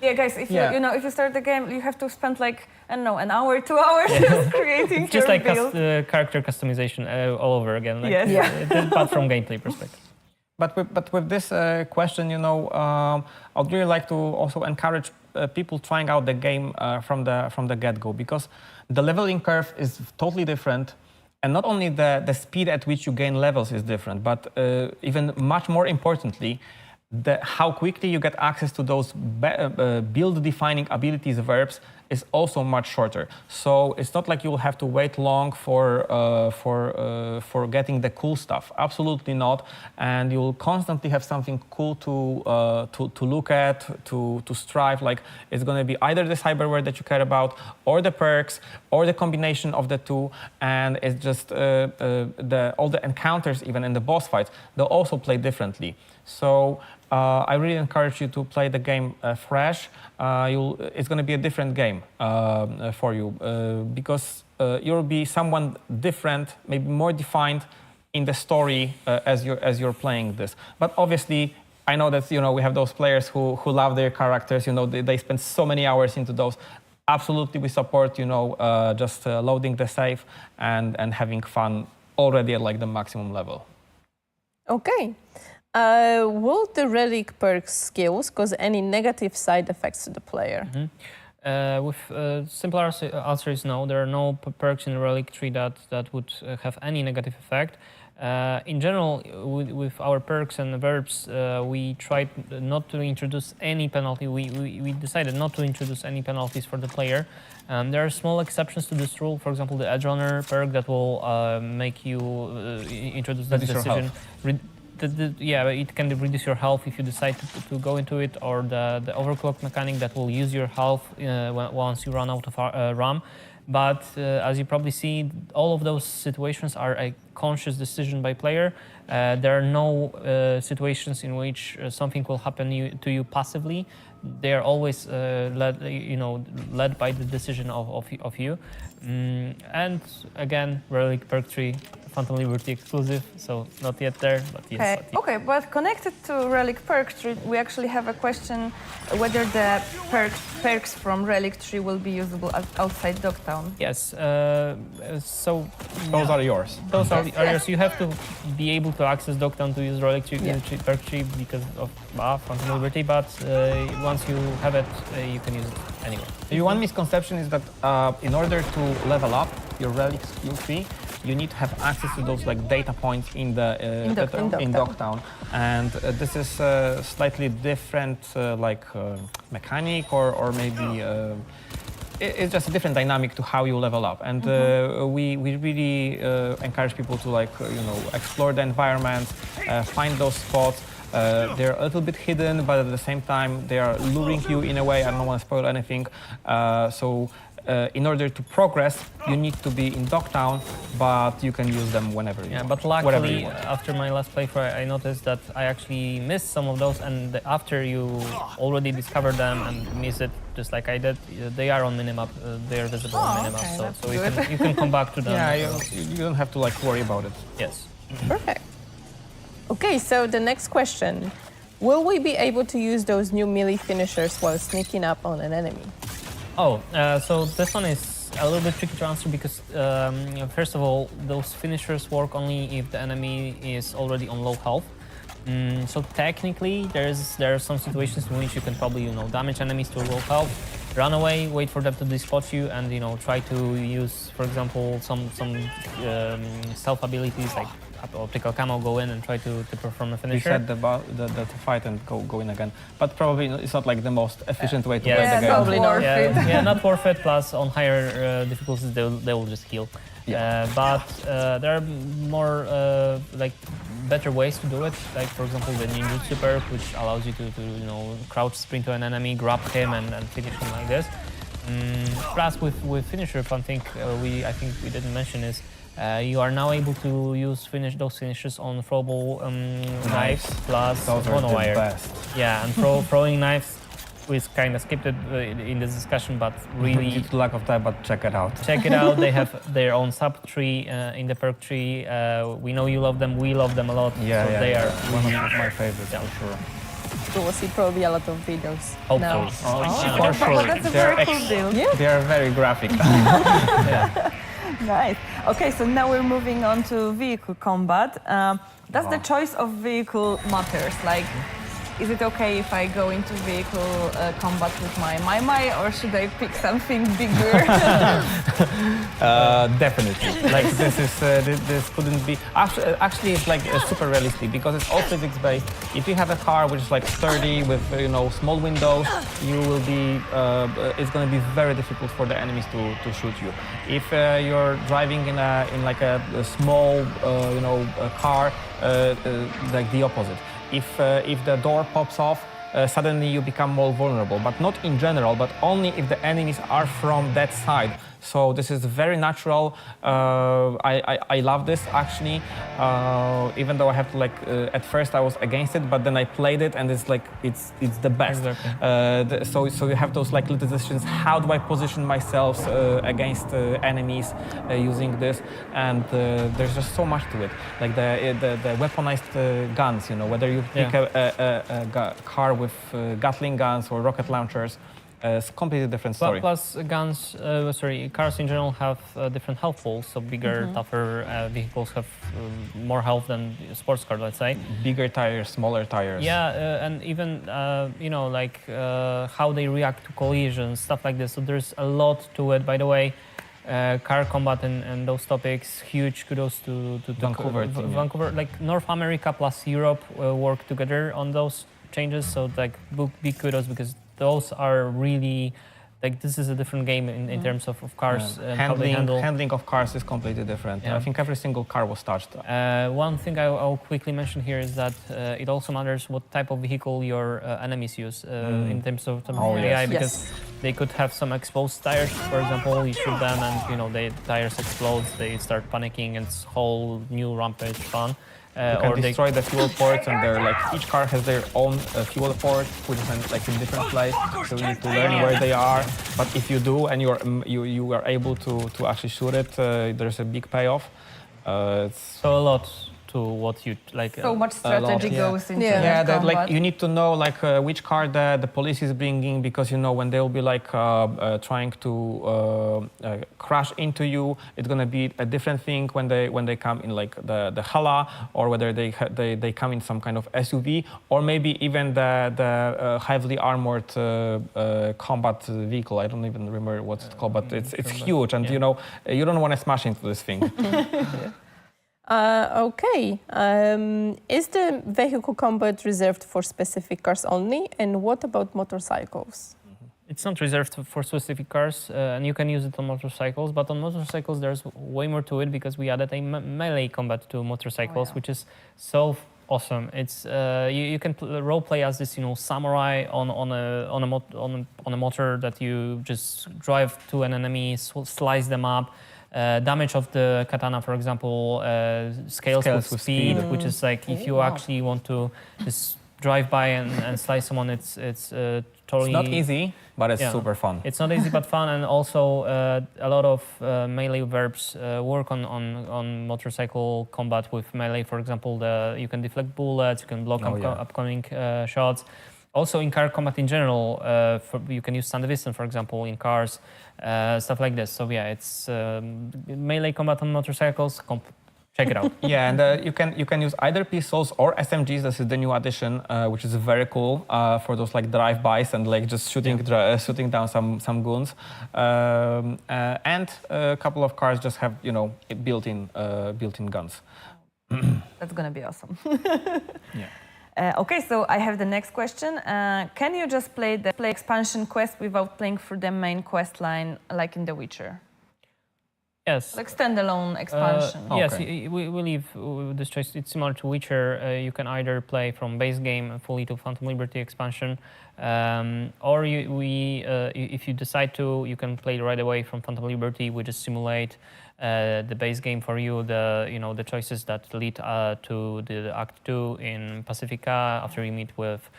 Yeah, guys, if Yeah. you know, if you start the game, you have to spend like, I don't know, an hour, 2 hours just creating Just your like build. character customization all over again. Like, Yes. But from gameplay perspective. But with this question, you know, I'd really like to also encourage people trying out the game from the get-go, because the leveling curve is totally different, and not only the speed at which you gain levels is different, but even much more importantly, how quickly you get access to those build-defining abilities, verbs, is also much shorter. So it's not like you will have to wait long for getting the cool stuff. Absolutely not. And you'll constantly have something cool to look at, to strive. Like it's going to be either the cyberware that you care about, or the perks, or the combination of the two. And it's just all the encounters, even in the boss fights, they'll also play differently. So I really encourage you to play the game fresh. It's going to be a different game for you because you'll be someone different, maybe more defined in the story as you're playing this. But obviously, I know that we have those players who love their characters. They spend so many hours into those. Absolutely, we support just loading the save and having fun already at like the maximum level. Okay. Will the relic perk skills cause any negative side effects to the player? Simple answer is no. There are no perks in the relic tree that would have any negative effect. In general, with our perks and verbs, we tried not to introduce any penalty. We decided not to introduce any penalties for the player. There are small exceptions to this rule. For example, the edge runner perk that will make you introduce this decision. It can reduce your health if you decide to go into it, or the overclock mechanic that will use your health once you run out of RAM. But as you probably see, all of those situations are conscious decision by player. There are no situations in which something will happen to you passively. They are always led by the decision of you. And again, Relic Perk Tree, Phantom Liberty exclusive, so not yet there, but yes. Okay. Okay, but connected to Relic Perk Tree, we actually have a question whether the perks from Relic Tree will be usable outside Dogtown. Yes, so Those are yours. those are yours. You have to be able to access Dogtown to use Relic Tree, Perk Tree because of Phantom Liberty, but once you have it, you can use it anywhere. One misconception is that in order to level up your Relic skill tree, you need to have access to those like data points in the in Dogtown, and this is slightly different mechanic or maybe it's just a different dynamic to how you level up. And we really encourage people to explore the environment, find those spots. They're a little bit hidden, but at the same time they are luring you in a way. I don't want to spoil anything. In order to progress, you need to be in Dogtown, but you can use them whenever you want. But luckily, after my last playthrough, I noticed that I actually missed some of those, and after you already discover them and miss it, just like I did, they are on minimap. They are visible on minimap, okay, so you can come back to them. Yeah, you don't have to worry about it. Yes. Perfect. Okay, so the next question. Will we be able to use those new melee finishers while sneaking up on an enemy? So this one is a little bit tricky to answer because, first of all, those finishers work only if the enemy is already on low health. So technically, there are some situations in which you can probably, damage enemies to low health, run away, wait for them to dispatch you, and try to use, for example, some stealth abilities like optical camo, go in and try to perform a finisher. Reset the fight and go in again. But probably it's not like the most efficient way to play Yeah, the game. probably not. Yeah, not worth it. Plus, on higher difficulties, they will just heal. Yeah. But there are more better ways to do it. Like for example, the ninjutsu perk, which allows you to crouch sprint to an enemy, grab him, and finish him like this. Plus, with finisher, I think we didn't mention is. You are now able to use those finishes on throwable knives plus Those are the monowire. best. Yeah, and throwing knives, we kind of skipped it in this discussion, but really Due to lack of time, but check it out. check it out. They have their own sub tree in the perk tree. We know you love them. We love them a lot. Yeah, so yeah, they are one of my favorites Yeah. for sure. We will see probably a lot of videos hopefully. now. For sure. That's a very cool deal. They are very graphic. Nice. Okay, so now we're moving on to vehicle combat. Does the choice of vehicle matters? Like, is it okay if I go into vehicle combat with my Mai, or should I pick something bigger? Definitely. Like this couldn't be. Actually, it's super realistic because it's all physics based. If you have a car which is sturdy with small windows, you will be. It's going to be very difficult for the enemies to shoot you. If you're driving in a small car, like the opposite. If the door pops off, suddenly you become more vulnerable. But not in general, but only if the enemies are from that side. So this is very natural. I love this actually. Even though I have to at first I was against it, but then I played it and it's the best. Exactly. So you have those little decisions. How do I position myself against enemies using this? And there's just so much to it. Like the weaponized guns. Whether you pick a car with Gatling guns or rocket launchers. It's a completely different story. Plus, cars in general have different health pools. So bigger, tougher vehicles have more health than sports car, let's say. Bigger tires, smaller tires. Yeah, and even how they react to collisions, stuff like this. So there's a lot to it. By the way, car combat and those topics. Huge kudos to Vancouver team, Vancouver, North America plus Europe work together on those changes. So big kudos because those are really like this is a different game in terms of cars and how they handling of cars is completely different. Yeah. I think every single car was touched. One thing I'll quickly mention here is that it also matters what type of vehicle your enemies use in terms of AI, because they could have some exposed tires, for example. You shoot them and the tires explode, they start panicking, and it's whole new rampage fun. You can destroy the fuel ports, and they're like each car has their own fuel port, which is like in different place. So you need to learn where they are. But if you do, and you are able to actually shoot it, there's a big payoff. So a lot to what you like. So much strategy goes into that combat. like you need to know like which car the police is bringing, because when they'll be like trying to crash into you, it's gonna be a different thing when they come in like the Hala, or whether they come in some kind of SUV, or maybe even the heavily armored combat vehicle. I don't even remember what it's called, but it's huge, and you don't want to smash into this thing. Okay. Is the vehicle combat reserved for specific cars only? And what about motorcycles? It's not reserved for specific cars, and you can use it on motorcycles. But on motorcycles, there's way more to it, because we added a melee combat to motorcycles, which is so awesome. It's you can role play as this samurai on a motor that you just drive to an enemy, slice them up. Damage of the katana, for example, scales with speed, which is like if you actually want to just drive by and slice someone, it's totally... It's not easy, but it's super fun. It's not easy but fun, and also a lot of melee verbs work on motorcycle combat with melee. For example, you can deflect bullets, you can block upcoming shots. Also in car combat in general, you can use Sandevistan, for example, in cars, stuff like this. So yeah, it's melee combat on motorcycles. Check it out. Yeah, and you can use either pistols or SMGs. This is the new addition, which is very cool for those like drive-bys and like just shooting down some goons. And a couple of cars just have built-in guns. That's gonna be awesome. Yeah. Okay, so I have the next question. Can you just play expansion quest without playing through the main quest line, like in The Witcher? Yes. Like standalone expansion. Yes, we leave this choice. It's similar to Witcher. You can either play from base game fully to Phantom Liberty expansion, or if you decide to, you can play right away from Phantom Liberty. We just simulate the base game for you, the choices that lead to the Act 2 in Pacifica, after you meet with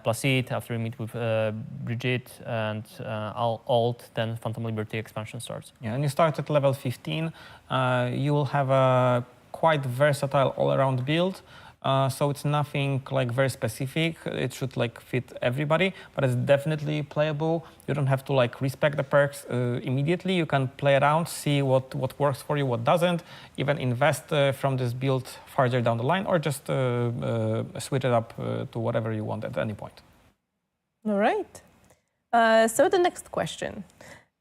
Placide, after you meet with Brigitte and Alt, then Phantom Liberty expansion starts. Yeah, and you start at level 15. You will have a quite versatile all-around build. So it's nothing like very specific. It should like fit everybody, but it's definitely playable. You don't have to like respect the perks immediately. You can play around, see what works for you, what doesn't. Even invest from this build farther down the line, or just switch it up to whatever you want at any point. All right. So the next question.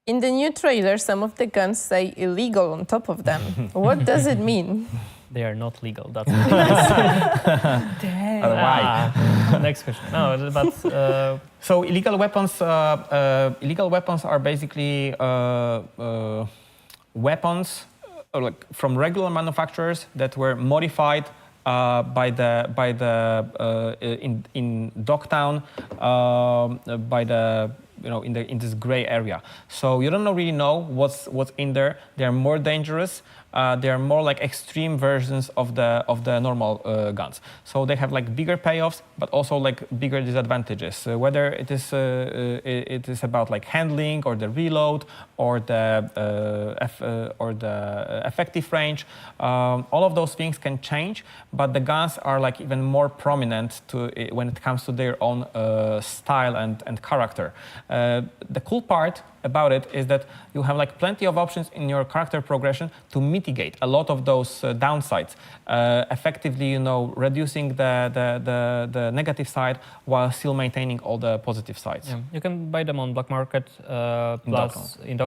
In the new trailer, some of the guns say illegal on top of them. What does it mean? They are not legal. That's what it is. Why? Next question. No, but so illegal weapons are basically weapons like from regular manufacturers that were modified in Dogtown in this gray area. So you don't really know what's in there. They are more dangerous. They are more like extreme versions of the normal guns. So they have like bigger payoffs, but also like bigger disadvantages. Whether it is about like handling or the reload or the effective range, all of those things can change. But the guns are like even more prominent when it comes to their own style and character. The cool part about it is that you have like plenty of options in your character progression to mitigate a lot of those downsides, effectively, reducing the negative side while still maintaining all the positive sides. Yeah. You can buy them on black market plus in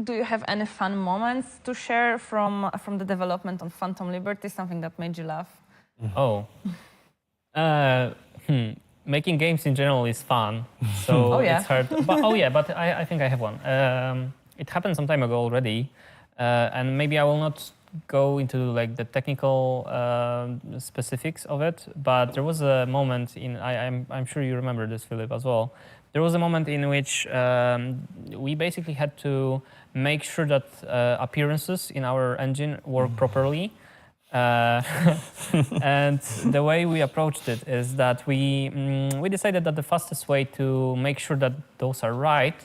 Do you have any fun moments to share from the development on Phantom Liberty? Something that made you laugh? Oh. making games in general is fun, so Oh, yeah. it's hard. But I think I have one. It happened some time ago already, and maybe I will not go into like the technical specifics of it. But there was a moment I'm sure you remember this, Philip, as well. There was a moment in which we basically had to make sure that appearances in our engine work properly. And the way we approached it is that we decided that the fastest way to make sure that those are right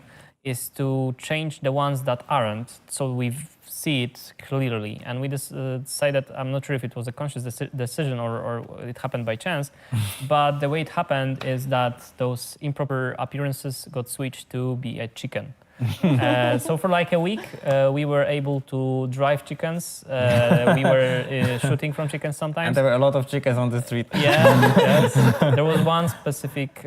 is to change the ones that aren't, so we see it clearly. And we decided, I'm not sure if it was a conscious decision or it happened by chance, but the way it happened is that those improper appearances got switched to be a chicken. So for like a week, we were able to drive chickens. We were shooting from chickens sometimes. And there were a lot of chickens on the street. Yeah, yes. There was one specific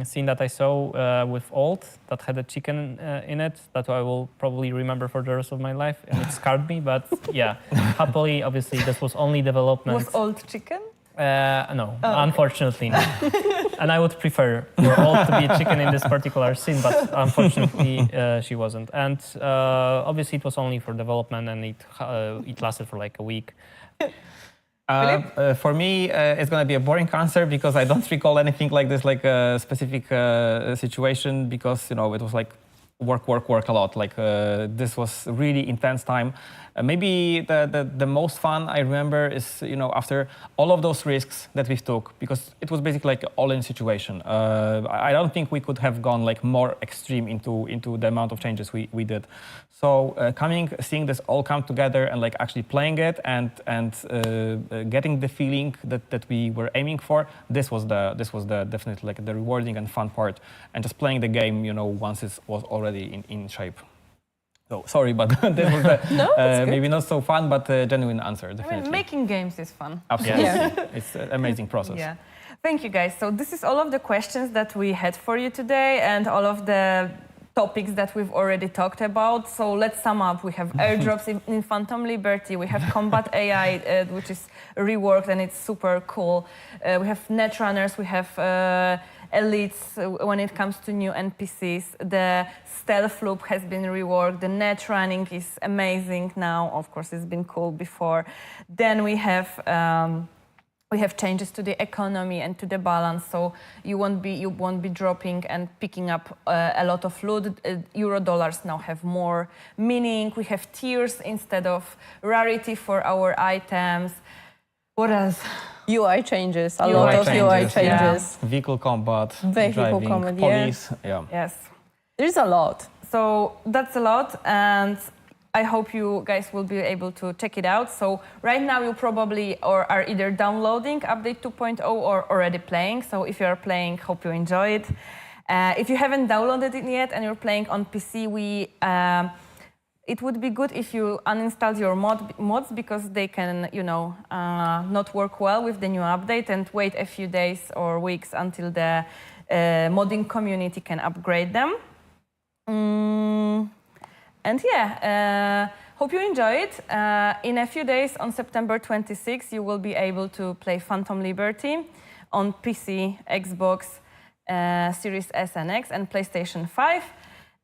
scene that I saw with Old that had a chicken in it that I will probably remember for the rest of my life, and it scarred me. But yeah, happily, obviously, this was only development. Was Old chicken? No, unfortunately not. And I would prefer for Old to be a chicken in this particular scene, but unfortunately she wasn't. And obviously it was only for development, and it lasted for like a week. For me, it's going to be a boring answer because I don't recall anything like this, like a specific situation, because it was like work a lot. Like this was really intense time. Maybe the most fun I remember is after all of those risks that we took, because it was basically like an all-in situation. I don't think we could have gone like more extreme into the amount of changes we did. So seeing this all come together and like actually playing it and getting the feeling that we were aiming for, this was the definitely like the rewarding and fun part, and just playing the game once it was already in shape. So sorry, but this was maybe not so fun, but a genuine answer, definitely. I mean, making games is fun. Absolutely. Yeah. It's an amazing process. Yeah. Thank you, guys. So this is all of the questions that we had for you today and all of the topics that we've already talked about. So let's sum up. We have airdrops in Phantom Liberty. We have Combat AI, which is reworked and it's super cool. We have Netrunners. We have elites when it comes to new NPCs. The stealth loop has been reworked. The Netrunning is amazing now. Of course, it's been cool before. Then we have changes to the economy and to the balance, so you won't be dropping and picking up a lot of loot. Euro dollars now have more meaning. We have tiers instead of rarity for our items. What else? UI changes, a lot of UI changes. Yeah. Vehicle combat, Vehicle driving, combat, police. Yeah. Yes. There's a lot. So that's a lot, and I hope you guys will be able to check it out. So right now you probably are either downloading update 2.0 or already playing. So if you are playing, hope you enjoy it. If you haven't downloaded it yet and you're playing on PC, it would be good if you uninstalled your mods, because they can, not work well with the new update, and wait a few days or weeks until the modding community can upgrade them. And yeah, hope you enjoy it. In a few days, on September 26th, you will be able to play Phantom Liberty on PC, Xbox, Series S and X, and PlayStation 5.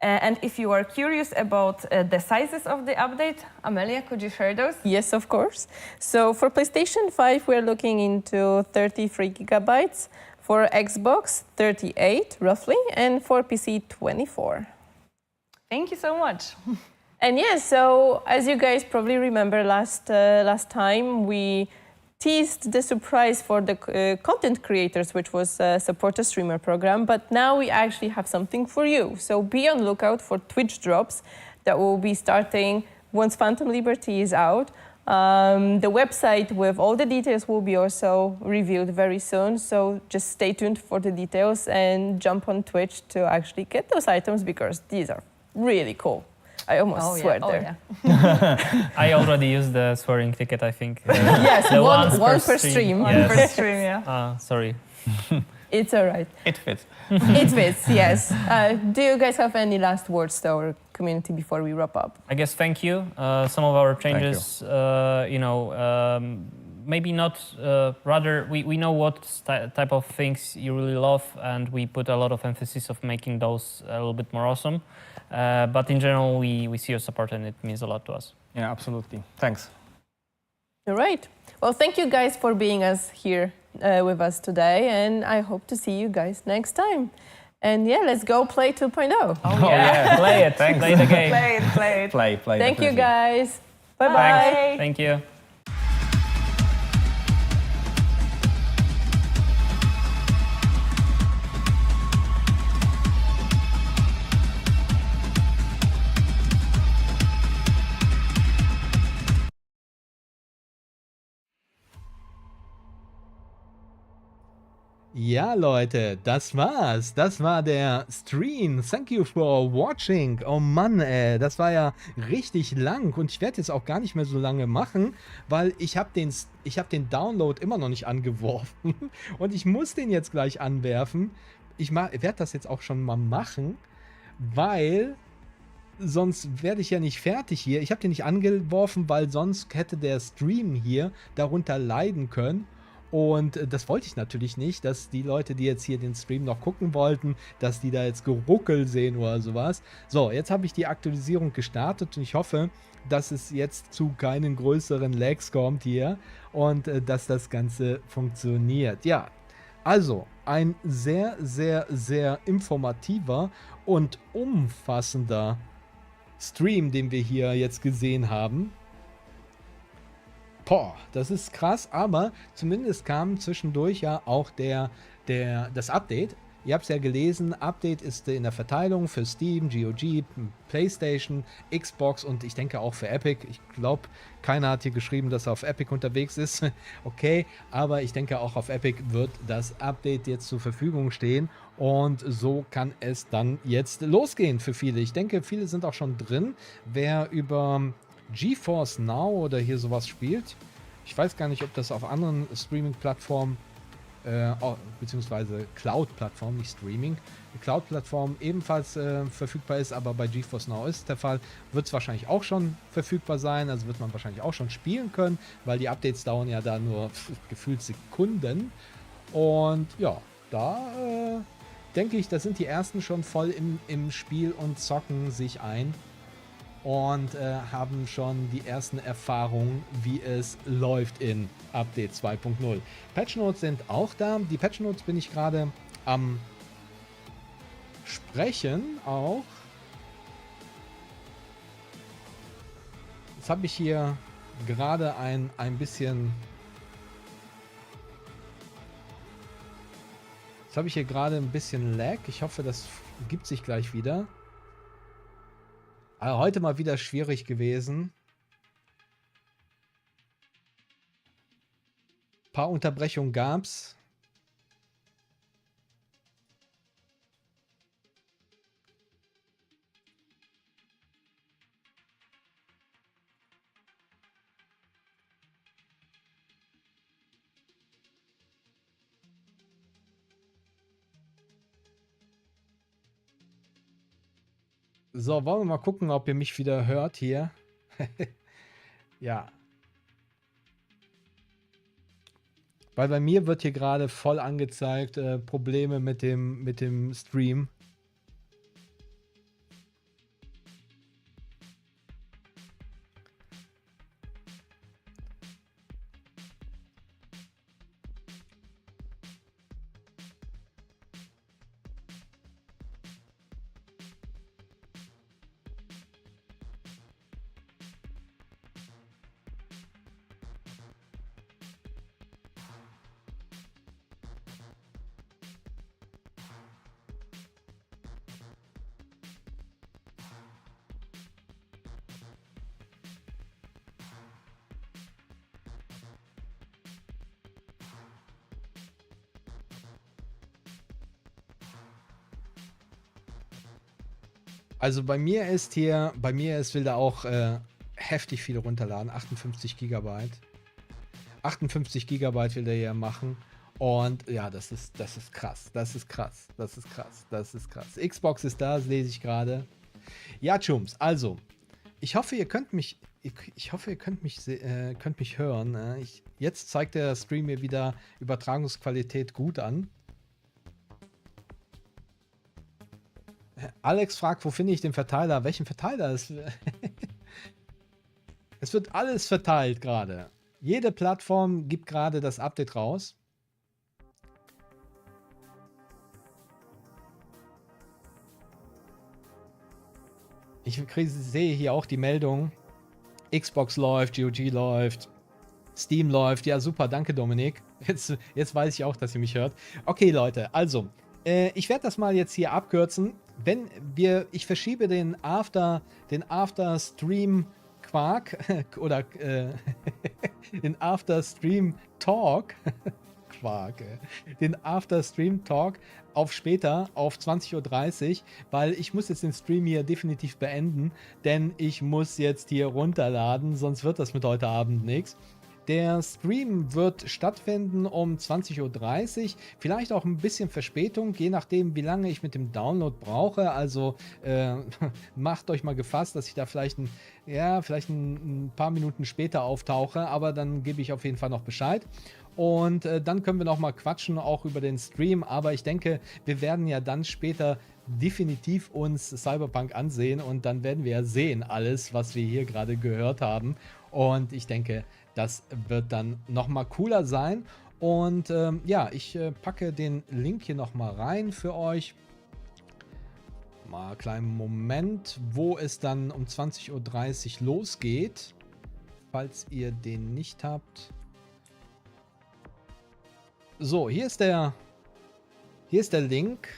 And if you are curious about the sizes of the update, Amelia, could you share those? Yes, of course. So for PlayStation 5, we're looking into 33 gigabytes. For Xbox, 38 roughly, and for PC, 24. Thank you so much. And yeah, so as you guys probably remember last time, we teased the surprise for the content creators, which was a Support a Streamer program, but now we actually have something for you. So be on lookout for Twitch drops that will be starting once Phantom Liberty is out. The website with all the details will be also revealed very soon, so just stay tuned for the details and jump on Twitch to actually get those items, because these are really cool. I almost swear there. Yeah. I already used the swearing ticket, I think. Yes, the one per stream. Yes. One per stream, yeah. Sorry. It's all right. It fits. It fits, yes. Do you guys have any last words to our community before we wrap up? I guess thank you. Some of our changes, maybe not, rather we know what type of things you really love, and we put a lot of emphasis of making those a little bit more awesome. But in general, we see your support, and it means a lot to us. Yeah, absolutely. Thanks. All right. Well, thank you guys for being here with us today, and I hope to see you guys next time. And yeah, let's go play 2.0. Oh, yeah. Play it. Thanks. Play the game. Play it, play it. Play. Thank you definitely. guys. Bye-bye. Thank you. Ja, Leute, das war's. Das war der Stream. Thank you for watching. Oh Mann, das war ja richtig lang und ich werde jetzt auch gar nicht mehr so lange machen, weil ich habe den Download immer noch nicht angeworfen und ich muss den jetzt gleich anwerfen. Ich werde das jetzt auch schon mal machen, weil sonst werde ich ja nicht fertig hier. Ich habe den nicht angeworfen, weil sonst hätte der Stream hier darunter leiden können. Und das wollte ich natürlich nicht, dass die Leute, die jetzt hier den Stream noch gucken wollten, dass die da jetzt Geruckel sehen oder sowas. So, jetzt habe ich die Aktualisierung gestartet und ich hoffe, dass es jetzt zu keinen größeren Lags kommt hier und dass das Ganze funktioniert. Ja, also ein sehr, sehr, sehr informativer und umfassender Stream, den wir hier jetzt gesehen haben. Boah, das ist krass, aber zumindest kam zwischendurch ja auch das Update. Ihr habt es ja gelesen, Update ist in der Verteilung für Steam, GOG, PlayStation, Xbox und ich denke auch für Epic. Ich glaube, keiner hat hier geschrieben, dass er auf Epic unterwegs ist. Okay, aber ich denke auch auf Epic wird das Update jetzt zur Verfügung stehen und so kann es dann jetzt losgehen für viele. Ich denke, viele sind auch schon drin. Wer über GeForce Now oder hier sowas spielt. Ich weiß gar nicht, ob das auf anderen Streaming-Plattformen, beziehungsweise Cloud-Plattformen, nicht Streaming, Cloud-Plattformen ebenfalls verfügbar ist, aber bei GeForce Now ist der Fall. Wird es wahrscheinlich auch schon verfügbar sein, also wird man wahrscheinlich auch schon spielen können, weil die Updates dauern ja da nur gefühlt Sekunden. Und ja, da denke ich, da sind die ersten schon voll im Spiel und zocken sich ein. Und haben schon die ersten Erfahrungen, wie es läuft in Update 2.0. Patch Notes sind auch da. Die Patch Notes bin ich gerade am Sprechen auch. Jetzt habe ich hier gerade ein bisschen... Jetzt habe ich hier gerade ein bisschen Lag. Ich hoffe, das gibt sich gleich wieder. Aber heute mal wieder schwierig gewesen. Ein paar Unterbrechungen gab es. So, wollen wir mal gucken, ob ihr mich wieder hört hier. Ja. Weil bei mir wird hier gerade voll angezeigt, Probleme mit dem Stream. Also bei mir will da auch heftig viel runterladen, 58 Gigabyte. 58 Gigabyte will der hier machen. Und ja, das ist krass. Das ist krass. Xbox ist da, das lese ich gerade. Ja, Chums, also, ich hoffe, ihr könnt mich ich hoffe, ihr könnt mich, könnt mich hören. Jetzt zeigt der Stream mir wieder Übertragungsqualität gut an. Alex fragt, wo finde ich den Verteiler? Welchen Verteiler? Es wird alles verteilt gerade. Jede Plattform gibt gerade das Update raus. Ich sehe hier auch die Meldung. Xbox läuft, GOG läuft, Steam läuft. Ja, super, danke Dominik. Jetzt weiß ich auch, dass ihr mich hört. Okay, Leute, also, ich werde das mal jetzt hier abkürzen. Ich verschiebe den After-Stream-Quark oder den After-Stream-Talk Quark, den After-Stream-Talk auf später, auf 20:30 Uhr, weil ich muss jetzt den Stream hier definitiv beenden, denn ich muss jetzt hier runterladen, sonst wird das mit heute Abend nichts. Der Stream wird stattfinden um 20:30 Uhr, vielleicht auch ein bisschen Verspätung, je nachdem, wie lange ich mit dem Download brauche. Also macht euch mal gefasst, dass ich da vielleicht ein paar Minuten später auftauche, aber dann gebe ich auf jeden Fall noch Bescheid. Und dann können wir noch mal quatschen, auch über den Stream. Aber ich denke, wir werden ja dann später definitiv uns Cyberpunk ansehen und dann werden wir ja sehen alles, was wir hier gerade gehört haben. Und ich denke, das wird dann noch mal cooler sein. Und ja, ich packe den Link hier noch mal rein für euch. Mal einen kleinen Moment, wo es dann um 20:30 Uhr losgeht. Falls ihr den nicht habt. So, hier ist der Link.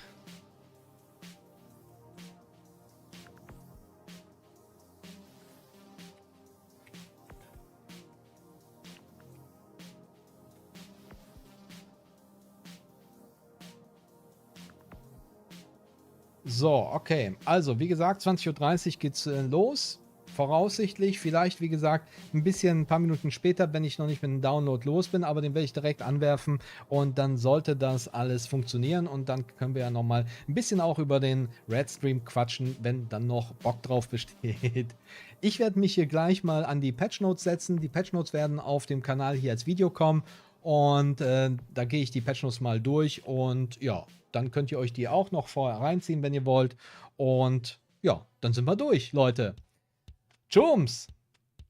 So, okay. Also, wie gesagt, 20:30 Uhr geht's los. Voraussichtlich, vielleicht, wie gesagt, ein paar Minuten später, wenn ich noch nicht mit dem Download los bin, aber den werde ich direkt anwerfen und dann sollte das alles funktionieren und dann können wir ja nochmal ein bisschen auch über den Red Stream quatschen, wenn dann noch Bock drauf besteht. Ich werde mich hier gleich mal an die Patch Notes setzen. Die Patch Notes werden auf dem Kanal hier als Video kommen und da gehe ich die Patch Notes mal durch und ja, dann könnt ihr euch die auch noch vorher reinziehen, wenn ihr wollt und ja, dann sind wir durch, Leute. Jums,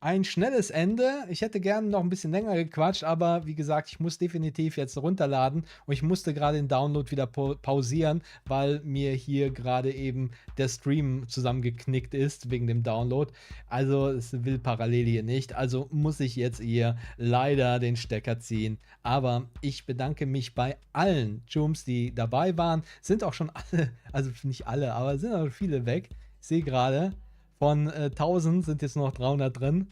ein schnelles Ende. Ich hätte gerne noch ein bisschen länger gequatscht, aber wie gesagt, ich muss definitiv jetzt runterladen und ich musste gerade den Download wieder pausieren, weil mir hier gerade eben der Stream zusammengeknickt ist wegen dem Download. Also es will parallel hier nicht, also muss ich jetzt hier leider den Stecker ziehen. Aber ich bedanke mich bei allen Jums, die dabei waren. Sind auch schon alle, also nicht alle, aber sind auch viele weg. Ich sehe gerade, von 1000 sind jetzt noch 300 drin.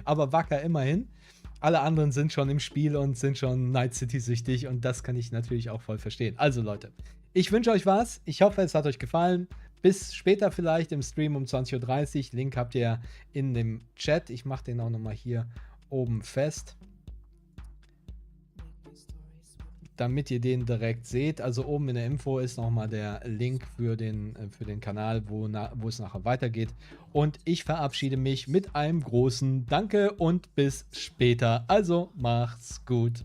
Aber wacker immerhin. Alle anderen sind schon im Spiel und sind schon Night City süchtig und das kann ich natürlich auch voll verstehen. Also Leute, ich wünsche euch was. Ich hoffe, es hat euch gefallen. Bis später vielleicht im Stream um 20:30 Uhr. Link habt ihr in dem Chat. Ich mache den auch nochmal hier oben fest, damit ihr den direkt seht. Also oben in der Info ist nochmal der Link für den Kanal, wo es nachher weitergeht. Und ich verabschiede mich mit einem großen Danke und bis später. Also macht's gut.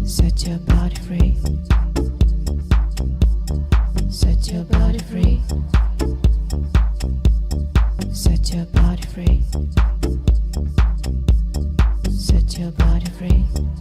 Set your body your body free. Set your body free. Set your body free.